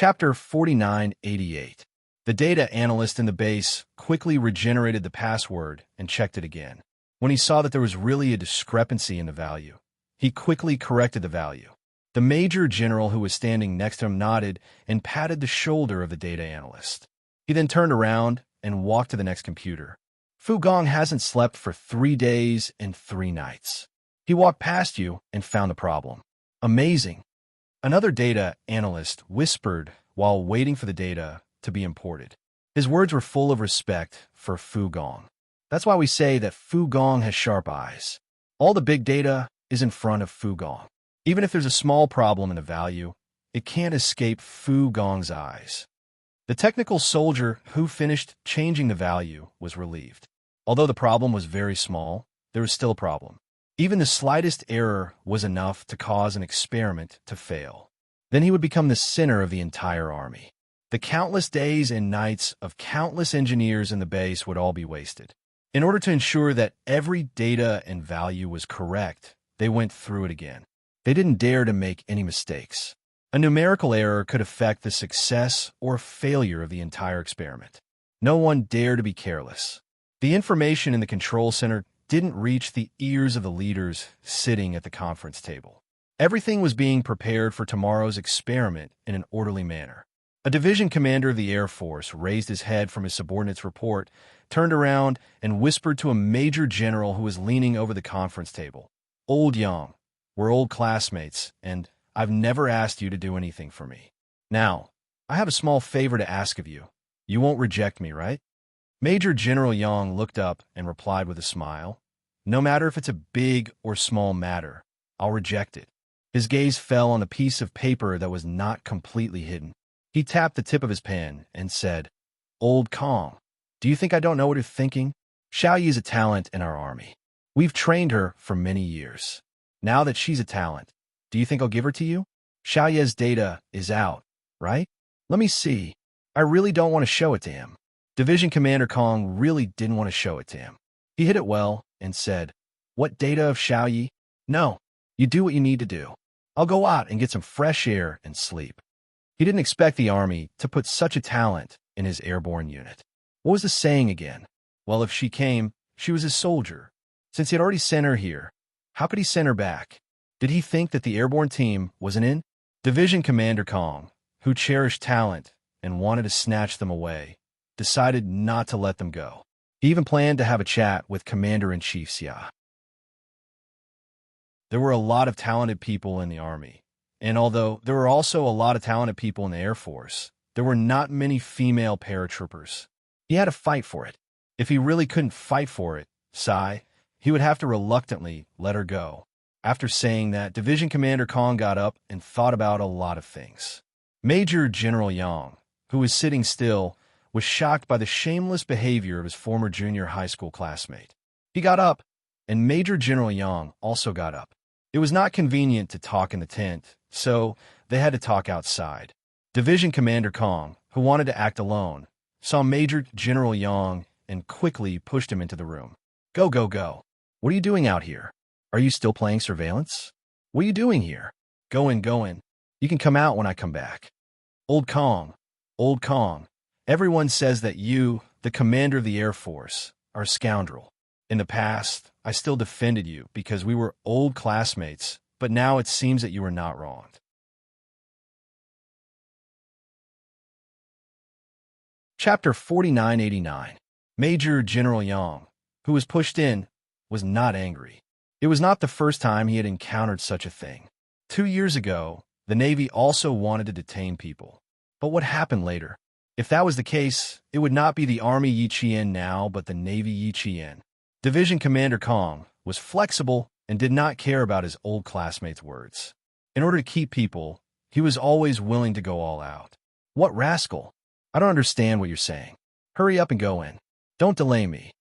S1: Chapter 4988. The data analyst in the base quickly regenerated the password and checked it again. When he saw that there was really a discrepancy in the value, he quickly corrected the value. The major general who was standing next to him nodded and patted the shoulder of the data analyst. He then turned around and walked to the next computer. Fu Gong hasn't slept for 3 days and 3 nights. He walked past you and found the problem. Amazing. Another data analyst whispered while waiting for the data to be imported. His words were full of respect for Fu Gong. That's why we say that Fu Gong has sharp eyes. All the big data is in front of Fu Gong. Even if there's a small problem in the value, it can't escape Fu Gong's eyes. The technical soldier who finished changing the value was relieved. Although the problem was very small, there was still a problem. Even the slightest error was enough to cause an experiment to fail. Then he would become the center of the entire army. The countless days and nights of countless engineers in the base would all be wasted. In order to ensure that every data and value was correct, they went through it again. They didn't dare to make any mistakes. A numerical error could affect the success or failure of the entire experiment. No one dared to be careless. The information in the control center didn't reach the ears of the leaders sitting at the conference table. Everything was being prepared for tomorrow's experiment in an orderly manner. A division commander of the Air Force raised his head from his subordinate's report, turned around, and whispered to a major general who was leaning over the conference table. "Old Yang, we're old classmates, and I've never asked you to do anything for me. Now, I have a small favor to ask of you. You won't reject me, right?" Major General Yang looked up and replied with a smile. "No matter if it's a big or small matter, I'll reject it." His gaze fell on a piece of paper that was not completely hidden. He tapped the tip of his pen and said, "Old Kong, do you think I don't know what you're thinking? Xiaoyi is a talent in our army. We've trained her for many years. Now that she's a talent, do you think I'll give her to you? Xiaoyi's data is out, right? Let me see. I really don't want to show it to him." Division Commander Kong really didn't want to show it to him. He hit it well and said, "What data of Xiaoyi? No, you do what you need to do. I'll go out and get some fresh air and sleep." He didn't expect the army to put such a talent in his airborne unit. What was the saying again? Well, if she came, she was his soldier. Since he had already sent her here, how could he send her back? Did he think that the airborne team wasn't in? Division Commander Kong, who cherished talent and wanted to snatch them away, decided not to let them go. He even planned to have a chat with Commander-in-Chief Xia. There were a lot of talented people in the army, and although there were also a lot of talented people in the Air Force, there were not many female paratroopers. He had to fight for it. If he really couldn't fight for it, he would have to reluctantly let her go. After saying that, Division Commander Kong got up and thought about a lot of things. Major General Yang, who was sitting still, was shocked by the shameless behavior of his former junior high school classmate. He got up, and Major General Yang also got up. It was not convenient to talk in the tent, so they had to talk outside. Division Commander Kong, who wanted to act alone, saw Major General Yang and quickly pushed him into the room. "Go, go, go. What are you doing out here? Are you still playing surveillance? What are you doing here? Go in, go in. You can come out when I come back." Old Kong, everyone says that you, the commander of the Air Force, are a scoundrel. In the past, I still defended you because we were old classmates, but now it seems that you were not wronged. Chapter 4989. Major General Yang, who was pushed in, was not angry. It was not the first time he had encountered such a thing. 2 years ago, the Navy also wanted to detain people. But what happened later? If that was the case, it would not be the Army Yiqian now, but the Navy Yiqian. Division Commander Kong was flexible and did not care about his old classmates' words. In order to keep people, he was always willing to go all out. "What rascal? I don't understand what you're saying. Hurry up and go in. Don't delay me."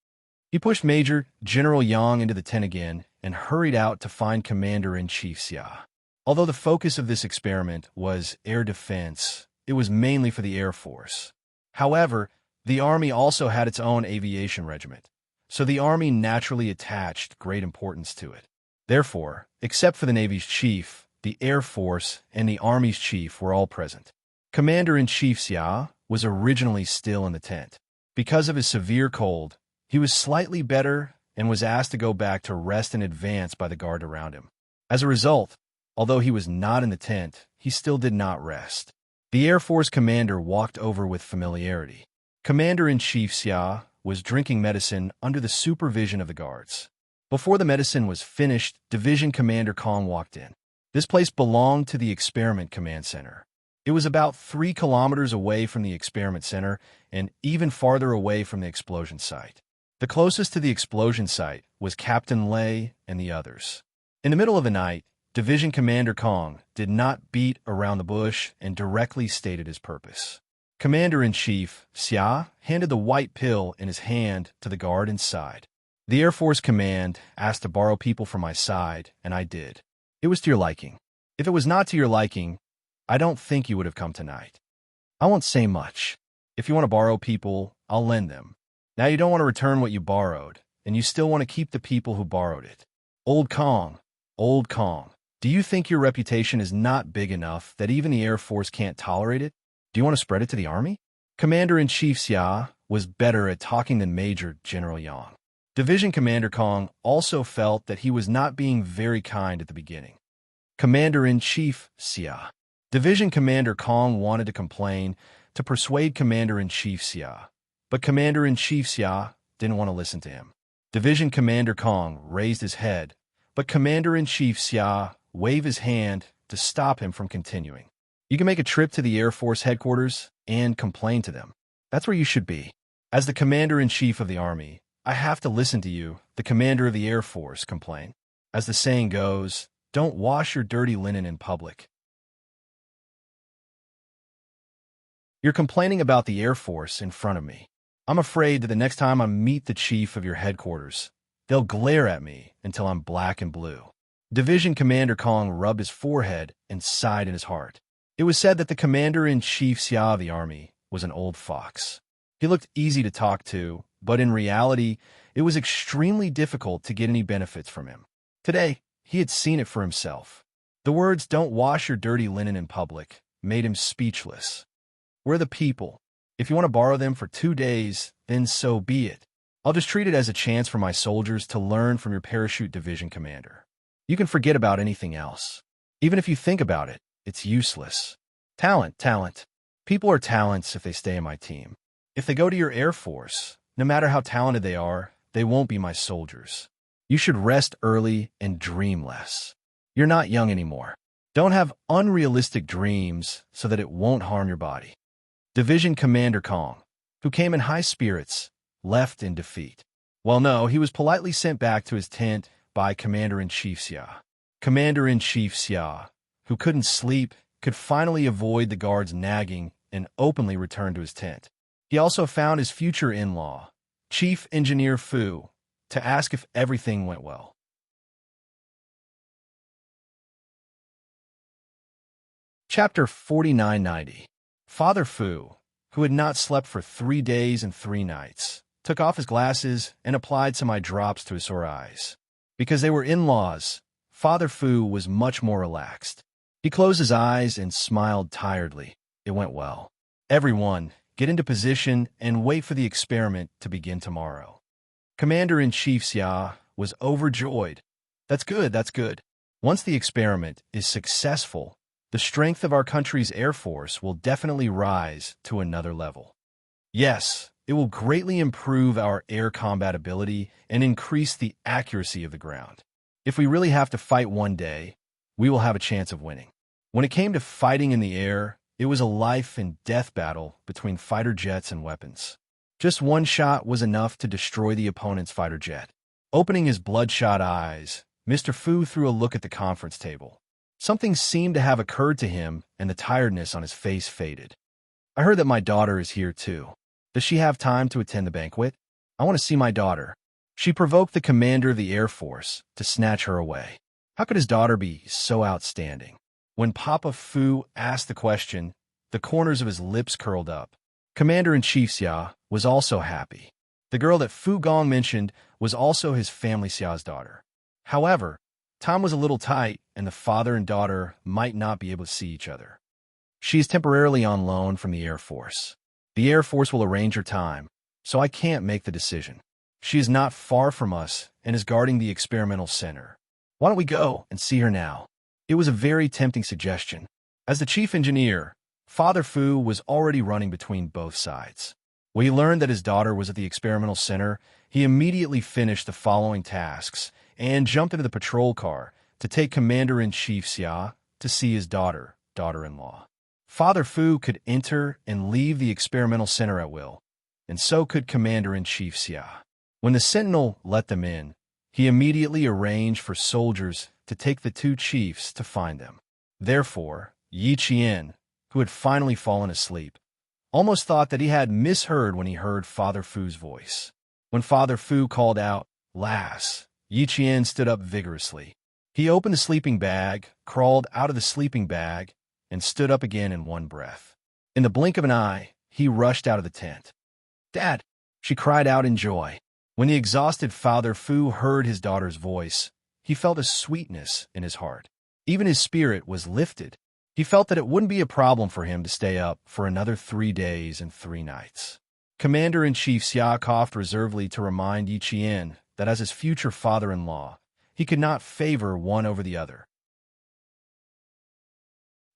S1: He pushed Major General Yang into the tent again and hurried out to find Commander-in-Chief Xia. Although the focus of this experiment was air defense, it was mainly for the Air Force. However, the Army also had its own aviation regiment, so the Army naturally attached great importance to it. Therefore, except for the Navy's chief, the Air Force and the Army's chief were all present. Commander-in-Chief Xia was originally still in the tent. Because of his severe cold, he was slightly better and was asked to go back to rest in advance by the guard around him. As a result, although he was not in the tent, he still did not rest. The Air Force commander walked over with familiarity. Commander-in-Chief Xia was drinking medicine under the supervision of the guards. Before the medicine was finished, Division Commander Kong walked in. This place belonged to the Experiment Command Center. It was about 3 kilometers away from the experiment center and even farther away from the explosion site. The closest to the explosion site was Captain Lei and the others. In the middle of the night, Division Commander Kong did not beat around the bush and directly stated his purpose. Commander-in-Chief Xia handed the white pill in his hand to the guard inside. The Air Force Command asked to borrow people from my side, and I did. It was to your liking. If it was not to your liking, I don't think you would have come tonight. I won't say much. If you want to borrow people, I'll lend them. Now you don't want to return what you borrowed, and you still want to keep the people who borrowed it. Old Kong, do you think your reputation is not big enough that even the Air Force can't tolerate it? Do you want to spread it to the Army? Commander-in-Chief Xia was better at talking than Major General Yang. Division Commander Kong also felt that he was not being very kind at the beginning. Commander-in-Chief Xia. Division Commander Kong wanted to complain to persuade Commander-in-Chief Xia, but Commander-in-Chief Xia didn't want to listen to him. Division Commander Kong raised his head, but Commander-in-Chief Xia waved his hand to stop him from continuing. You can make a trip to the Air Force headquarters and complain to them. That's where you should be. As the Commander-in-Chief of the Army, I have to listen to you, the Commander of the Air Force, complain. As the saying goes, don't wash your dirty linen in public. You're complaining about the Air Force in front of me. I'm afraid that the next time I meet the chief of your headquarters, they'll glare at me until I'm black and blue. Division Commander Kong rubbed his forehead and sighed in his heart. It was said that the Commander-in-Chief Xia of the Army was an old fox. He looked easy to talk to, but in reality, it was extremely difficult to get any benefits from him. Today, he had seen it for himself. The words, "Don't wash your dirty linen in public," made him speechless. We're the people. If you want to borrow them for 2 days, then so be it. I'll just treat it as a chance for my soldiers to learn from your parachute division commander. You can forget about anything else. Even if you think about it, it's useless. Talent. People are talents if they stay in my team. If they go to your Air Force, no matter how talented they are, they won't be my soldiers. You should rest early and dream less. You're not young anymore. Don't have unrealistic dreams so that it won't harm your body. Division Commander Kong, who came in high spirits, left in defeat. Well, no, he was politely sent back to his tent by Commander-in-Chief Xia. Commander-in-Chief Xia, who couldn't sleep, could finally avoid the guards nagging and openly return to his tent. He also found his future in-law, Chief Engineer Fu, to ask if everything went well. Chapter 4990. Father Fu, who had not slept for 3 days and 3 nights, took off his glasses and applied some eye drops to his sore eyes. Because they were in-laws, Father Fu was much more relaxed. He closed his eyes and smiled tiredly. It went well. Everyone, get into position and wait for the experiment to begin tomorrow. Commander-in-Chief Xia was overjoyed. That's good. Once the experiment is successful, the strength of our country's Air Force will definitely rise to another level. Yes, it will greatly improve our air combat ability and increase the accuracy of the ground. If we really have to fight one day, we will have a chance of winning. When it came to fighting in the air, it was a life and death battle between fighter jets and weapons. Just one shot was enough to destroy the opponent's fighter jet. Opening his bloodshot eyes, Mr. Fu threw a look at the conference table. Something seemed to have occurred to him, and the tiredness on his face faded. I heard that my daughter is here too. Does she have time to attend the banquet? I want to see my daughter. She provoked the commander of the Air Force to snatch her away. How could his daughter be so outstanding? When Papa Fu asked the question, the corners of his lips curled up. Commander-in-Chief Xia was also happy. The girl that Fu Gong mentioned was also his family Xia's daughter. However, time was a little tight, and the father and daughter might not be able to see each other. She is temporarily on loan from the Air Force. The Air Force will arrange her time, so I can't make the decision. She is not far from us and is guarding the experimental center. Why don't we go and see her now? It was a very tempting suggestion. As the chief engineer, Father Fu was already running between both sides. When he learned that his daughter was at the experimental center, he immediately finished the following tasks and jumped into the patrol car to take Commander-in-Chief Xia to see his daughter-in-law. Father Fu could enter and leave the experimental center at will, and so could Commander-in-Chief Xia. When the sentinel let them in, he immediately arranged for soldiers to take the two chiefs to find them. Therefore, Yi Qian, who had finally fallen asleep, almost thought that he had misheard when he heard Father Fu's voice. When Father Fu called out, "Lass," Yi Qian stood up vigorously. He opened the sleeping bag, crawled out of the sleeping bag, and stood up again in one breath. In the blink of an eye, he rushed out of the tent. "Dad!" she cried out in joy. When the exhausted Father Fu heard his daughter's voice, he felt a sweetness in his heart. Even his spirit was lifted. He felt that it wouldn't be a problem for him to stay up for another 3 days and 3 nights. Commander-in-Chief Xia coughed reservedly to remind Yi Qian that as his future father-in-law, he could not favor one over the other.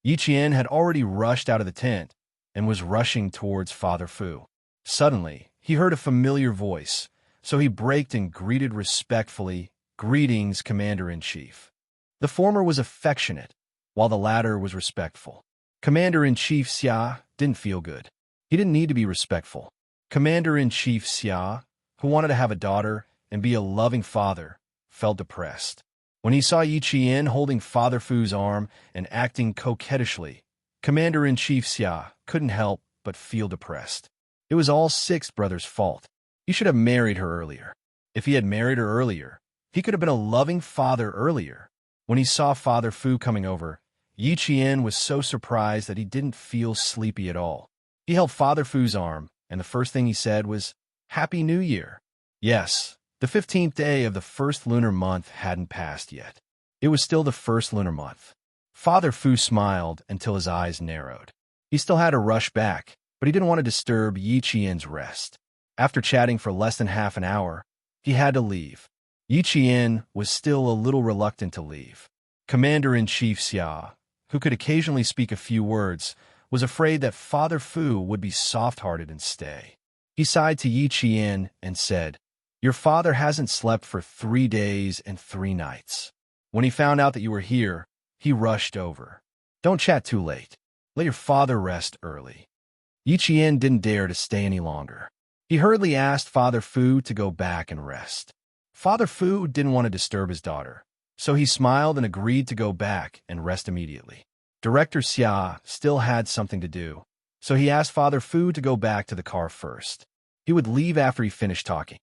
S1: Yi Qian had already rushed out of the tent and was rushing towards Father Fu. Suddenly, he heard a familiar voice, so he braked and greeted respectfully, "Greetings, Commander-in-Chief." The former was affectionate, while the latter was respectful. Commander-in-Chief Xia didn't feel good. He didn't need to be respectful. Commander-in-Chief Xia, who wanted to have a daughter and be a loving father, felt depressed. When he saw Yi Qian holding Father Fu's arm and acting coquettishly, Commander-in-Chief Xia couldn't help but feel depressed. It was all Sixth Brother's fault. He should have married her earlier. If he had married her earlier, he could have been a loving father earlier. When he saw Father Fu coming over, Yi Qian was so surprised that he didn't feel sleepy at all. He held Father Fu's arm, and the first thing he said was, "Happy New Year." Yes, the 15th day of the first lunar month hadn't passed yet. It was still the first lunar month. Father Fu smiled until his eyes narrowed. He still had to rush back, but he didn't want to disturb Yi Qian's rest. After chatting for less than half an hour, he had to leave. Yi Qian was still a little reluctant to leave. Commander-in-Chief Xia, who could occasionally speak a few words, was afraid that Father Fu would be soft-hearted and stay. He sighed to Yi Qian and said, "Your father hasn't slept for 3 days and 3 nights. When he found out that you were here, he rushed over. Don't chat too late. Let your father rest early." Yi Qian didn't dare to stay any longer. He hurriedly asked Father Fu to go back and rest. Father Fu didn't want to disturb his daughter, so he smiled and agreed to go back and rest immediately. Director Xia still had something to do, so he asked Father Fu to go back to the car first. He would leave after he finished talking.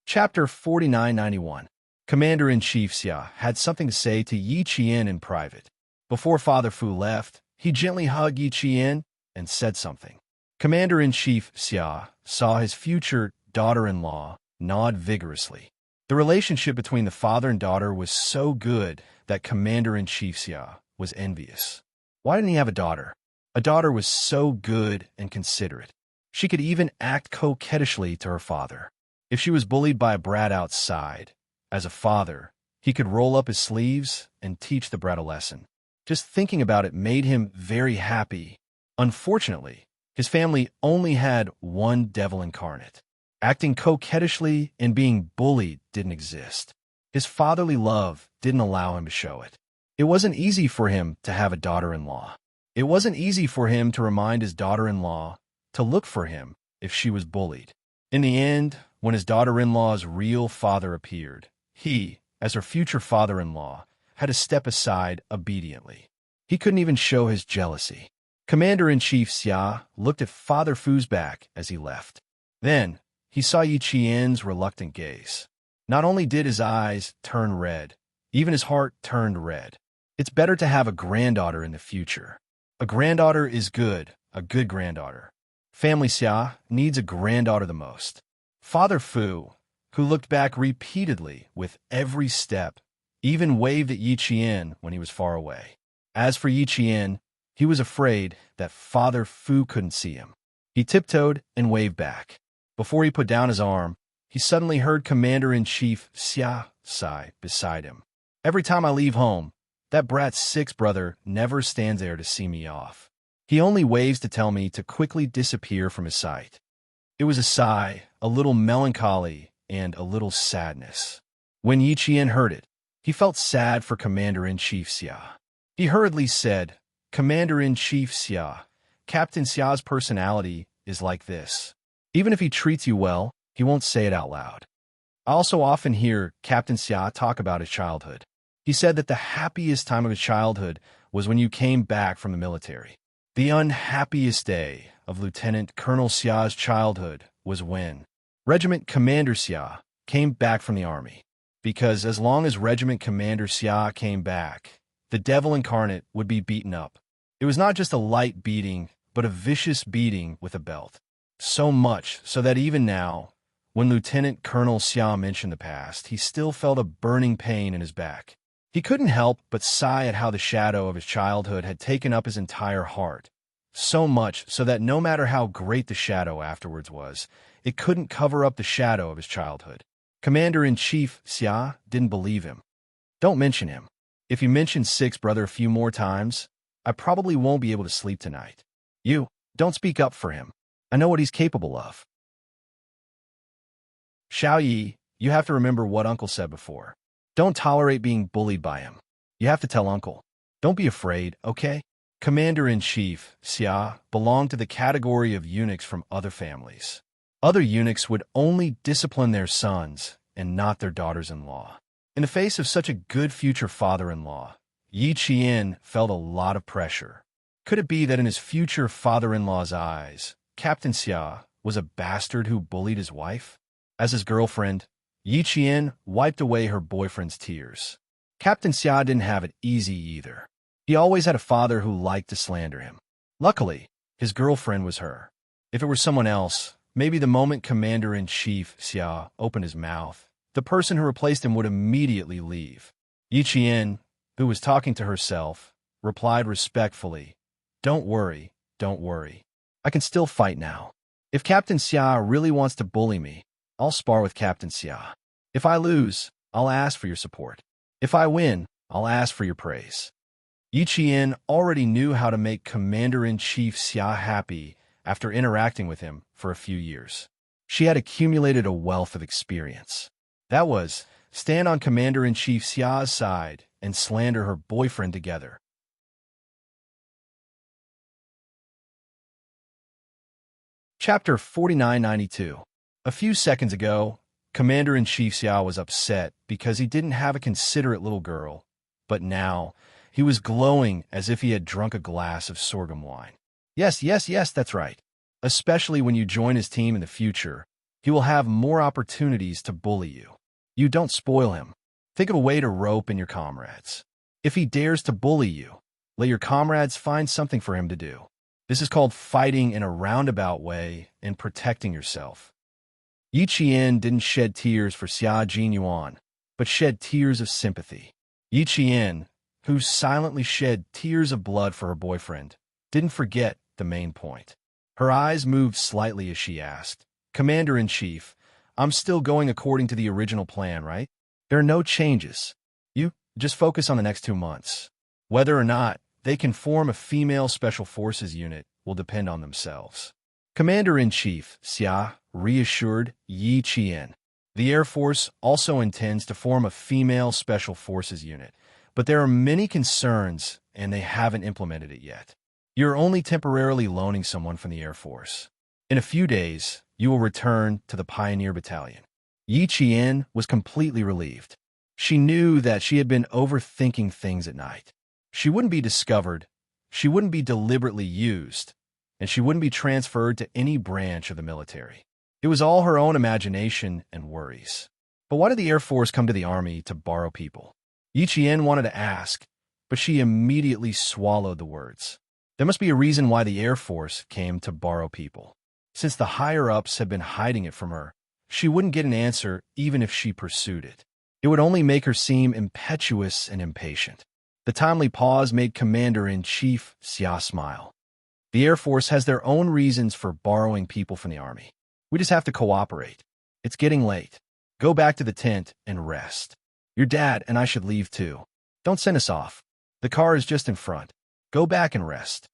S1: Chapter 4991. Commander-in-Chief Xia had something to say to Yi Qian in private. Before Father Fu left, he gently hugged Yi Qian and said something. Commander-in-Chief Xia saw his future daughter-in-law nod vigorously. The relationship between the father and daughter was so good that Commander-in-Chief Xia was envious. Why didn't he have a daughter? A daughter was so good and considerate. She could even act coquettishly to her father. If she was bullied by a brat outside, as a father, he could roll up his sleeves and teach the brat a lesson. Just thinking about it made him very happy. Unfortunately, his family only had one devil incarnate. Acting coquettishly and being bullied didn't exist. His fatherly love didn't allow him to show it. It wasn't easy for him to have a daughter-in-law. It wasn't easy for him to remind his daughter-in-law to look for him if she was bullied. In the end, when his daughter-in-law's real father appeared, he, as her future father-in-law, had to step aside obediently. He couldn't even show his jealousy. Commander-in-Chief Xia looked at Father Fu's back as he left. Then, he saw Yi Qian's reluctant gaze. Not only did his eyes turn red, even his heart turned red. It's better to have a granddaughter in the future. A granddaughter is good, a good granddaughter. Family Xia needs a granddaughter the most. Father Fu, who looked back repeatedly with every step, even waved at Yi Qian when he was far away. As for Yi Qian, he was afraid that Father Fu couldn't see him. He tiptoed and waved back. Before he put down his arm, he suddenly heard Commander-in-Chief Xia sigh beside him. "Every time I leave home, that brat's sixth brother never stands there to see me off. He only waves to tell me to quickly disappear from his sight." It was a sigh, a little melancholy, and a little sadness. When Yi Qian heard it, he felt sad for Commander-in-Chief Xia. He hurriedly said, "Commander-in-Chief Xia, Captain Xia's personality is like this. Even if he treats you well, he won't say it out loud." I also often hear Captain Xia talk about his childhood. He said that the happiest time of his childhood was when you came back from the military. The unhappiest day of Lieutenant Colonel Xia's childhood was when Regiment Commander Xia came back from the army. Because as long as Regiment Commander Xia came back, the devil incarnate would be beaten up. It was not just a light beating, but a vicious beating with a belt. So much so that even now, when Lieutenant Colonel Xia mentioned the past, he still felt a burning pain in his back. He couldn't help but sigh at how the shadow of his childhood had taken up his entire heart. So much so that no matter how great the shadow afterwards was, it couldn't cover up the shadow of his childhood. Commander-in-Chief Xia didn't believe him. "Don't mention him. If you mention Sixth Brother a few more times, I probably won't be able to sleep tonight. Don't speak up for him. I know what he's capable of." "Xiao Yi, you have to remember what Uncle said before. Don't tolerate being bullied by him. You have to tell Uncle. Don't be afraid, okay?" Commander-in-Chief Xia belonged to the category of eunuchs from other families. Other eunuchs would only discipline their sons and not their daughters-in-law. In the face of such a good future father-in-law, Yi Qian felt a lot of pressure. Could it be that in his future father-in-law's eyes, Captain Xia was a bastard who bullied his wife? As his girlfriend, Yi Qian wiped away her boyfriend's tears. Captain Xia didn't have it easy either. He always had a father who liked to slander him. Luckily, his girlfriend was her. If it were someone else, maybe the moment Commander-in-Chief Xia opened his mouth, the person who replaced him would immediately leave. Yi Qian, who was talking to herself, replied respectfully, don't worry. I can still fight now. If Captain Xia really wants to bully me, I'll spar with Captain Xia. If I lose, I'll ask for your support. If I win, I'll ask for your praise." Yi Qian already knew how to make Commander-in-Chief Xia happy after interacting with him for a few years. She had accumulated a wealth of experience. That was, stand on Commander-in-Chief Xia's side and slander her boyfriend together. Chapter 4992. A few seconds ago, Commander-in-Chief Xia was upset because he didn't have a considerate little girl, but now he was glowing as if he had drunk a glass of sorghum wine. Yes, that's right. Especially when you join his team in the future, he will have more opportunities to bully you. You don't spoil him. Think of a way to rope in your comrades. If he dares to bully you, let your comrades find something for him to do. This is called fighting in a roundabout way and protecting yourself. Yi Qian didn't shed tears for Xia Jinyuan, but shed tears of sympathy. Yi Qian, who silently shed tears of blood for her boyfriend, didn't forget the main point. Her eyes moved slightly as she asked, "Commander-in-Chief, I'm still going according to the original plan, right? There are no changes. You just focus on the next 2 months. Whether or not they can form a female Special Forces unit will depend on themselves." Commander-in-Chief Xia reassured Yi Qian. The Air Force also intends to form a female Special Forces unit, but there are many concerns and they haven't implemented it yet. You're only temporarily loaning someone from the Air Force. In a few days, you will return to the Pioneer Battalion. Yi Qian was completely relieved. She knew that she had been overthinking things at night. She wouldn't be discovered, she wouldn't be deliberately used, and she wouldn't be transferred to any branch of the military. It was all her own imagination and worries. But why did the Air Force come to the Army to borrow people? Yi Qian wanted to ask, but she immediately swallowed the words. There must be a reason why the Air Force came to borrow people. Since the higher-ups had been hiding it from her, she wouldn't get an answer even if she pursued it. It would only make her seem impetuous and impatient. The timely pause made Commander-in-Chief Xia smile. The Air Force has their own reasons for borrowing people from the Army. We just have to cooperate. It's getting late. Go back to the tent and rest. Your dad and I should leave too. Don't send us off. The car is just in front. Go back and rest.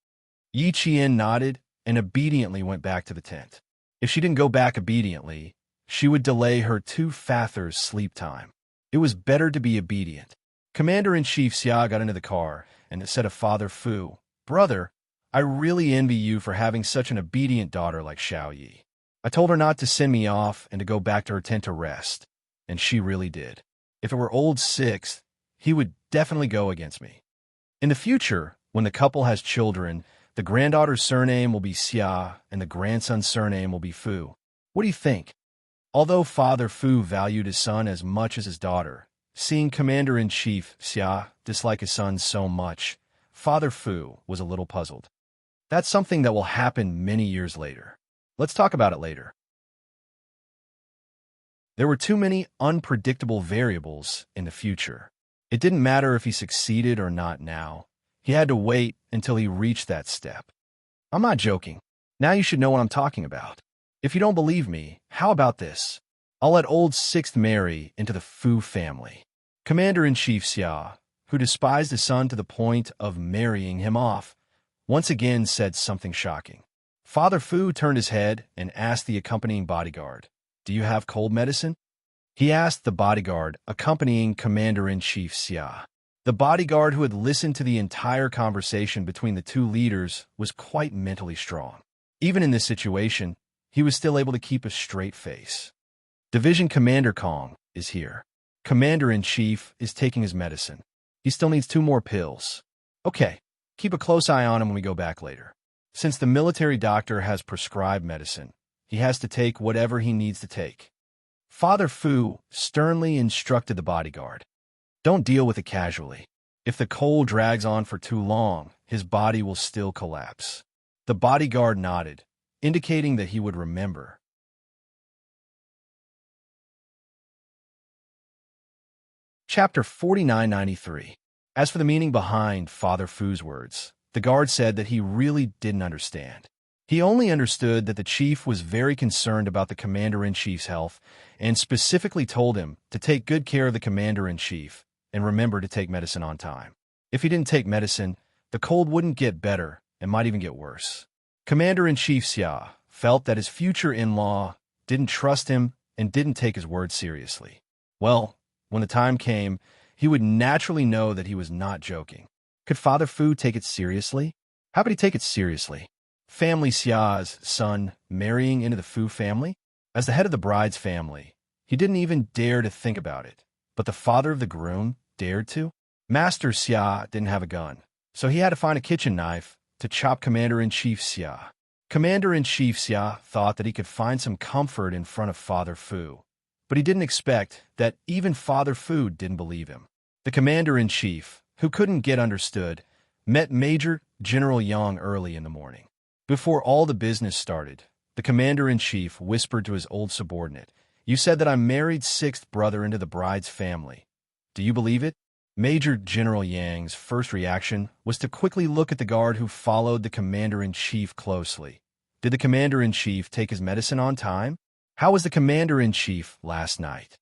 S1: Yi Qian nodded and obediently went back to the tent. If she didn't go back obediently, she would delay her two fathers' sleep time. It was better to be obedient. Commander-in-Chief Xia got into the car and said to Father Fu, "Brother, I really envy you for having such an obedient daughter like Xiao Yi. I told her not to send me off and to go back to her tent to rest, and she really did. If it were old Sixth, he would definitely go against me. In the future, when the couple has children, the granddaughter's surname will be Xia and the grandson's surname will be Fu. What do you think?" Although Father Fu valued his son as much as his daughter, seeing Commander-in-Chief Xia dislike his son so much, Father Fu was a little puzzled. That's something that will happen many years later. Let's talk about it later. There were too many unpredictable variables in the future. It didn't matter if he succeeded or not now. He had to wait until he reached that step. I'm not joking. Now you should know what I'm talking about. If you don't believe me, how about this? I'll let old Sixth marry into the Fu family. Commander-in-Chief Xia, who despised his son to the point of marrying him off, once again said something shocking. Father Fu turned his head and asked the accompanying bodyguard, "Do you have cold medicine?" He asked the bodyguard accompanying Commander-in-Chief Xia. The bodyguard who had listened to the entire conversation between the two leaders was quite mentally strong. Even in this situation, he was still able to keep a straight face. Division Commander Kong is here. Commander-in-Chief is taking his medicine. He still needs 2 more pills. Okay, keep a close eye on him when we go back later. Since the military doctor has prescribed medicine, he has to take whatever he needs to take. Father Fu sternly instructed the bodyguard. Don't deal with it casually. If the cold drags on for too long, his body will still collapse. The bodyguard nodded, indicating that he would remember. Chapter 4993. As for the meaning behind Father Fu's words, the guard said that he really didn't understand. He only understood that the chief was very concerned about the commander-in-chief's health and specifically told him to take good care of the commander-in-chief and remember to take medicine on time. If he didn't take medicine, the cold wouldn't get better and might even get worse. Commander-in-Chief Xia felt that his future in-law didn't trust him and didn't take his word seriously. Well, when the time came, he would naturally know that he was not joking. Could Father Fu take it seriously? How could he take it seriously? Family Xia's son marrying into the Fu family? As the head of the bride's family, he didn't even dare to think about it. But the father of the groom dared to? Master Xia didn't have a gun, so he had to find a kitchen knife to chop Commander-in-Chief Xia. Commander-in-Chief Xia thought that he could find some comfort in front of Father Fu, but he didn't expect that even Father Fu didn't believe him. The Commander-in-Chief, who couldn't get understood, met Major General Yang early in the morning. Before all the business started, the Commander-in-Chief whispered to his old subordinate, "You said that I'm married 6th brother into the bride's family. Do you believe it?" Major General Yang's first reaction was to quickly look at the guard who followed the Commander-in-Chief closely. Did the Commander-in-Chief take his medicine on time? How was the Commander-in-Chief last night?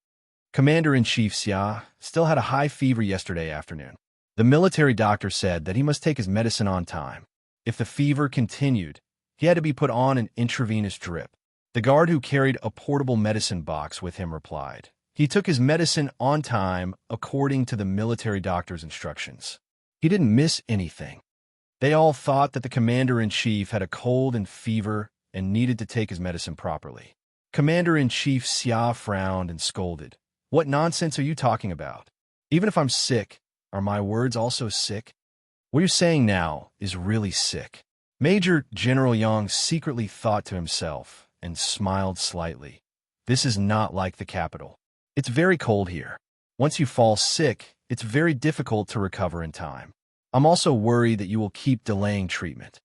S1: Commander-in-Chief Xia still had a high fever yesterday afternoon. The military doctor said that he must take his medicine on time. If the fever continued, he had to be put on an intravenous drip. The guard who carried a portable medicine box with him replied. He took his medicine on time according to the military doctor's instructions. He didn't miss anything. They all thought that the Commander-in-Chief had a cold and fever and needed to take his medicine properly. Commander-in-Chief Xia frowned and scolded. "What nonsense are you talking about? Even if I'm sick, are my words also sick? What you're saying now is really sick." Major General Yang secretly thought to himself and smiled slightly. This is not like the capital. It's very cold here. Once you fall sick, it's very difficult to recover in time. I'm also worried that you will keep delaying treatment.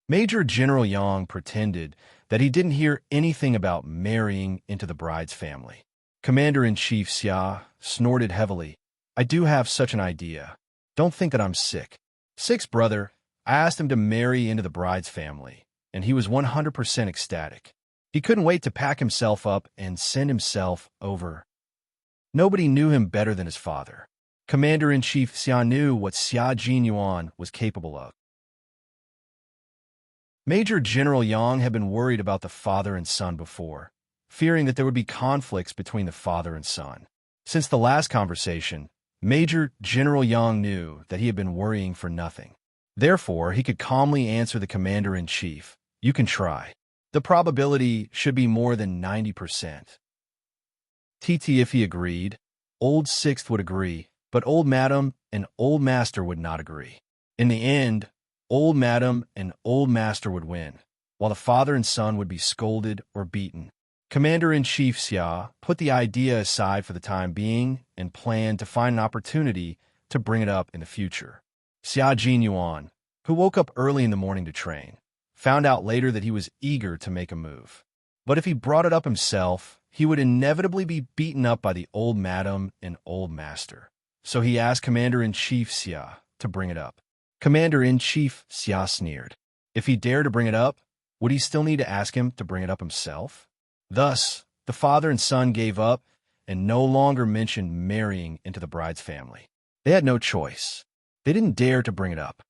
S1: Major General Yang pretended that he didn't hear anything about marrying into the bride's family. Commander-in-Chief Xia snorted heavily. I do have such an idea. Don't think that I'm sick. Sick's brother, I asked him to marry into the bride's family, and he was 100% ecstatic. He couldn't wait to pack himself up and send himself over. Nobody knew him better than his father. Commander-in-Chief Xia knew what Xia Jinyuan was capable of. Major General Yang had been worried about the father and son before, fearing that there would be conflicts between the father and son. Since the last conversation, Major General Yang knew that he had been worrying for nothing. Therefore, he could calmly answer the commander-in-chief, "You can try. The probability should be more than 90%. If he agreed, Old Sixth would agree, but Old Madam and Old Master would not agree. In the end, Old Madam and Old Master would win, while the father and son would be scolded or beaten. Commander-in-Chief Xia put the idea aside for the time being and planned to find an opportunity to bring it up in the future. Xia Jinyuan, who woke up early in the morning to train, found out later that he was eager to make a move. But if he brought it up himself, he would inevitably be beaten up by the Old Madam and Old Master. So he asked Commander-in-Chief Xia to bring it up. Commander-in-Chief Xia sneered. If he dared to bring it up, would he still need to ask him to bring it up himself? Thus, the father and son gave up and no longer mentioned marrying into the bride's family. They had no choice. They didn't dare to bring it up.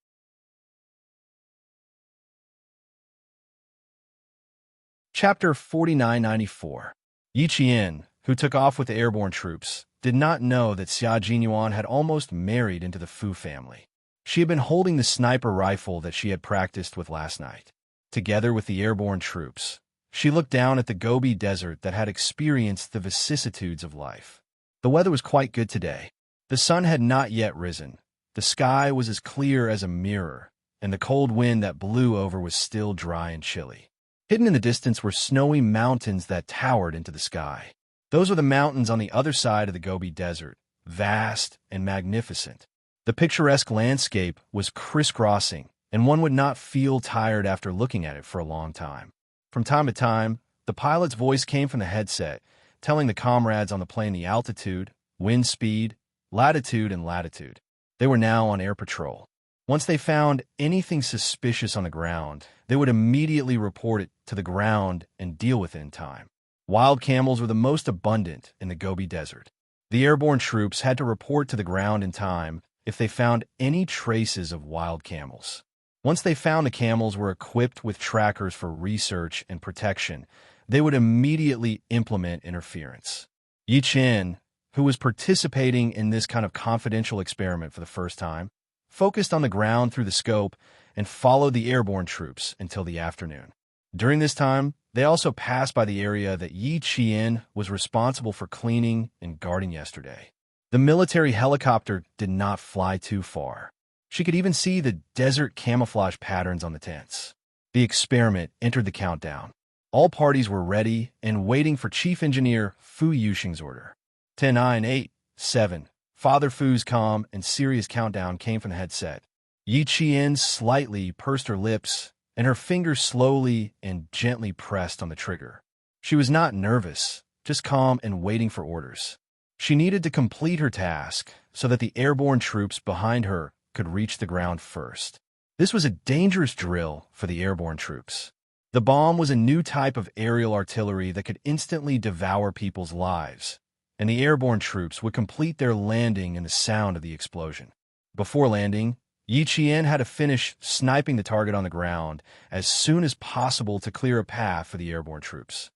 S1: Chapter 4994. Yi Qian, who took off with the airborne troops, did not know that Xia Jinyuan had almost married into the Fu family. She had been holding the sniper rifle that she had practiced with last night. Together with the airborne troops, she looked down at the Gobi Desert that had experienced the vicissitudes of life. The weather was quite good today. The sun had not yet risen. The sky was as clear as a mirror, and the cold wind that blew over was still dry and chilly. Hidden in the distance were snowy mountains that towered into the sky. Those were the mountains on the other side of the Gobi Desert, vast and magnificent. The picturesque landscape was crisscrossing, and one would not feel tired after looking at it for a long time. From time to time, the pilot's voice came from the headset, telling the comrades on the plane the altitude, wind speed, latitude, and latitude. They were now on air patrol. Once they found anything suspicious on the ground, they would immediately report it to the ground and deal with it in time. Wild camels were the most abundant in the Gobi Desert. The airborne troops had to report to the ground in time if they found any traces of wild camels. Once they found the camels were equipped with trackers for research and protection, they would immediately implement interference. Yi Qian, who was participating in this kind of confidential experiment for the first time, focused on the ground through the scope and followed the airborne troops until the afternoon. During this time, they also passed by the area that Yi Qian was responsible for cleaning and guarding yesterday. The military helicopter did not fly too far. She could even see the desert camouflage patterns on the tents. The experiment entered the countdown. All parties were ready and waiting for Chief Engineer Fu Yuxing's order. 10, 9, 8, 7. Father Fu's calm and serious countdown came from the headset. Yi Qian slightly pursed her lips, and her fingers slowly and gently pressed on the trigger. She was not nervous, just calm and waiting for orders. She needed to complete her task so that the airborne troops behind her could reach the ground first. This was a dangerous drill for the airborne troops. The bomb was a new type of aerial artillery that could instantly devour people's lives, and the airborne troops would complete their landing in the sound of the explosion. Before landing, Yi Qian had to finish sniping the target on the ground as soon as possible to clear a path for the airborne troops.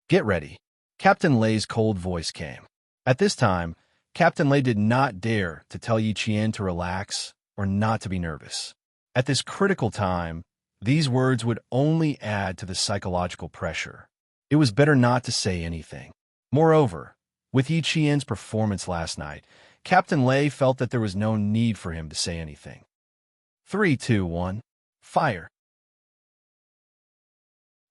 S1: Get ready. Captain Lei's cold voice came. At this time, Captain Lei did not dare to tell Yi Qian to relax or not to be nervous. At this critical time, these words would only add to the psychological pressure. It was better not to say anything. Moreover, with Yi Qian's performance last night, Captain Lei felt that there was no need for him to say anything. 3, 2, 1. Fire.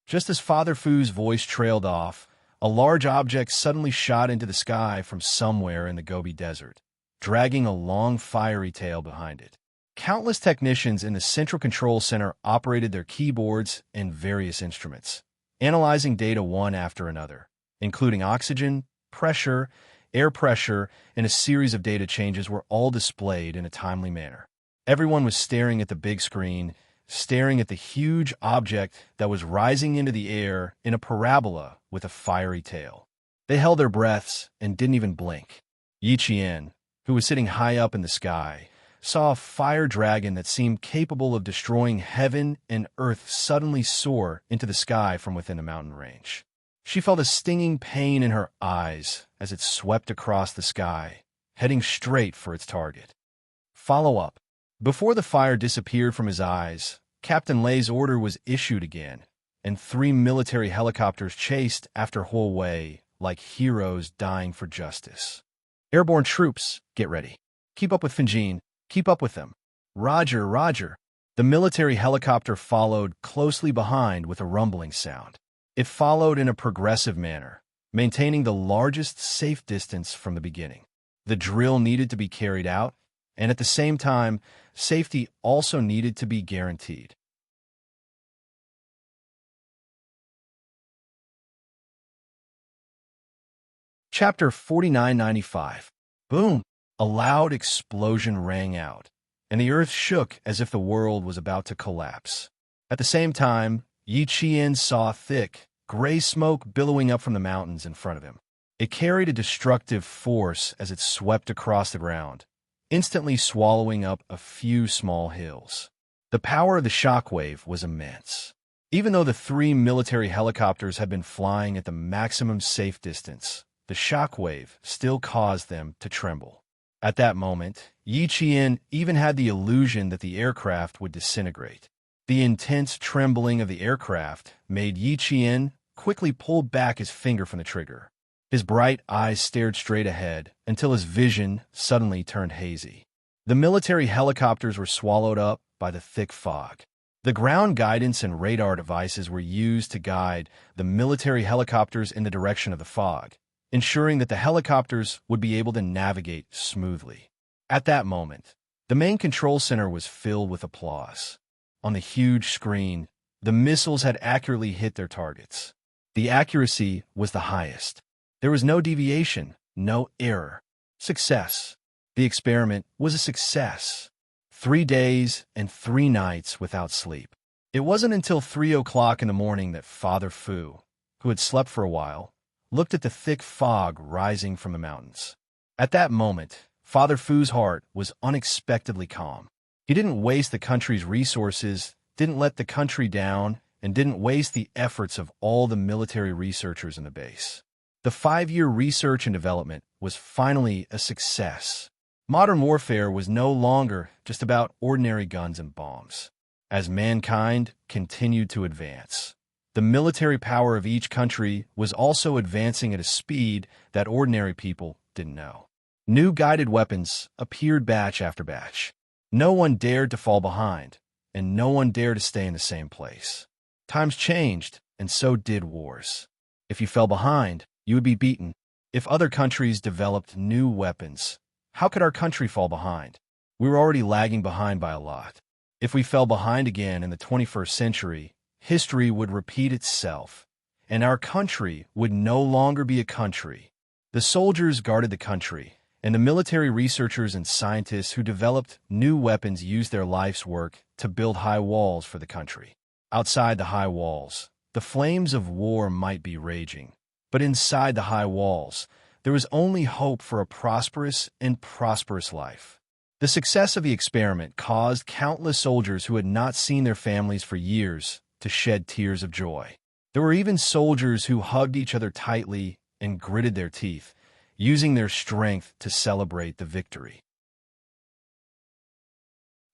S1: Just as Father Fu's voice trailed off, a large object suddenly shot into the sky from somewhere in the Gobi Desert, dragging a long fiery tail behind it. Countless technicians in the Central Control Center operated their keyboards and various instruments, analyzing data one after another, including oxygen, pressure, air pressure, and a series of data changes were all displayed in a timely manner. Everyone was staring at the big screen, staring at the huge object that was rising into the air in a parabola with a fiery tail. They held their breaths and didn't even blink. Yi Qian, who was sitting high up in the sky, saw a fire dragon that seemed capable of destroying heaven and earth suddenly soar into the sky from within the mountain range. She felt a stinging pain in her eyes as it swept across the sky, heading straight for its target. Follow up. Before the fire disappeared from his eyes, Captain Lei's order was issued again, and 3 military helicopters chased after Huawei like heroes dying for justice. Airborne troops, get ready. Keep up with Finjin. Keep up with them. Roger, roger. The military helicopter followed closely behind with a rumbling sound. It followed in a progressive manner, maintaining the largest safe distance from the beginning. The drill needed to be carried out, and at the same time, safety also needed to be guaranteed. Chapter 4995. Boom! A loud explosion rang out, and the earth shook as if the world was about to collapse. At the same time, Yi Qian saw thick, gray smoke billowing up from the mountains in front of him. It carried a destructive force as it swept across the ground, instantly swallowing up a few small hills. The power of the shockwave was immense. Even though the 3 military helicopters had been flying at the maximum safe distance, the shockwave still caused them to tremble. At that moment, Yi Qian even had the illusion that the aircraft would disintegrate. The intense trembling of the aircraft made Yi Qian quickly pull back his finger from the trigger. His bright eyes stared straight ahead until his vision suddenly turned hazy. The military helicopters were swallowed up by the thick fog. The ground guidance and radar devices were used to guide the military helicopters in the direction of the fog, ensuring that the helicopters would be able to navigate smoothly. At that moment, the main control center was filled with applause. On the huge screen, the missiles had accurately hit their targets. The accuracy was the highest. There was no deviation, no error. Success. The experiment was a success. 3 days and 3 nights without sleep. It wasn't until 3 o'clock in the morning that Father Fu, who had slept for a while, looked at the thick fog rising from the mountains. At that moment, Father Fu's heart was unexpectedly calm. He didn't waste the country's resources, didn't let the country down, and didn't waste the efforts of all the military researchers in the base. The 5-year research and development was finally a success. Modern warfare was no longer just about ordinary guns and bombs. As mankind continued to advance, the military power of each country was also advancing at a speed that ordinary people didn't know. New guided weapons appeared batch after batch. No one dared to fall behind, and no one dared to stay in the same place. Times changed, and so did wars. If you fell behind, you would be beaten. If other countries developed new weapons, how could our country fall behind? We were already lagging behind by a lot. If we fell behind again in the 21st century, history would repeat itself, and our country would no longer be a country. The soldiers guarded the country, and the military researchers and scientists who developed new weapons used their life's work to build high walls for the country. Outside the high walls, the flames of war might be raging, but inside the high walls, there was only hope for a prosperous and prosperous life. The success of the experiment caused countless soldiers who had not seen their families for years to shed tears of joy. There were even soldiers who hugged each other tightly and gritted their teeth, using their strength to celebrate the victory.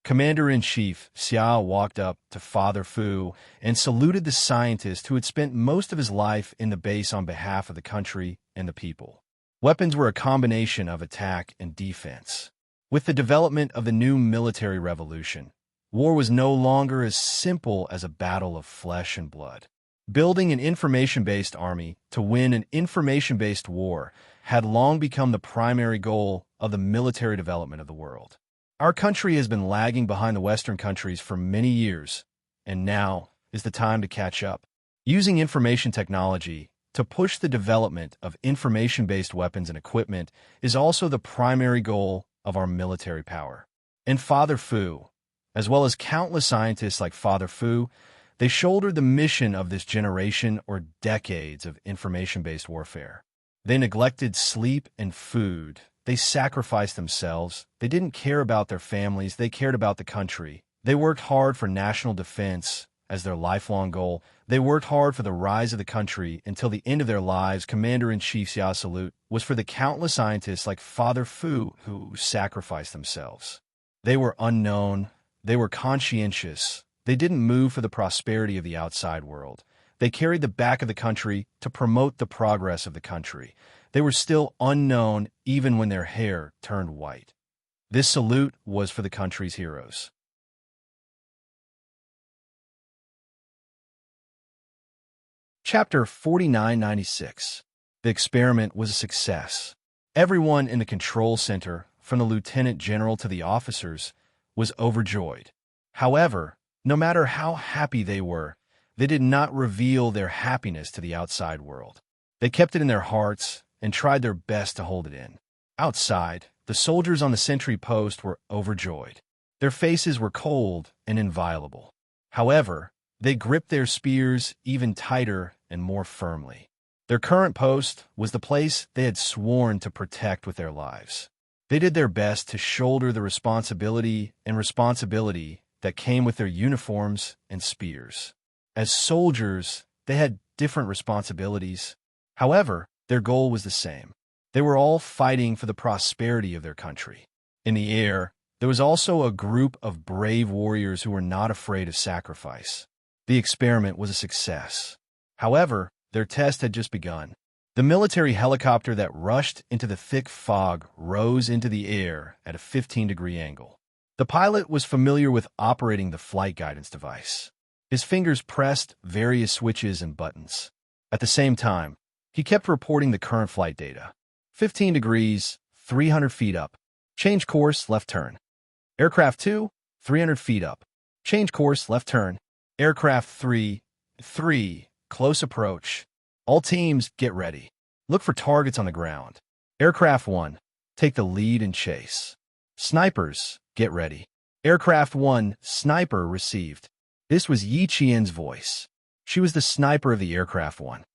S1: Commander-in-Chief Xiao walked up to Father Fu and saluted the scientist who had spent most of his life in the base on behalf of the country and the people. Weapons were a combination of attack and defense. With the development of the new military revolution, war was no longer as simple as a battle of flesh and blood. Building an information-based army to win an information-based war had long become the primary goal of the military development of the world. Our country has been lagging behind the Western countries for many years, and now is the time to catch up. Using information technology, to push the development of information-based weapons and equipment is also the primary goal of our military power. And Father Fu, as well as countless scientists like Father Fu, they shouldered the mission of this generation or decades of information-based warfare. They neglected sleep and food. They sacrificed themselves. They didn't care about their families. They cared about the country. They worked hard for national defense as their lifelong goal. They worked hard for the rise of the country until the end of their lives. Commander-in-Chief's salute was for the countless scientists like Father Fu who sacrificed themselves. They were unknown. They were conscientious. They didn't move for the prosperity of the outside world. They carried the back of the country to promote the progress of the country. They were still unknown even when their hair turned white. This salute was for the country's heroes. Chapter 4996. The experiment was a success. Everyone in the control center, from the lieutenant general to the officers, was overjoyed. However, no matter how happy they were, they did not reveal their happiness to the outside world. They kept it in their hearts and tried their best to hold it in. Outside, the soldiers on the sentry post were overjoyed. Their faces were cold and inviolable. However, they gripped their spears even tighter and more firmly. Their current post was the place they had sworn to protect with their lives. They did their best to shoulder the responsibility that came with their uniforms and spears. As soldiers, they had different responsibilities. However, their goal was the same. They were all fighting for the prosperity of their country. In the air, there was also a group of brave warriors who were not afraid of sacrifice. The experiment was a success. However, their test had just begun. The military helicopter that rushed into the thick fog rose into the air at a 15-degree angle. The pilot was familiar with operating the flight guidance device. His fingers pressed various switches and buttons. At the same time, he kept reporting the current flight data. 15 degrees, 300 feet up. Change course, left turn. Aircraft 2, 300 feet up. Change course, left turn. Aircraft 3, close approach. All teams, get ready. Look for targets on the ground. Aircraft 1, take the lead and chase. Snipers, get ready. Aircraft 1, sniper received. This was Yi Qian's voice. She was the sniper of the Aircraft 1.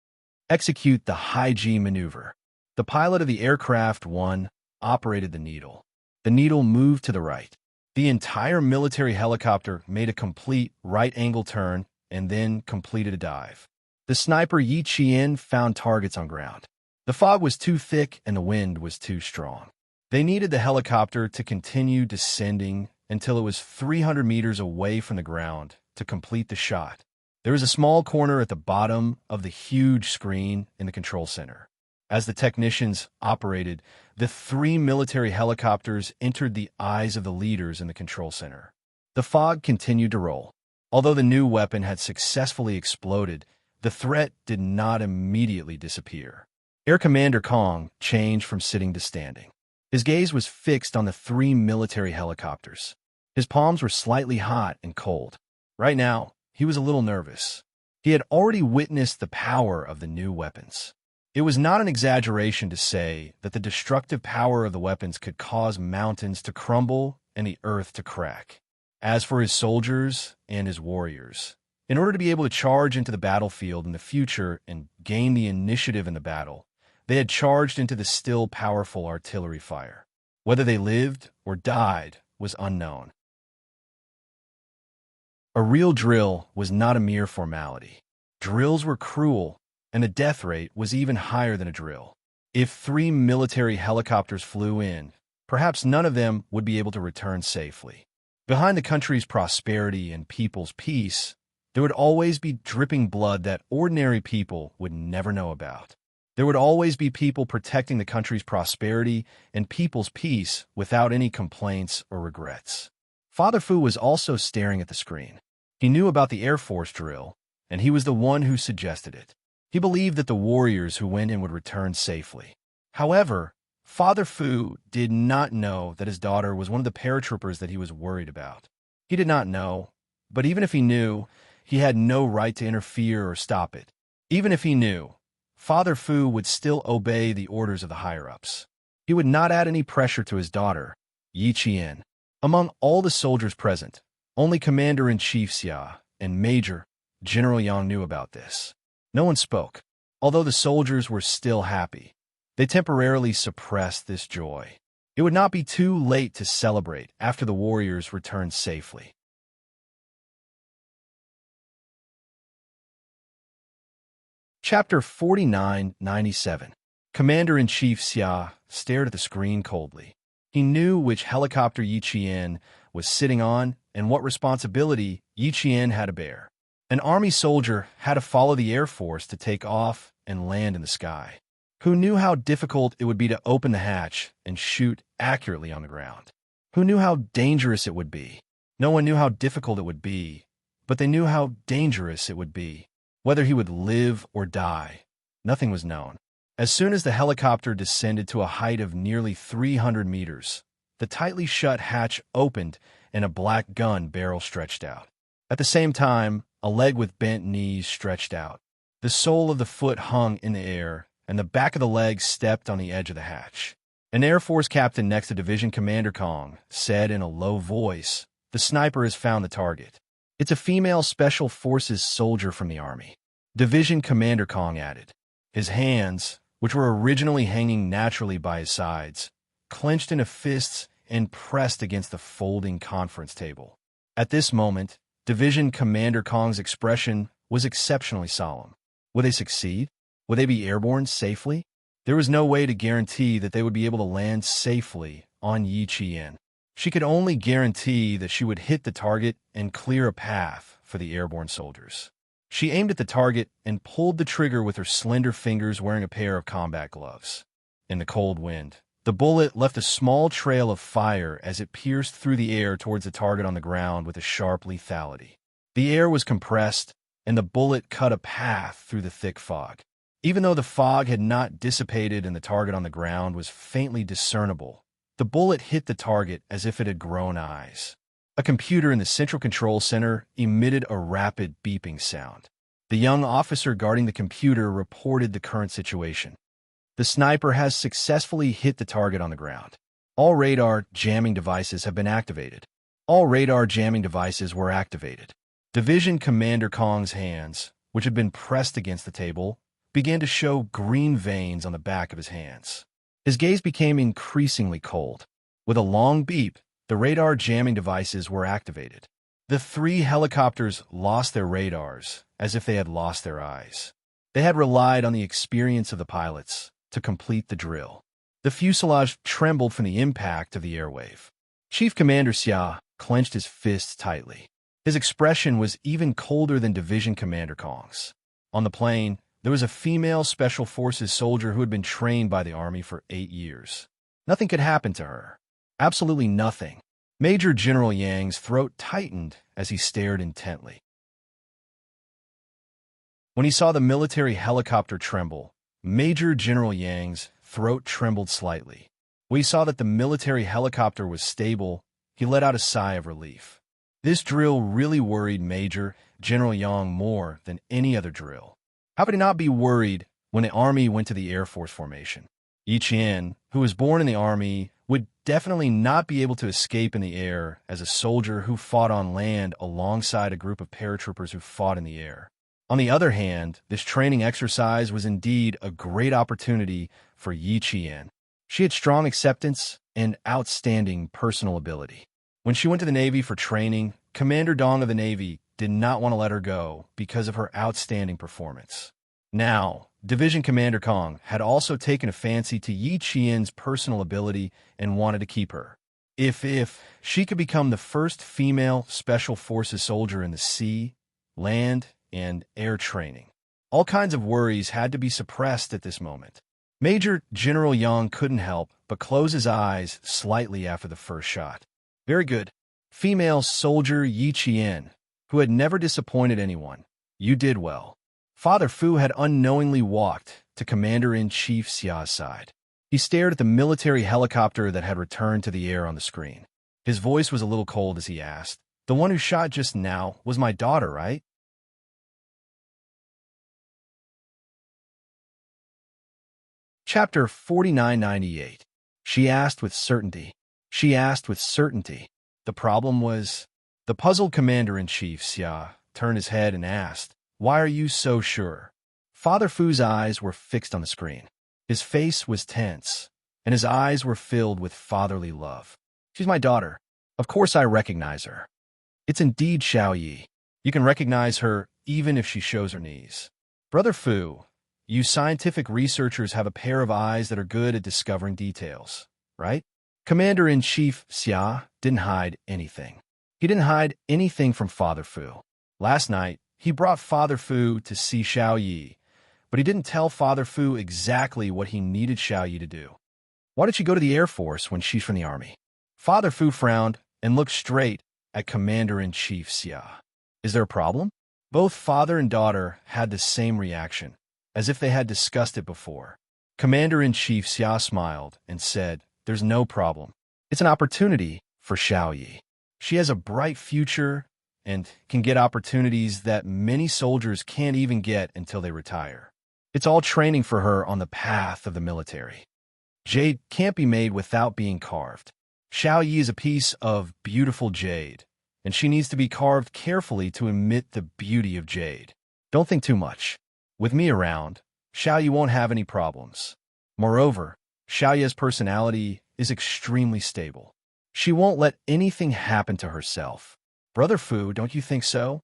S1: Execute the high G maneuver. The pilot of the Aircraft 1 operated the needle. The needle moved to the right. The entire military helicopter made a complete right-angle turn and then completed a dive. The sniper Yi Qian found targets on ground. The fog was too thick and the wind was too strong. They needed the helicopter to continue descending until it was 300 meters away from the ground to complete the shot. There was a small corner at the bottom of the huge screen in the control center. As the technicians operated, the 3 military helicopters entered the eyes of the leaders in the control center. The fog continued to roll. Although the new weapon had successfully exploded, the threat did not immediately disappear. Air Commander Kong changed from sitting to standing. His gaze was fixed on the 3 military helicopters. His palms were slightly hot and cold. Right now, he was a little nervous. He had already witnessed the power of the new weapons. It was not an exaggeration to say that the destructive power of the weapons could cause mountains to crumble and the earth to crack. As for his soldiers and his warriors, in order to be able to charge into the battlefield in the future and gain the initiative in the battle, they had charged into the still powerful artillery fire. Whether they lived or died was unknown. A real drill was not a mere formality. Drills were cruel, and the death rate was even higher than a drill. If 3 military helicopters flew in, perhaps none of them would be able to return safely. Behind the country's prosperity and people's peace, there would always be dripping blood that ordinary people would never know about. There would always be people protecting the country's prosperity and people's peace without any complaints or regrets. Father Fu was also staring at the screen. He knew about the Air Force drill, and he was the one who suggested it. He believed that the warriors who went in would return safely. However, Father Fu did not know that his daughter was one of the paratroopers that he was worried about. He did not know, but even if he knew, he had no right to interfere or stop it. Even if he knew, Father Fu would still obey the orders of the higher-ups. He would not add any pressure to his daughter, Yi Qian. Among all the soldiers present, only Commander-in-Chief Xia and Major General Yang knew about this. No one spoke. Although the soldiers were still happy, they temporarily suppressed this joy. It would not be too late to celebrate after the warriors returned safely. Chapter 4997. Commander-in-Chief Xia stared at the screen coldly. He knew which helicopter Yi Qian was sitting on and what responsibility Yi Qian had to bear. An army soldier had to follow the Air Force to take off and land in the sky. Who knew how difficult it would be to open the hatch and shoot accurately on the ground? Who knew how dangerous it would be? No one knew how difficult it would be, but they knew how dangerous it would be. Whether he would live or die, nothing was known. As soon as the helicopter descended to a height of nearly 300 meters, the tightly shut hatch opened and a black gun barrel stretched out. At the same time, a leg with bent knees stretched out. The sole of the foot hung in the air, and the back of the leg stepped on the edge of the hatch. An Air Force captain next to Division Commander Kong said in a low voice, "The sniper has found the target. It's a female Special Forces soldier from the Army." Division Commander Kong added. His hands, which were originally hanging naturally by his sides, clenched into fists and pressed against the folding conference table. At this moment, Division Commander Kong's expression was exceptionally solemn. Would they succeed? Would they be airborne safely? There was no way to guarantee that they would be able to land safely on Yi Qian. She could only guarantee that she would hit the target and clear a path for the airborne soldiers. She aimed at the target and pulled the trigger with her slender fingers wearing a pair of combat gloves. In the cold wind, the bullet left a small trail of fire as it pierced through the air towards the target on the ground with a sharp lethality. The air was compressed, and the bullet cut a path through the thick fog. Even though the fog had not dissipated and the target on the ground was faintly discernible, the bullet hit the target as if it had grown eyes. A computer in the Central Control Center emitted a rapid beeping sound. The young officer guarding the computer reported the current situation. The sniper has successfully hit the target on the ground. All radar jamming devices have been activated. All radar jamming devices were activated. Division Commander Kong's hands, which had been pressed against the table, began to show green veins on the back of his hands. His gaze became increasingly cold. With a long beep, the radar jamming devices were activated. The three helicopters lost their radars as if they had lost their eyes. They had relied on the experience of the pilots to complete the drill. The fuselage trembled from the impact of the airwave. Chief Commander Xia clenched his fists tightly. His expression was even colder than Division Commander Kong's. On the plane, there was a female Special Forces soldier who had been trained by the Army for 8 years. Nothing could happen to her. Absolutely nothing. Major General Yang's throat tightened as he stared intently. When he saw the military helicopter tremble, Major General Yang's throat trembled slightly. When he saw that the military helicopter was stable, he let out a sigh of relief. This drill really worried Major General Yang more than any other drill. How could he not be worried when the Army went to the Air Force formation? Yi Qian, who was born in the Army, would definitely not be able to escape in the air as a soldier who fought on land alongside a group of paratroopers who fought in the air. On the other hand, this training exercise was indeed a great opportunity for Yi Qian. She had strong acceptance and outstanding personal ability. When she went to the Navy for training, Commander Dong of the Navy did not want to let her go because of her outstanding performance. Now, Division Commander Kong had also taken a fancy to Yi Qian's personal ability and wanted to keep her. If she could become the first female Special Forces soldier in the sea, land, and air training. All kinds of worries had to be suppressed at this moment. Major General Yang couldn't help but close his eyes slightly after the first shot. Very good. Female soldier Yi Qian, who had never disappointed anyone. You did well. Father Fu had unknowingly walked to Commander-in-Chief Xia's side. He stared at the military helicopter that had returned to the air on the screen. His voice was a little cold as he asked, "The one who shot just now was my daughter, right?" Chapter 4998. She asked with certainty. She asked with certainty. The problem was, the puzzled commander-in-chief, Xia, turned his head and asked, "Why are you so sure?" Father Fu's eyes were fixed on the screen. His face was tense, and his eyes were filled with fatherly love. "She's my daughter. Of course I recognize her. It's indeed Xiao Yi. You can recognize her even if she shows her knees. Brother Fu, you scientific researchers have a pair of eyes that are good at discovering details, right?" Commander-in-Chief Xia didn't hide anything. He didn't hide anything from Father Fu. Last night, he brought Father Fu to see Xiao Yi, but he didn't tell Father Fu exactly what he needed Xiao Yi to do. Why did she go to the Air Force when she's from the Army? Father Fu frowned and looked straight at Commander-in-Chief Xia. Is there a problem? Both father and daughter had the same reaction, as if they had discussed it before. Commander-in-Chief Xia smiled and said, "There's no problem. It's an opportunity for Xiao Yi. She has a bright future and can get opportunities that many soldiers can't even get until they retire. It's all training for her on the path of the military. Jade can't be made without being carved. Xiao Yi is a piece of beautiful jade, and she needs to be carved carefully to emit the beauty of jade. Don't think too much. With me around, Xiao Yi won't have any problems. Moreover, Xiao Yi's personality is extremely stable. She won't let anything happen to herself. Brother Fu, don't you think so?"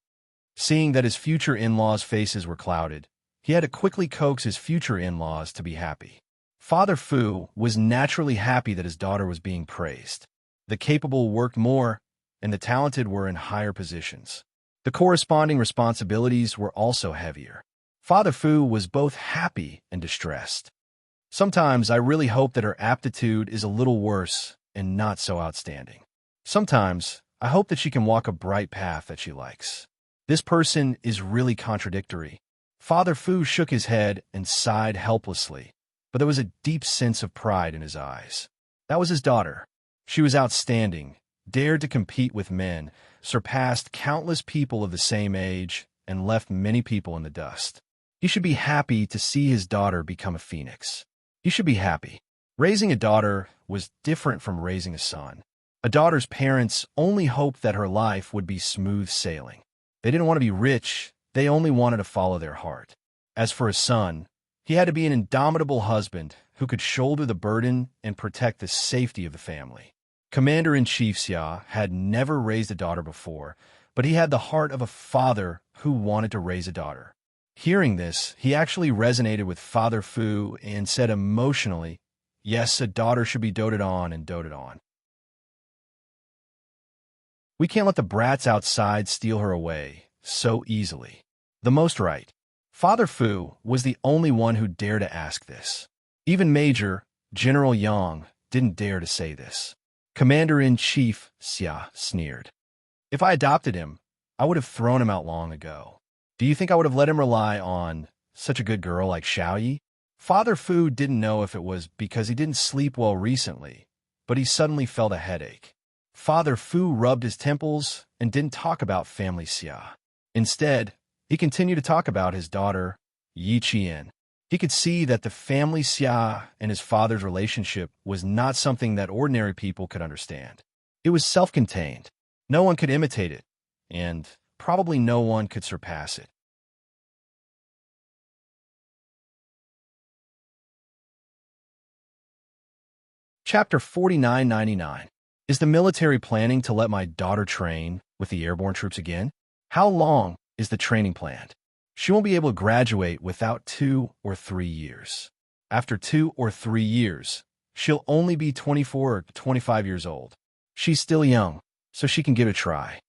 S1: Seeing that his future in-laws' faces were clouded, he had to quickly coax his future in-laws to be happy. Father Fu was naturally happy that his daughter was being praised. The capable worked more, and the talented were in higher positions. The corresponding responsibilities were also heavier. Father Fu was both happy and distressed. "Sometimes I really hope that her aptitude is a little worse and not so outstanding. Sometimes I hope that she can walk a bright path that she likes. This person is really contradictory." Father Fu shook his head and sighed helplessly, but there was a deep sense of pride in his eyes. That was his daughter. She was outstanding, dared to compete with men, surpassed countless people of the same age, and left many people in the dust. He should be happy to see his daughter become a phoenix. He should be happy. Raising a daughter was different from raising a son. A daughter's parents only hoped that her life would be smooth sailing. They didn't want to be rich, they only wanted to follow their heart. As for a son, he had to be an indomitable husband who could shoulder the burden and protect the safety of the family. Commander-in-Chief Xia had never raised a daughter before, but he had the heart of a father who wanted to raise a daughter. Hearing this, he actually resonated with Father Fu and said emotionally, "Yes, a daughter should be doted on and doted on. We can't let the brats outside steal her away so easily." The most right. Father Fu was the only one who dared to ask this. Even Major General Yang didn't dare to say this. Commander-in-Chief Xia sneered. "If I adopted him, I would have thrown him out long ago. Do you think I would have let him rely on such a good girl like Xiao Yi?" Father Fu didn't know if it was because he didn't sleep well recently, but he suddenly felt a headache. Father Fu rubbed his temples and didn't talk about family Xia. Instead, he continued to talk about his daughter, Yi Qian. He could see that the family Xia and his father's relationship was not something that ordinary people could understand. It was self-contained. No one could imitate it, and probably no one could surpass it. Chapter 4999. Is the military planning to let my daughter train with the airborne troops again? How long is the training planned? She won't be able to graduate without 2 or 3 years. After 2 or 3 years, she'll only be 24 or 25 years old. She's still young, so she can give it a try.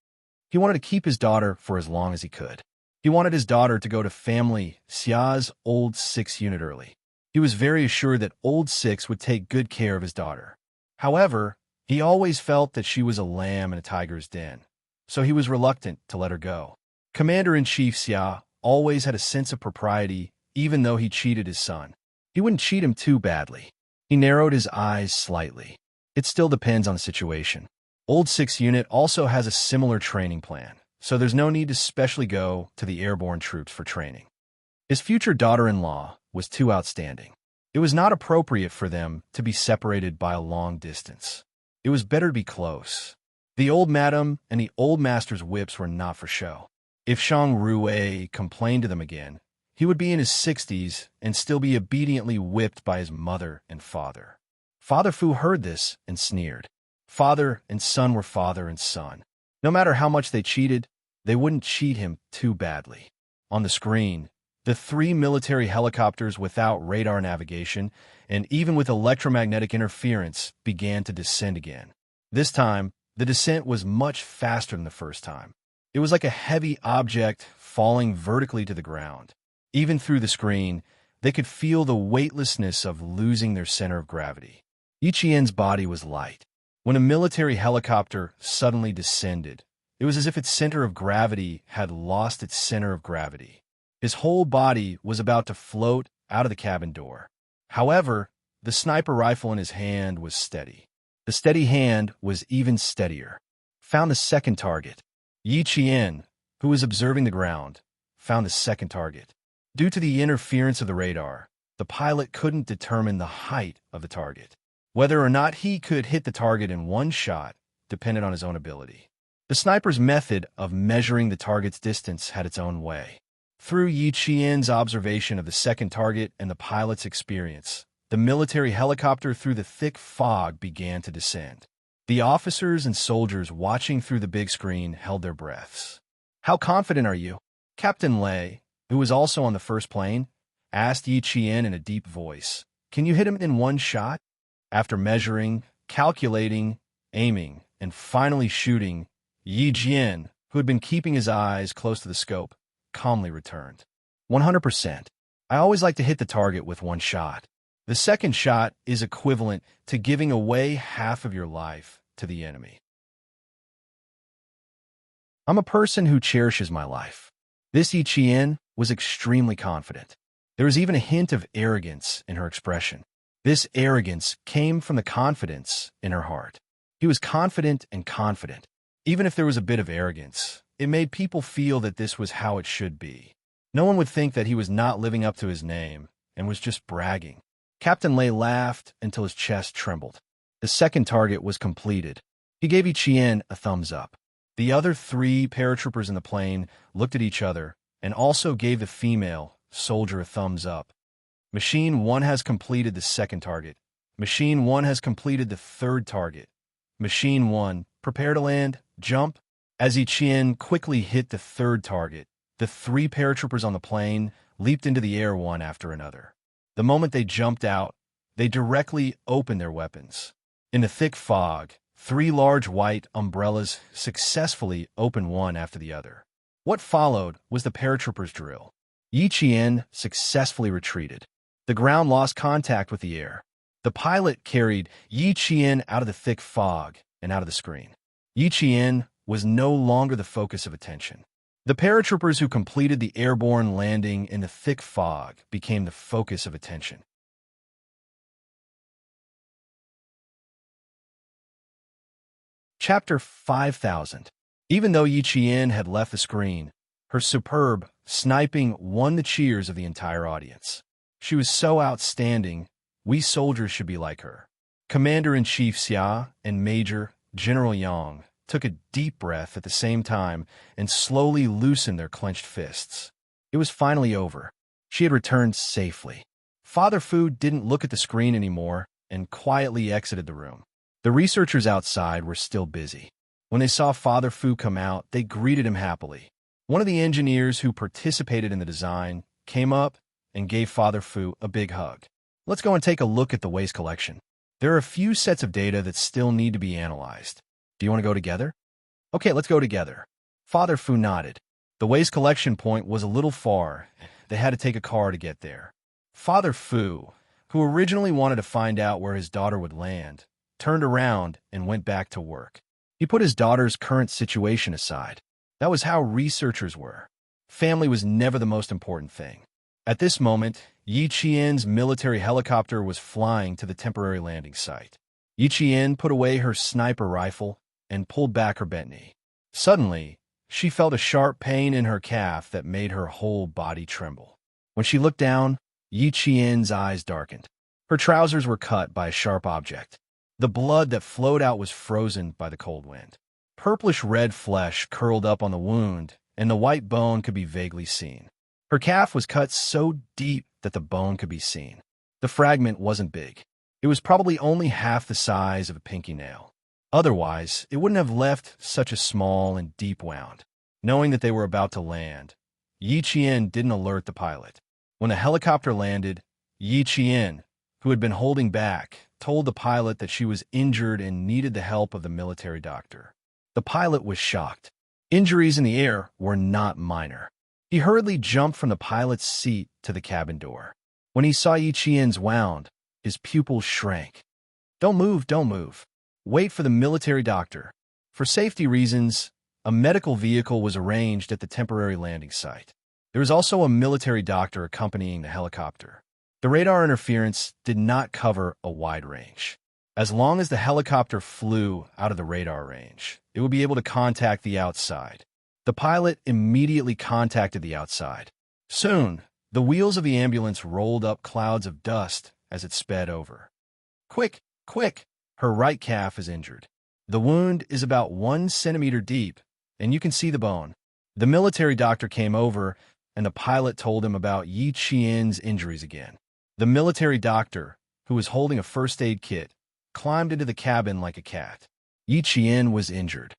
S1: He wanted to keep his daughter for as long as he could. He wanted his daughter to go to family Xia's old 6 unit early. He was very assured that old 6 would take good care of his daughter. However, he always felt that she was a lamb in a tiger's den, so he was reluctant to let her go. Commander-in-Chief Xia always had a sense of propriety, even though he cheated his son. He wouldn't cheat him too badly. He narrowed his eyes slightly. It still depends on the situation. Old 6 unit also has a similar training plan, so there's no need to specially go to the airborne troops for training. His future daughter-in-law was too outstanding. It was not appropriate for them to be separated by a long distance. It was better to be close. The old madam and the old master's whips were not for show. If Shang Rue complained to them again, he would be in his 60s and still be obediently whipped by his mother and father. Father Fu heard this and sneered. Father and son were father and son. No matter how much they cheated, they wouldn't cheat him too badly. On the screen, the 3 military helicopters without radar navigation and even with electromagnetic interference began to descend again. This time, the descent was much faster than the first time. It was like a heavy object falling vertically to the ground. Even through the screen, they could feel the weightlessness of losing their center of gravity. Yi Qian's body was light. When a military helicopter suddenly descended, it was as if its center of gravity had lost its center of gravity. His whole body was about to float out of the cabin door. However, the sniper rifle in his hand was steady. The steady hand was even steadier. Found the second target. Yi Qian, who was observing the ground, found the second target. Due to the interference of the radar, the pilot couldn't determine the height of the target. Whether or not he could hit the target in one shot depended on his own ability. The sniper's method of measuring the target's distance had its own way. Through Yi Qian's observation of the second target and the pilot's experience, the military helicopter through the thick fog began to descend. The officers and soldiers watching through the big screen held their breaths. "How confident are you?" Captain Lei, who was also on the first plane, asked Yi Qian in a deep voice. "Can you hit him in one shot?" After measuring, calculating, aiming, and finally shooting, Yi Qian, who had been keeping his eyes close to the scope, calmly returned. 100%. I always like to hit the target with one shot. The second shot is equivalent to giving away half of your life to the enemy. I'm a person who cherishes my life. This Yi Qian was extremely confident. There was even a hint of arrogance in her expression. This arrogance came from the confidence in her heart. He was confident and confident. Even if there was a bit of arrogance, it made people feel that this was how it should be. No one would think that he was not living up to his name and was just bragging. Captain Lei laughed until his chest trembled. The second target was completed. He gave Yi Qian a thumbs up. The other 3 paratroopers in the plane looked at each other and also gave the female soldier a thumbs up. Machine 1 has completed the second target. Machine 1 has completed the third target. Machine 1, prepare to land, jump. As Yi Qian quickly hit the third target, the 3 paratroopers on the plane leaped into the air one after another. The moment they jumped out, they directly opened their weapons. In the thick fog, 3 large white umbrellas successfully opened one after the other. What followed was the paratroopers' drill. Yi Qian successfully retreated. The ground lost contact with the air. The pilot carried Yi Qian out of the thick fog and out of the screen. Yi Qian was no longer the focus of attention. The paratroopers who completed the airborne landing in the thick fog became the focus of attention. Chapter 5000. Even though Yi Qian had left the screen, her superb sniping won the cheers of the entire audience. She was so outstanding, we soldiers should be like her. Commander-in-Chief Xia and Major General Yang took a deep breath at the same time and slowly loosened their clenched fists. It was finally over. She had returned safely. Father Fu didn't look at the screen anymore and quietly exited the room. The researchers outside were still busy. When they saw Father Fu come out, they greeted him happily. One of the engineers who participated in the design came up and gave Father Fu a big hug. Let's go and take a look at the waste collection. There are a few sets of data that still need to be analyzed. Do you want to go together? Okay, let's go together. Father Fu nodded. The waste collection point was a little far. They had to take a car to get there. Father Fu, who originally wanted to find out where his daughter would land, turned around and went back to work. He put his daughter's current situation aside. That was how researchers were. Family was never the most important thing. At this moment, Yi Qian's military helicopter was flying to the temporary landing site. Yi Qian put away her sniper rifle and pulled back her bent knee. Suddenly, she felt a sharp pain in her calf that made her whole body tremble. When she looked down, Yi Qian's eyes darkened. Her trousers were cut by a sharp object. The blood that flowed out was frozen by the cold wind. Purplish-red flesh curled up on the wound, and the white bone could be vaguely seen. Her calf was cut so deep that the bone could be seen. The fragment wasn't big. It was probably only half the size of a pinky nail. Otherwise, it wouldn't have left such a small and deep wound. Knowing that they were about to land, Yi Qian didn't alert the pilot. When the helicopter landed, Yi Qian, who had been holding back, told the pilot that she was injured and needed the help of the military doctor. The pilot was shocked. Injuries in the air were not minor. He hurriedly jumped from the pilot's seat to the cabin door. When he saw Yi Qian's wound, his pupils shrank. Don't move. Wait for the military doctor. For safety reasons, a medical vehicle was arranged at the temporary landing site. There was also a military doctor accompanying the helicopter. The radar interference did not cover a wide range. As long as the helicopter flew out of the radar range, it would be able to contact the outside. The pilot immediately contacted the outside. Soon, the wheels of the ambulance rolled up clouds of dust as it sped over. Quick! Her right calf is injured. The wound is about 1 centimeter deep, and you can see the bone. The military doctor came over, and the pilot told him about Yi Qian's injuries again. The military doctor, who was holding a first aid kit, climbed into the cabin like a cat. Yi Qian was injured.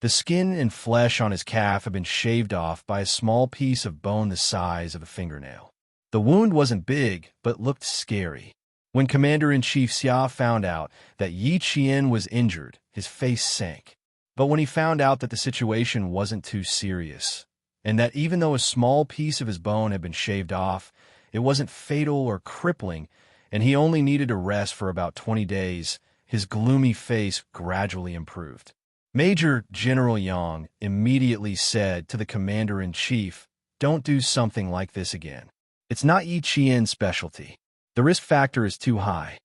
S1: The skin and flesh on his calf had been shaved off by a small piece of bone the size of a fingernail. The wound wasn't big, but looked scary. When Commander-in-Chief Xia found out that Yi Qian was injured, his face sank. But when he found out that the situation wasn't too serious, and that even though a small piece of his bone had been shaved off, it wasn't fatal or crippling, and he only needed to rest for about 20 days, his gloomy face gradually improved. Major General Yang immediately said to the Commander-in-Chief, "Don't do something like this again. It's not Yi Qian's specialty. The risk factor is too high.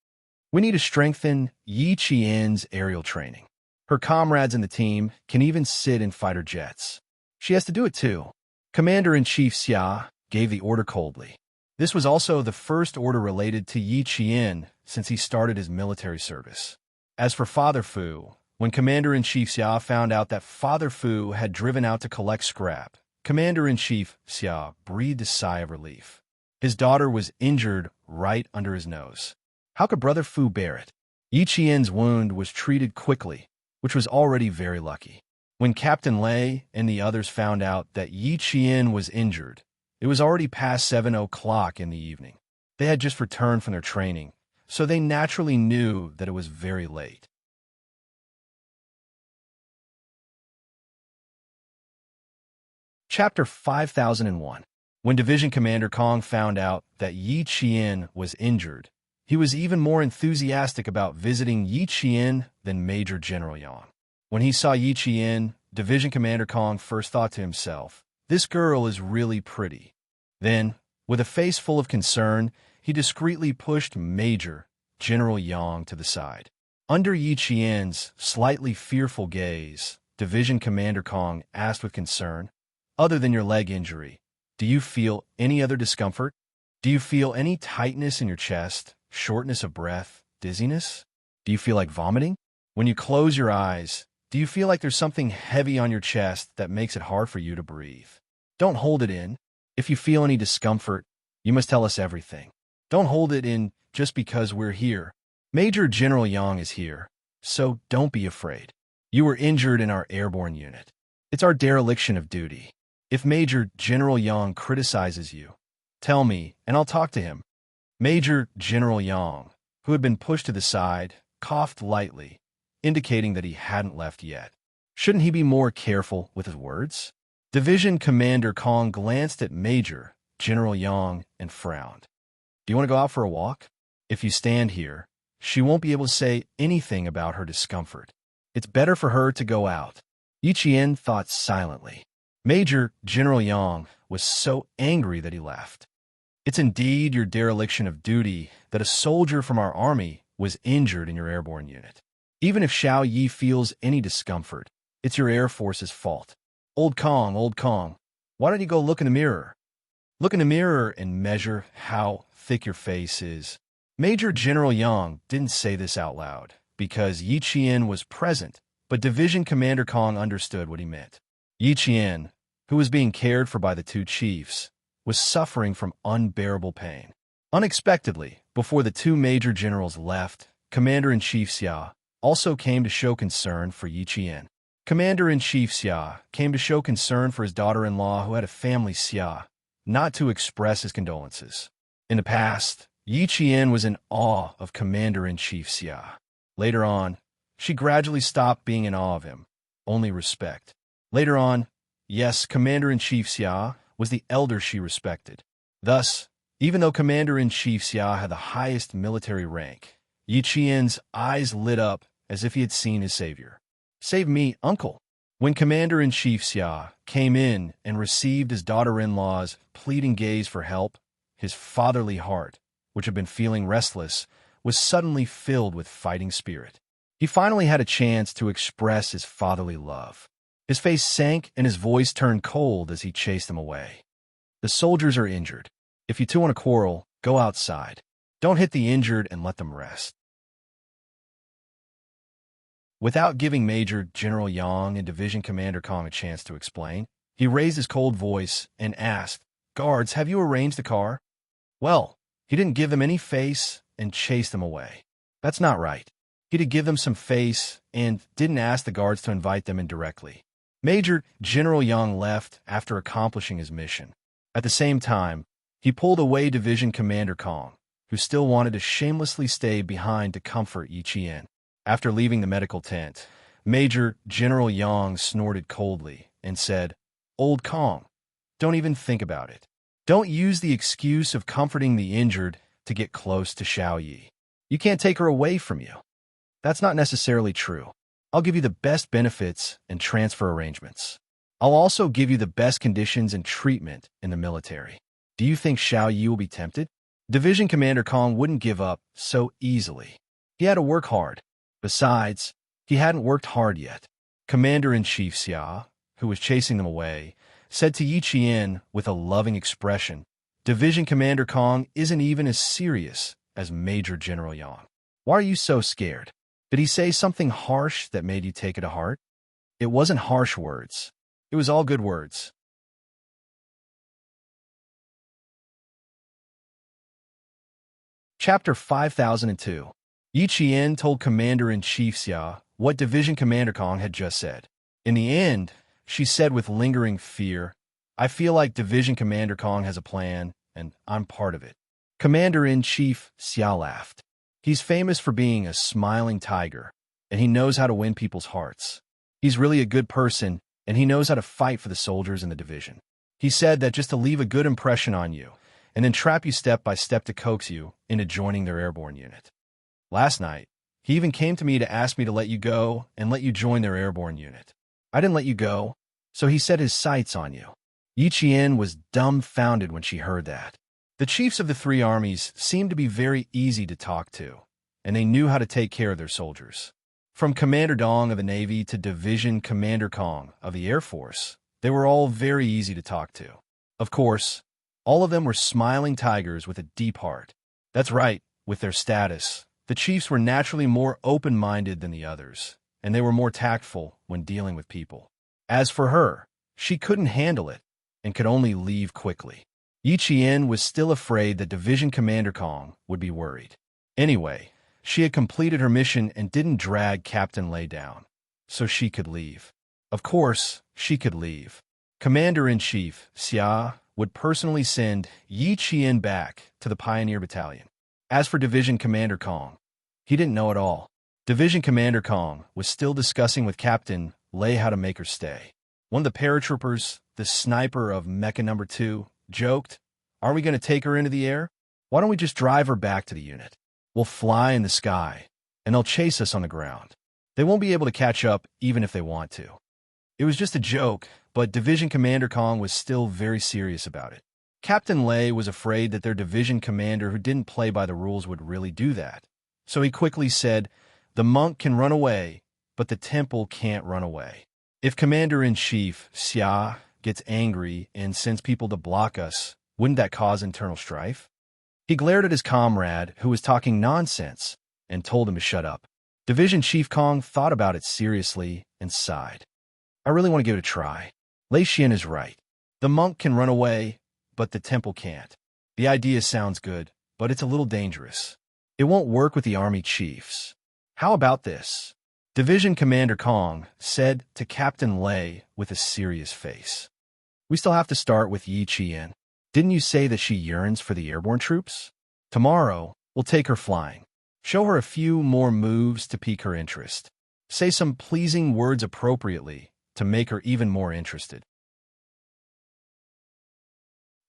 S1: We need to strengthen Yi Qian's aerial training. Her comrades in the team can even sit in fighter jets. She has to do it too." Commander-in-Chief Xia gave the order coldly. This was also the first order related to Yi Qian since he started his military service. As for Father Fu, when Commander-in-Chief Xia found out that Father Fu had driven out to collect scrap, Commander-in-Chief Xia breathed a sigh of relief. His daughter was injured right under his nose. How could Brother Fu bear it? Yi Qian's wound was treated quickly, which was already very lucky. When Captain Lei and the others found out that Yi Qian was injured, it was already past 7 o'clock in the evening. They had just returned from their training, so they naturally knew that it was very late. Chapter 5001. When Division Commander Kong found out that Yi Qian was injured, he was even more enthusiastic about visiting Yi Qian than Major General Yang. When he saw Yi Qian, Division Commander Kong first thought to himself, "This girl is really pretty." Then, with a face full of concern, he discreetly pushed Major General Yang to the side. Under Yi Qian's slightly fearful gaze, Division Commander Kong asked with concern, "Other than your leg injury, do you feel any other discomfort? Do you feel any tightness in your chest, shortness of breath, dizziness? Do you feel like vomiting? When you close your eyes, do you feel like there's something heavy on your chest that makes it hard for you to breathe? Don't hold it in. If you feel any discomfort, you must tell us everything. Don't hold it in just because we're here. Major General Yang is here, so don't be afraid. You were injured in our airborne unit. It's our dereliction of duty. If Major General Yang criticizes you, tell me, and I'll talk to him." Major General Yang, who had been pushed to the side, coughed lightly, indicating that he hadn't left yet. Shouldn't he be more careful with his words? Division Commander Kong glanced at Major General Yang and frowned. "Do you want to go out for a walk? If you stand here, she won't be able to say anything about her discomfort. It's better for her to go out." Yi Qian thought silently. Major General Yang was so angry that he left. "It's indeed your dereliction of duty that a soldier from our army was injured in your airborne unit. Even if Xiao Yi feels any discomfort, it's your Air Force's fault. Old Kong, why don't you go look in the mirror?" Look in the mirror and measure how thick your face is. Major General Yang didn't say this out loud because Yi Qian was present, but Division Commander Kong understood what he meant. Yi Qian, who was being cared for by the two chiefs, was suffering from unbearable pain. Unexpectedly, before the two major generals left, Commander-in-Chief Xia also came to show concern for Yi Qian. Commander-in-Chief Xia came to show concern for his daughter-in-law who had a family Xia, not to express his condolences. In the past, Yi Qian was in awe of Commander-in-Chief Xia. Later on, she gradually stopped being in awe of him, only respect. Later on, yes, Commander-in-Chief Xia was the elder she respected. Thus, even though Commander-in-Chief Xia had the highest military rank, Yi Qian's eyes lit up as if he had seen his savior. "Save me, uncle." When Commander-in-Chief Xia came in and received his daughter-in-law's pleading gaze for help, his fatherly heart, which had been feeling restless, was suddenly filled with fighting spirit. He finally had a chance to express his fatherly love. His face sank and his voice turned cold as he chased them away. "The soldiers are injured. If you two want to quarrel, go outside. Don't hit the injured and let them rest." Without giving Major General Yang and Division Commander Kong a chance to explain, he raised his cold voice and asked, "Guards, have you arranged the car?" Well, he didn't give them any face and chased them away. That's not right. He did give them some face and didn't ask the guards to invite them in directly. Major General Yang left after accomplishing his mission. At the same time, he pulled away Division Commander Kong, who still wanted to shamelessly stay behind to comfort Yi Qian. After leaving the medical tent, Major General Yang snorted coldly and said, "Old Kong, don't even think about it. Don't use the excuse of comforting the injured to get close to Xiao Yi. You can't take her away from you. That's not necessarily true. I'll give you the best benefits and transfer arrangements. I'll also give you the best conditions and treatment in the military. Do you think Xiao Yi will be tempted?" Division Commander Kong wouldn't give up so easily. He had to work hard. Besides, he hadn't worked hard yet. Commander-in-Chief Xia, who was chasing them away, said to Yi Qian with a loving expression, "Division Commander Kong isn't even as serious as Major General Yang. Why are you so scared? Did he say something harsh that made you take it to heart?" It wasn't harsh words. It was all good words. Chapter 5002. Yi Qian told Commander-in-Chief Xia what Division Commander Kong had just said. In the end, she said with lingering fear, "I feel like Division Commander Kong has a plan, and I'm part of it." Commander-in-Chief Xia laughed. He's famous for being a smiling tiger, and he knows how to win people's hearts. He's really a good person, and he knows how to fight for the soldiers in the division. He said that just to leave a good impression on you, and then trap you step by step to coax you into joining their airborne unit. Last night, he even came to me to ask me to let you go and let you join their airborne unit. I didn't let you go, so he set his sights on you. Yi Qian was dumbfounded when she heard that. The chiefs of the three armies seemed to be very easy to talk to, and they knew how to take care of their soldiers. From Commander Dong of the Navy to Division Commander Kong of the Air Force, they were all very easy to talk to. Of course, all of them were smiling tigers with a deep heart. That's right, with their status, the chiefs were naturally more open-minded than the others, and they were more tactful when dealing with people. As for her, she couldn't handle it and could only leave quickly. Yi Qian was still afraid that Division Commander Kong would be worried. Anyway, she had completed her mission and didn't drag Captain Lei down, so she could leave. Of course, she could leave. Commander-in-Chief Xia would personally send Yi Qian back to the Pioneer Battalion. As for Division Commander Kong, he didn't know at all. Division Commander Kong was still discussing with Captain Lei how to make her stay. One of the paratroopers, the sniper of Mecha No. 2, joked, "Are we going to take her into the air? Why don't we just drive her back to the unit? We'll fly in the sky, and they'll chase us on the ground. They won't be able to catch up even if they want to." It was just a joke, but Division Commander Kong was still very serious about it. Captain Lei was afraid that their division commander who didn't play by the rules would really do that. So he quickly said, "The monk can run away, but the temple can't run away. If Commander-in-Chief Xia gets angry and sends people to block us, Wouldn't that cause internal strife? He glared at his comrade, who was talking nonsense, and told him to shut up. Division Chief Kong thought about it seriously and sighed. I really want to give it a try. Lei Xian is right. The monk can run away, but the temple can't. The idea sounds good, but it's a little dangerous. It won't work with the army chiefs. How about this? Division Commander Kong said to Captain Lei with a serious face. We still have to start with Yi Qian. Didn't you say that she yearns for the airborne troops? Tomorrow, we'll take her flying. Show her a few more moves to pique her interest. Say some pleasing words appropriately to make her even more interested.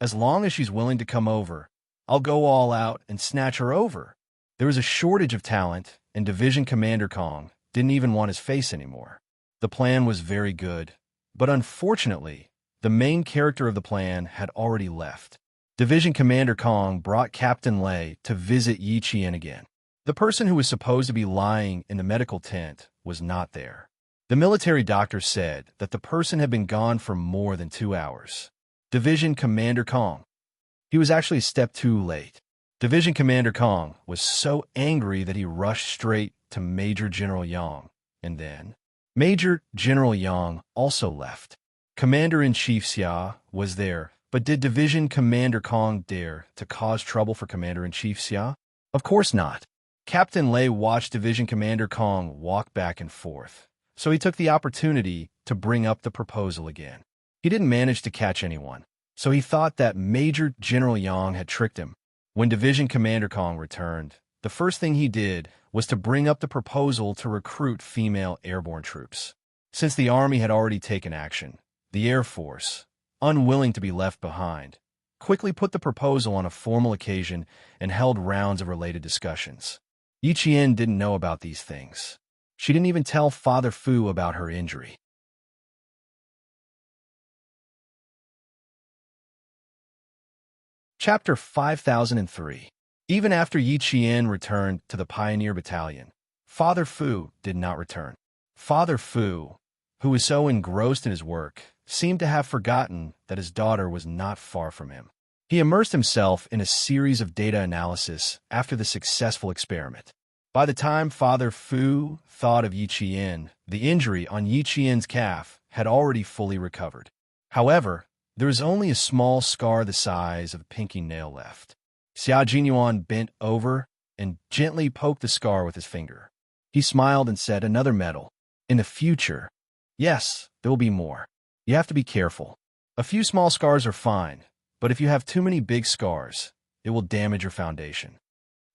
S1: As long as she's willing to come over, I'll go all out and snatch her over. There was a shortage of talent, and Division Commander Kong didn't even want his face anymore. The plan was very good, but unfortunately, the main character of the plan had already left. Division Commander Kong brought Captain Lei to visit Yi Qian again. The person who was supposed to be lying in the medical tent was not there. The military doctor said that the person had been gone for more than 2 hours. Division Commander Kong. He was actually a step too late. Division Commander Kong was so angry that he rushed straight to Major General Yang, and then Major General Yang also left. Commander-in-Chief Xia was there, but did Division Commander Kong dare to cause trouble for Commander-in-Chief Xia? Of course not. Captain Lei watched Division Commander Kong walk back and forth, so he took the opportunity to bring up the proposal again. He didn't manage to catch anyone, so he thought that Major General Yang had tricked him. When Division Commander Kong returned, the first thing he did was to bring up the proposal to recruit female airborne troops. Since the army had already taken action, the Air Force, unwilling to be left behind, quickly put the proposal on a formal occasion and held rounds of related discussions. Yi Qian didn't know about these things. She didn't even tell Father Fu about her injury. Chapter 5003. Even after Yi Qian returned to the Pioneer Battalion, Father Fu did not return. Father Fu, who was so engrossed in his work, seemed to have forgotten that his daughter was not far from him. He immersed himself in a series of data analysis after the successful experiment. By the time Father Fu thought of Yi Qian, the injury on Yi Qian's calf had already fully recovered. However, there was only a small scar the size of a pinky nail left. Xia Jinyuan bent over and gently poked the scar with his finger. He smiled and said, "Another medal. In the future, yes, there will be more. You have to be careful. A few small scars are fine, but if you have too many big scars, it will damage your foundation."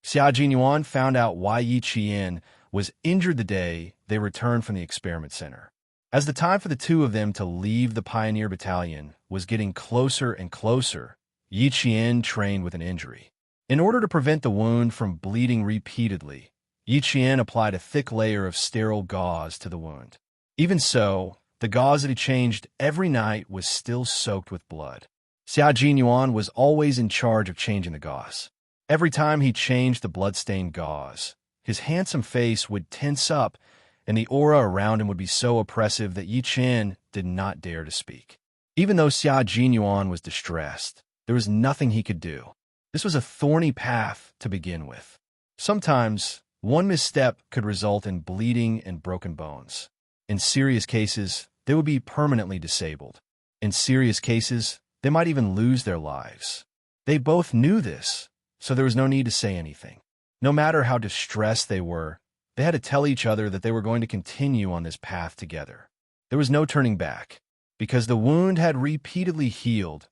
S1: Xia Jinyuan found out why Yi Qian was injured the day they returned from the experiment center. As the time for the two of them to leave the Pioneer Battalion was getting closer and closer, Yi Qian trained with an injury. In order to prevent the wound from bleeding repeatedly, Yi Qian applied a thick layer of sterile gauze to the wound. Even so, the gauze that he changed every night was still soaked with blood. Xia Jinyuan was always in charge of changing the gauze. Every time he changed the blood-stained gauze, his handsome face would tense up, and the aura around him would be so oppressive that Yi Qian did not dare to speak. Even though Xia Jinyuan was distressed, there was nothing he could do. This was a thorny path to begin with. Sometimes, one misstep could result in bleeding and broken bones. In serious cases, they would be permanently disabled. In serious cases, they might even lose their lives. They both knew this, so there was no need to say anything. No matter how distressed they were, they had to tell each other that they were going to continue on this path together. There was no turning back. Because the wound had repeatedly healed,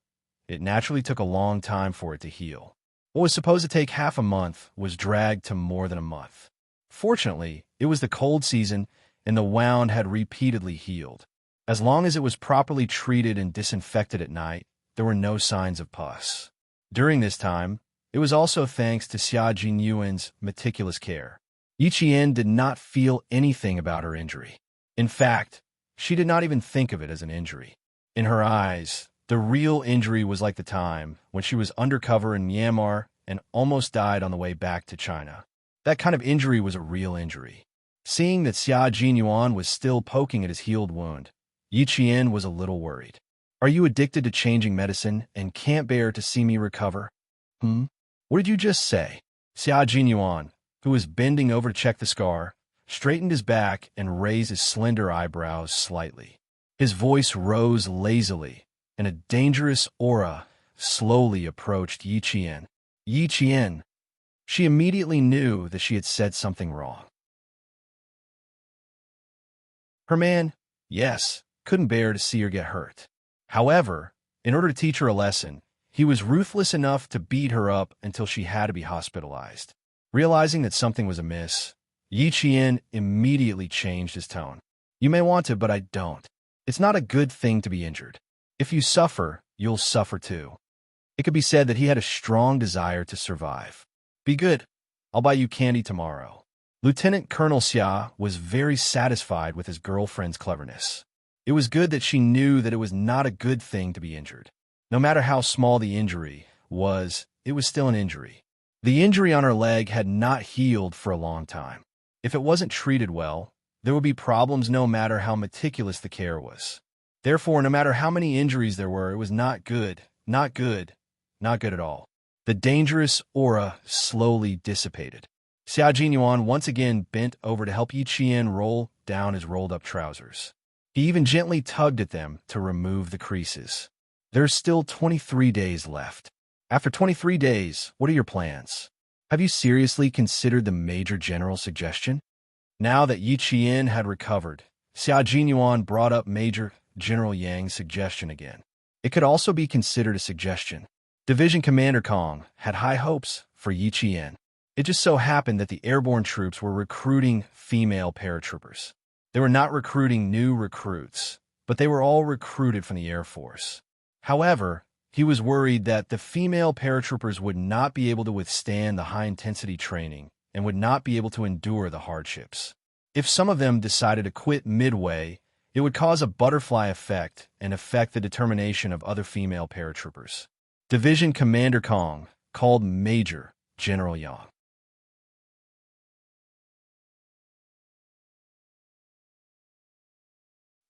S1: it naturally took a long time for it to heal. What was supposed to take half a month was dragged to more than a month. Fortunately, it was the cold season, and the wound had repeatedly healed. As long as it was properly treated and disinfected at night, there were no signs of pus. During this time, it was also thanks to Xia Jinyuan's meticulous care. Yi Qian did not feel anything about her injury. In fact, she did not even think of it as an injury. In her eyes, the real injury was like the time when she was undercover in Myanmar and almost died on the way back to China. That kind of injury was a real injury. Seeing that Xia Jinyuan was still poking at his healed wound, Yi Qian was a little worried. Are you addicted to changing medicine and can't bear to see me recover? What did you just say? Xia Jinyuan, who was bending over to check the scar, straightened his back and raised his slender eyebrows slightly. His voice rose lazily, and a dangerous aura slowly approached Yi Qian. Yi Qian. She immediately knew that she had said something wrong. Her man, yes, couldn't bear to see her get hurt. However, in order to teach her a lesson, he was ruthless enough to beat her up until she had to be hospitalized. Realizing that something was amiss, Yi Qian immediately changed his tone. You may want to, but I don't. It's not a good thing to be injured. If you suffer, you'll suffer too. It could be said that he had a strong desire to survive. Be good. I'll buy you candy tomorrow. Lieutenant Colonel Xia was very satisfied with his girlfriend's cleverness. It was good that she knew that it was not a good thing to be injured. No matter how small the injury was, it was still an injury. The injury on her leg had not healed for a long time. If it wasn't treated well, there would be problems no matter how meticulous the care was. Therefore, no matter how many injuries there were, it was not good, not good, not good at all. The dangerous aura slowly dissipated. Xia Jinyuan once again bent over to help Yi Qian roll down his rolled-up trousers. He even gently tugged at them to remove the creases. There's still 23 days left. After 23 days, what are your plans? Have you seriously considered the Major General's suggestion? Now that Yi Qian had recovered, Xia Jinyuan brought up Major General Yang's suggestion again. It could also be considered a suggestion. Division Commander Kong had high hopes for Yi Qian. It just so happened that the airborne troops were recruiting female paratroopers. They were not recruiting new recruits, but they were all recruited from the Air Force. However, he was worried that the female paratroopers would not be able to withstand the high-intensity training and would not be able to endure the hardships. If some of them decided to quit midway, it would cause a butterfly effect and affect the determination of other female paratroopers. Division Commander Kong called Major General Yang.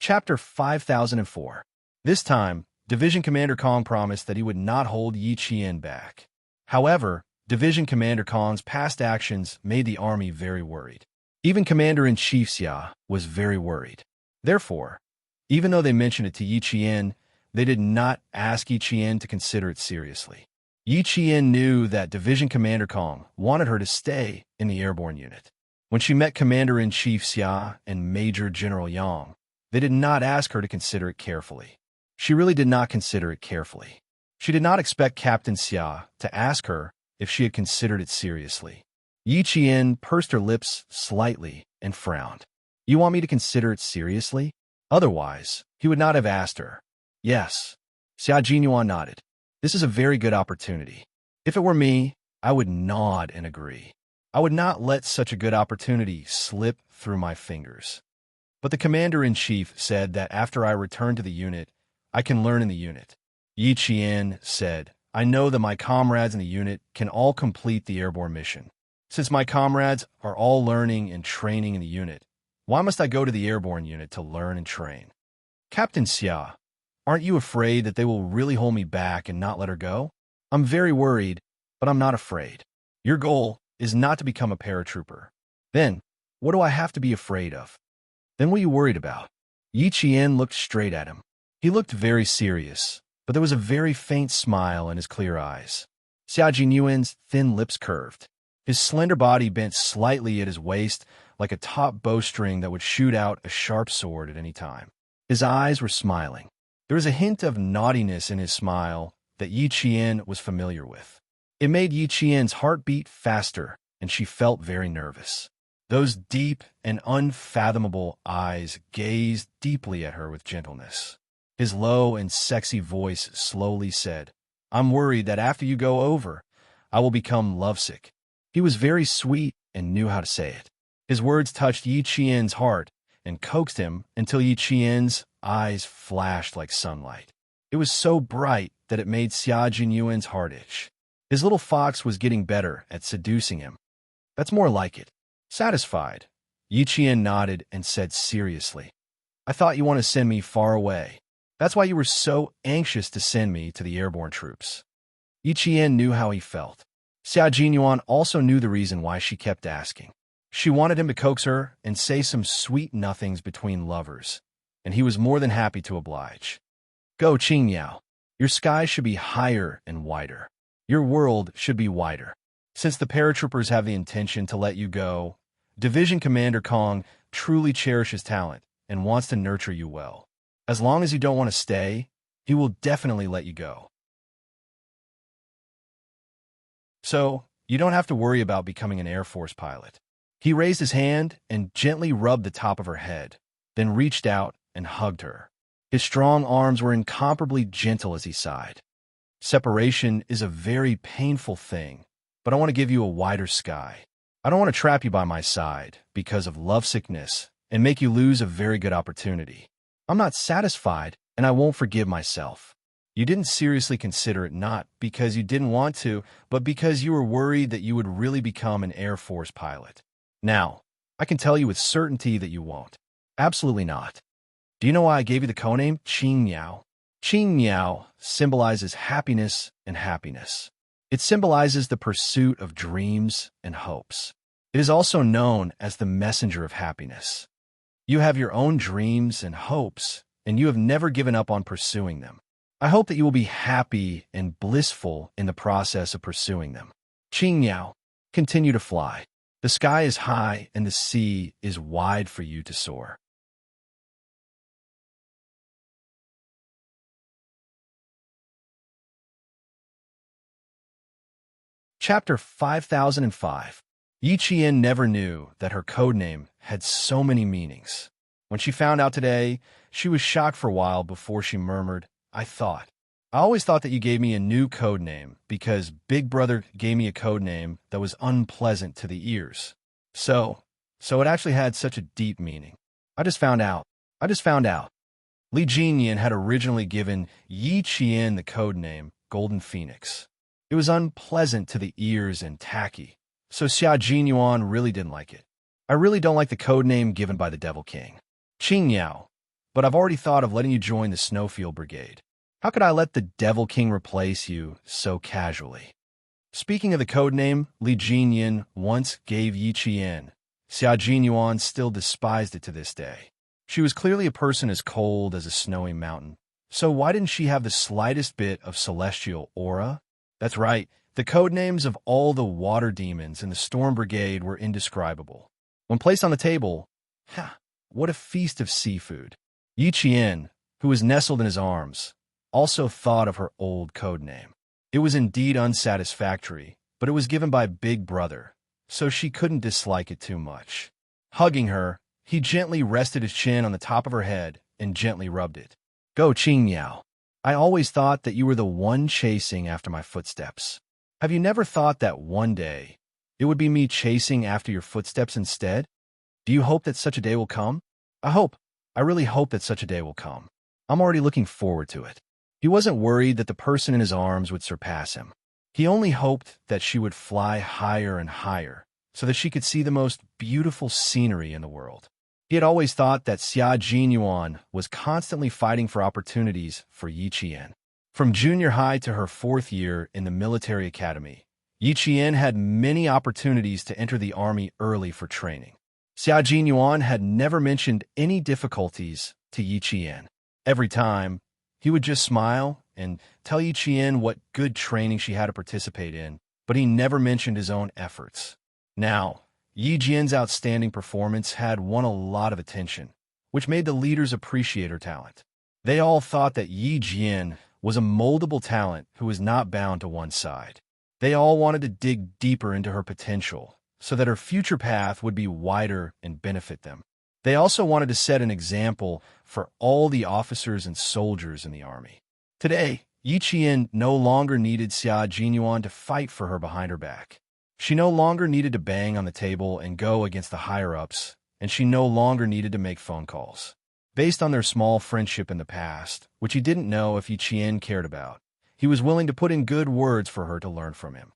S1: Chapter 5004. This time, Division Commander Kong promised that he would not hold Yi Qian back. However, Division Commander Kong's past actions made the army very worried. Even Commander-in-Chief Xia was very worried. Therefore, even though they mentioned it to Yi Qian, they did not ask Yi Qian to consider it seriously. Yi Qian knew that Division Commander Kong wanted her to stay in the airborne unit. When she met Commander-in-Chief Xia and Major General Yang, they did not ask her to consider it carefully. She really did not consider it carefully. She did not expect Captain Xia to ask her if she had considered it seriously. Yi Qian pursed her lips slightly and frowned. You want me to consider it seriously? Otherwise, he would not have asked her. Yes. Xia Jinyuan nodded. This is a very good opportunity. If it were me, I would nod and agree. I would not let such a good opportunity slip through my fingers. But the Commander-in-Chief said that after I return to the unit, I can learn in the unit. Yi Qian said, I know that my comrades in the unit can all complete the airborne mission. Since my comrades are all learning and training in the unit, why must I go to the airborne unit to learn and train? Captain Xia, aren't you afraid that they will really hold me back and not let her go? I'm very worried, but I'm not afraid. Your goal is not to become a paratrooper. Then, what do I have to be afraid of? Then what are you worried about? Yi Qian looked straight at him. He looked very serious, but there was a very faint smile in his clear eyes. Xia Jinyuan's thin lips curved. His slender body bent slightly at his waist like a taut bowstring that would shoot out a sharp sword at any time. His eyes were smiling. There was a hint of naughtiness in his smile that Yi Qian was familiar with. It made Yi Qian's heart beat faster, and she felt very nervous. Those deep and unfathomable eyes gazed deeply at her with gentleness. His low and sexy voice slowly said, I'm worried that after you go over, I will become lovesick. He was very sweet and knew how to say it. His words touched Yi Qian's heart and coaxed him until Yi Qian's eyes flashed like sunlight. It was so bright that it made Xia Jinyuan's heart itch. His little fox was getting better at seducing him. That's more like it. Satisfied, Yi Qian nodded and said seriously, I thought you want to send me far away. That's why you were so anxious to send me to the airborne troops. Yi Qian knew how he felt. Xia Jinyuan also knew the reason why she kept asking. She wanted him to coax her and say some sweet nothings between lovers, and he was more than happy to oblige. Go, Qingyao. Your sky should be higher and wider. Your world should be wider. Since the paratroopers have the intention to let you go, Division Commander Kong truly cherishes talent and wants to nurture you well. As long as you don't want to stay, he will definitely let you go. So, you don't have to worry about becoming an Air Force pilot. He raised his hand and gently rubbed the top of her head, then reached out and hugged her. His strong arms were incomparably gentle as he sighed. Separation is a very painful thing, but I want to give you a wider sky. I don't want to trap you by my side because of lovesickness and make you lose a very good opportunity. I'm not satisfied, and I won't forgive myself. You didn't seriously consider it not because you didn't want to, but because you were worried that you would really become an Air Force pilot. Now, I can tell you with certainty that you won't. Absolutely not. Do you know why I gave you the codename Qingyao? Qingyao symbolizes happiness and happiness. It symbolizes the pursuit of dreams and hopes. It is also known as the messenger of happiness. You have your own dreams and hopes, and you have never given up on pursuing them. I hope that you will be happy and blissful in the process of pursuing them. Qingyao, continue to fly. The sky is high and the sea is wide for you to soar. Chapter 5005. Yi Qian never knew that her codename had so many meanings. When she found out today, she was shocked for a while before she murmured, I always thought that you gave me a new codename because Big Brother gave me a codename that was unpleasant to the ears. So it actually had such a deep meaning. I just found out. Li Jinyan had originally given Yi Qian the codename Golden Phoenix. It was unpleasant to the ears and tacky, so Xia Jinyuan really didn't like it. I really don't like the codename given by the Devil King. Qingyao, but I've already thought of letting you join the Snowfield Brigade. How could I let the Devil King replace you so casually? Speaking of the codename Li Jinyan once gave Yi Qian, Xia Jinyuan still despised it to this day. She was clearly a person as cold as a snowy mountain, so why didn't she have the slightest bit of celestial aura? That's right, the codenames of all the water demons in the Storm Brigade were indescribable. When placed on the table, what a feast of seafood. Yi Qian, who was nestled in his arms, also thought of her old codename. It was indeed unsatisfactory, but it was given by Big Brother, so she couldn't dislike it too much. Hugging her, he gently rested his chin on the top of her head and gently rubbed it. Go, Qingyao. I always thought that you were the one chasing after my footsteps. Have you never thought that one day it would be me chasing after your footsteps instead? Do you hope that such a day will come? I really hope that such a day will come. I'm already looking forward to it. He wasn't worried that the person in his arms would surpass him. He only hoped that she would fly higher and higher so that she could see the most beautiful scenery in the world. He had always thought that Xia Jinyuan was constantly fighting for opportunities for Yi Qian. From junior high to her 4th year in the military academy, Yi Qian had many opportunities to enter the army early for training. Xia Jinyuan had never mentioned any difficulties to Yi Qian. Every time, he would just smile and tell Yi Qian what good training she had to participate in, but he never mentioned his own efforts. Now, Yi Jian's outstanding performance had won a lot of attention, which made the leaders appreciate her talent. They all thought that Yi Jian was a moldable talent who was not bound to one side. They all wanted to dig deeper into her potential so that her future path would be wider and benefit them. They also wanted to set an example for all the officers and soldiers in the army. Today, Yi Qian no longer needed Xia Jinyuan to fight for her behind her back. She no longer needed to bang on the table and go against the higher-ups, and she no longer needed to make phone calls. Based on their small friendship in the past, which he didn't know if Yi Qian cared about, he was willing to put in good words for her to learn from him.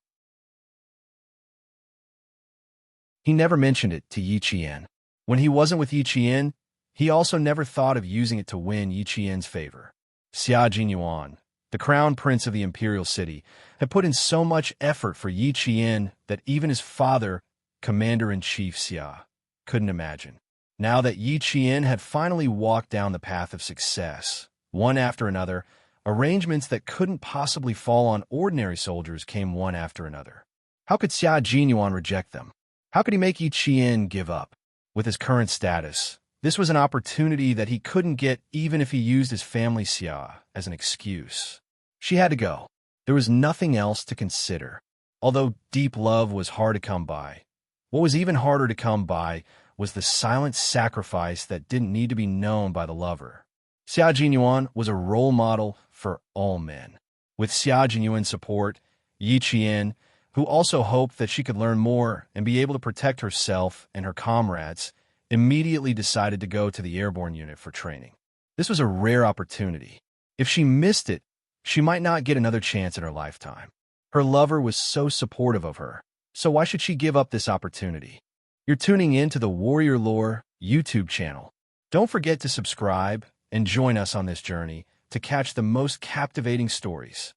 S1: He never mentioned it to Yi Qian. When he wasn't with Yi Qian, he also never thought of using it to win Yi Qian's favor. Xia Jinyuan, the crown prince of the imperial city, had put in so much effort for Yi Qian that even his father, Commander-in-Chief Xia, couldn't imagine. Now that Yi Qian had finally walked down the path of success, one after another, arrangements that couldn't possibly fall on ordinary soldiers came one after another. How could Xia Jinyuan reject them? How could he make Yi Qian give up? With his current status, this was an opportunity that he couldn't get even if he used his family Xia as an excuse. She had to go. There was nothing else to consider. Although deep love was hard to come by, what was even harder to come by was the silent sacrifice that didn't need to be known by the lover. Xia Jinyuan was a role model for all men. With Xia Jinyuan's support, Yi Qian, who also hoped that she could learn more and be able to protect herself and her comrades, immediately decided to go to the airborne unit for training. This was a rare opportunity. If she missed it, she might not get another chance in her lifetime. Her lover was so supportive of her, so why should she give up this opportunity? You're tuning in to the Warrior Lore YouTube channel. Don't forget to subscribe and join us on this journey to catch the most captivating stories.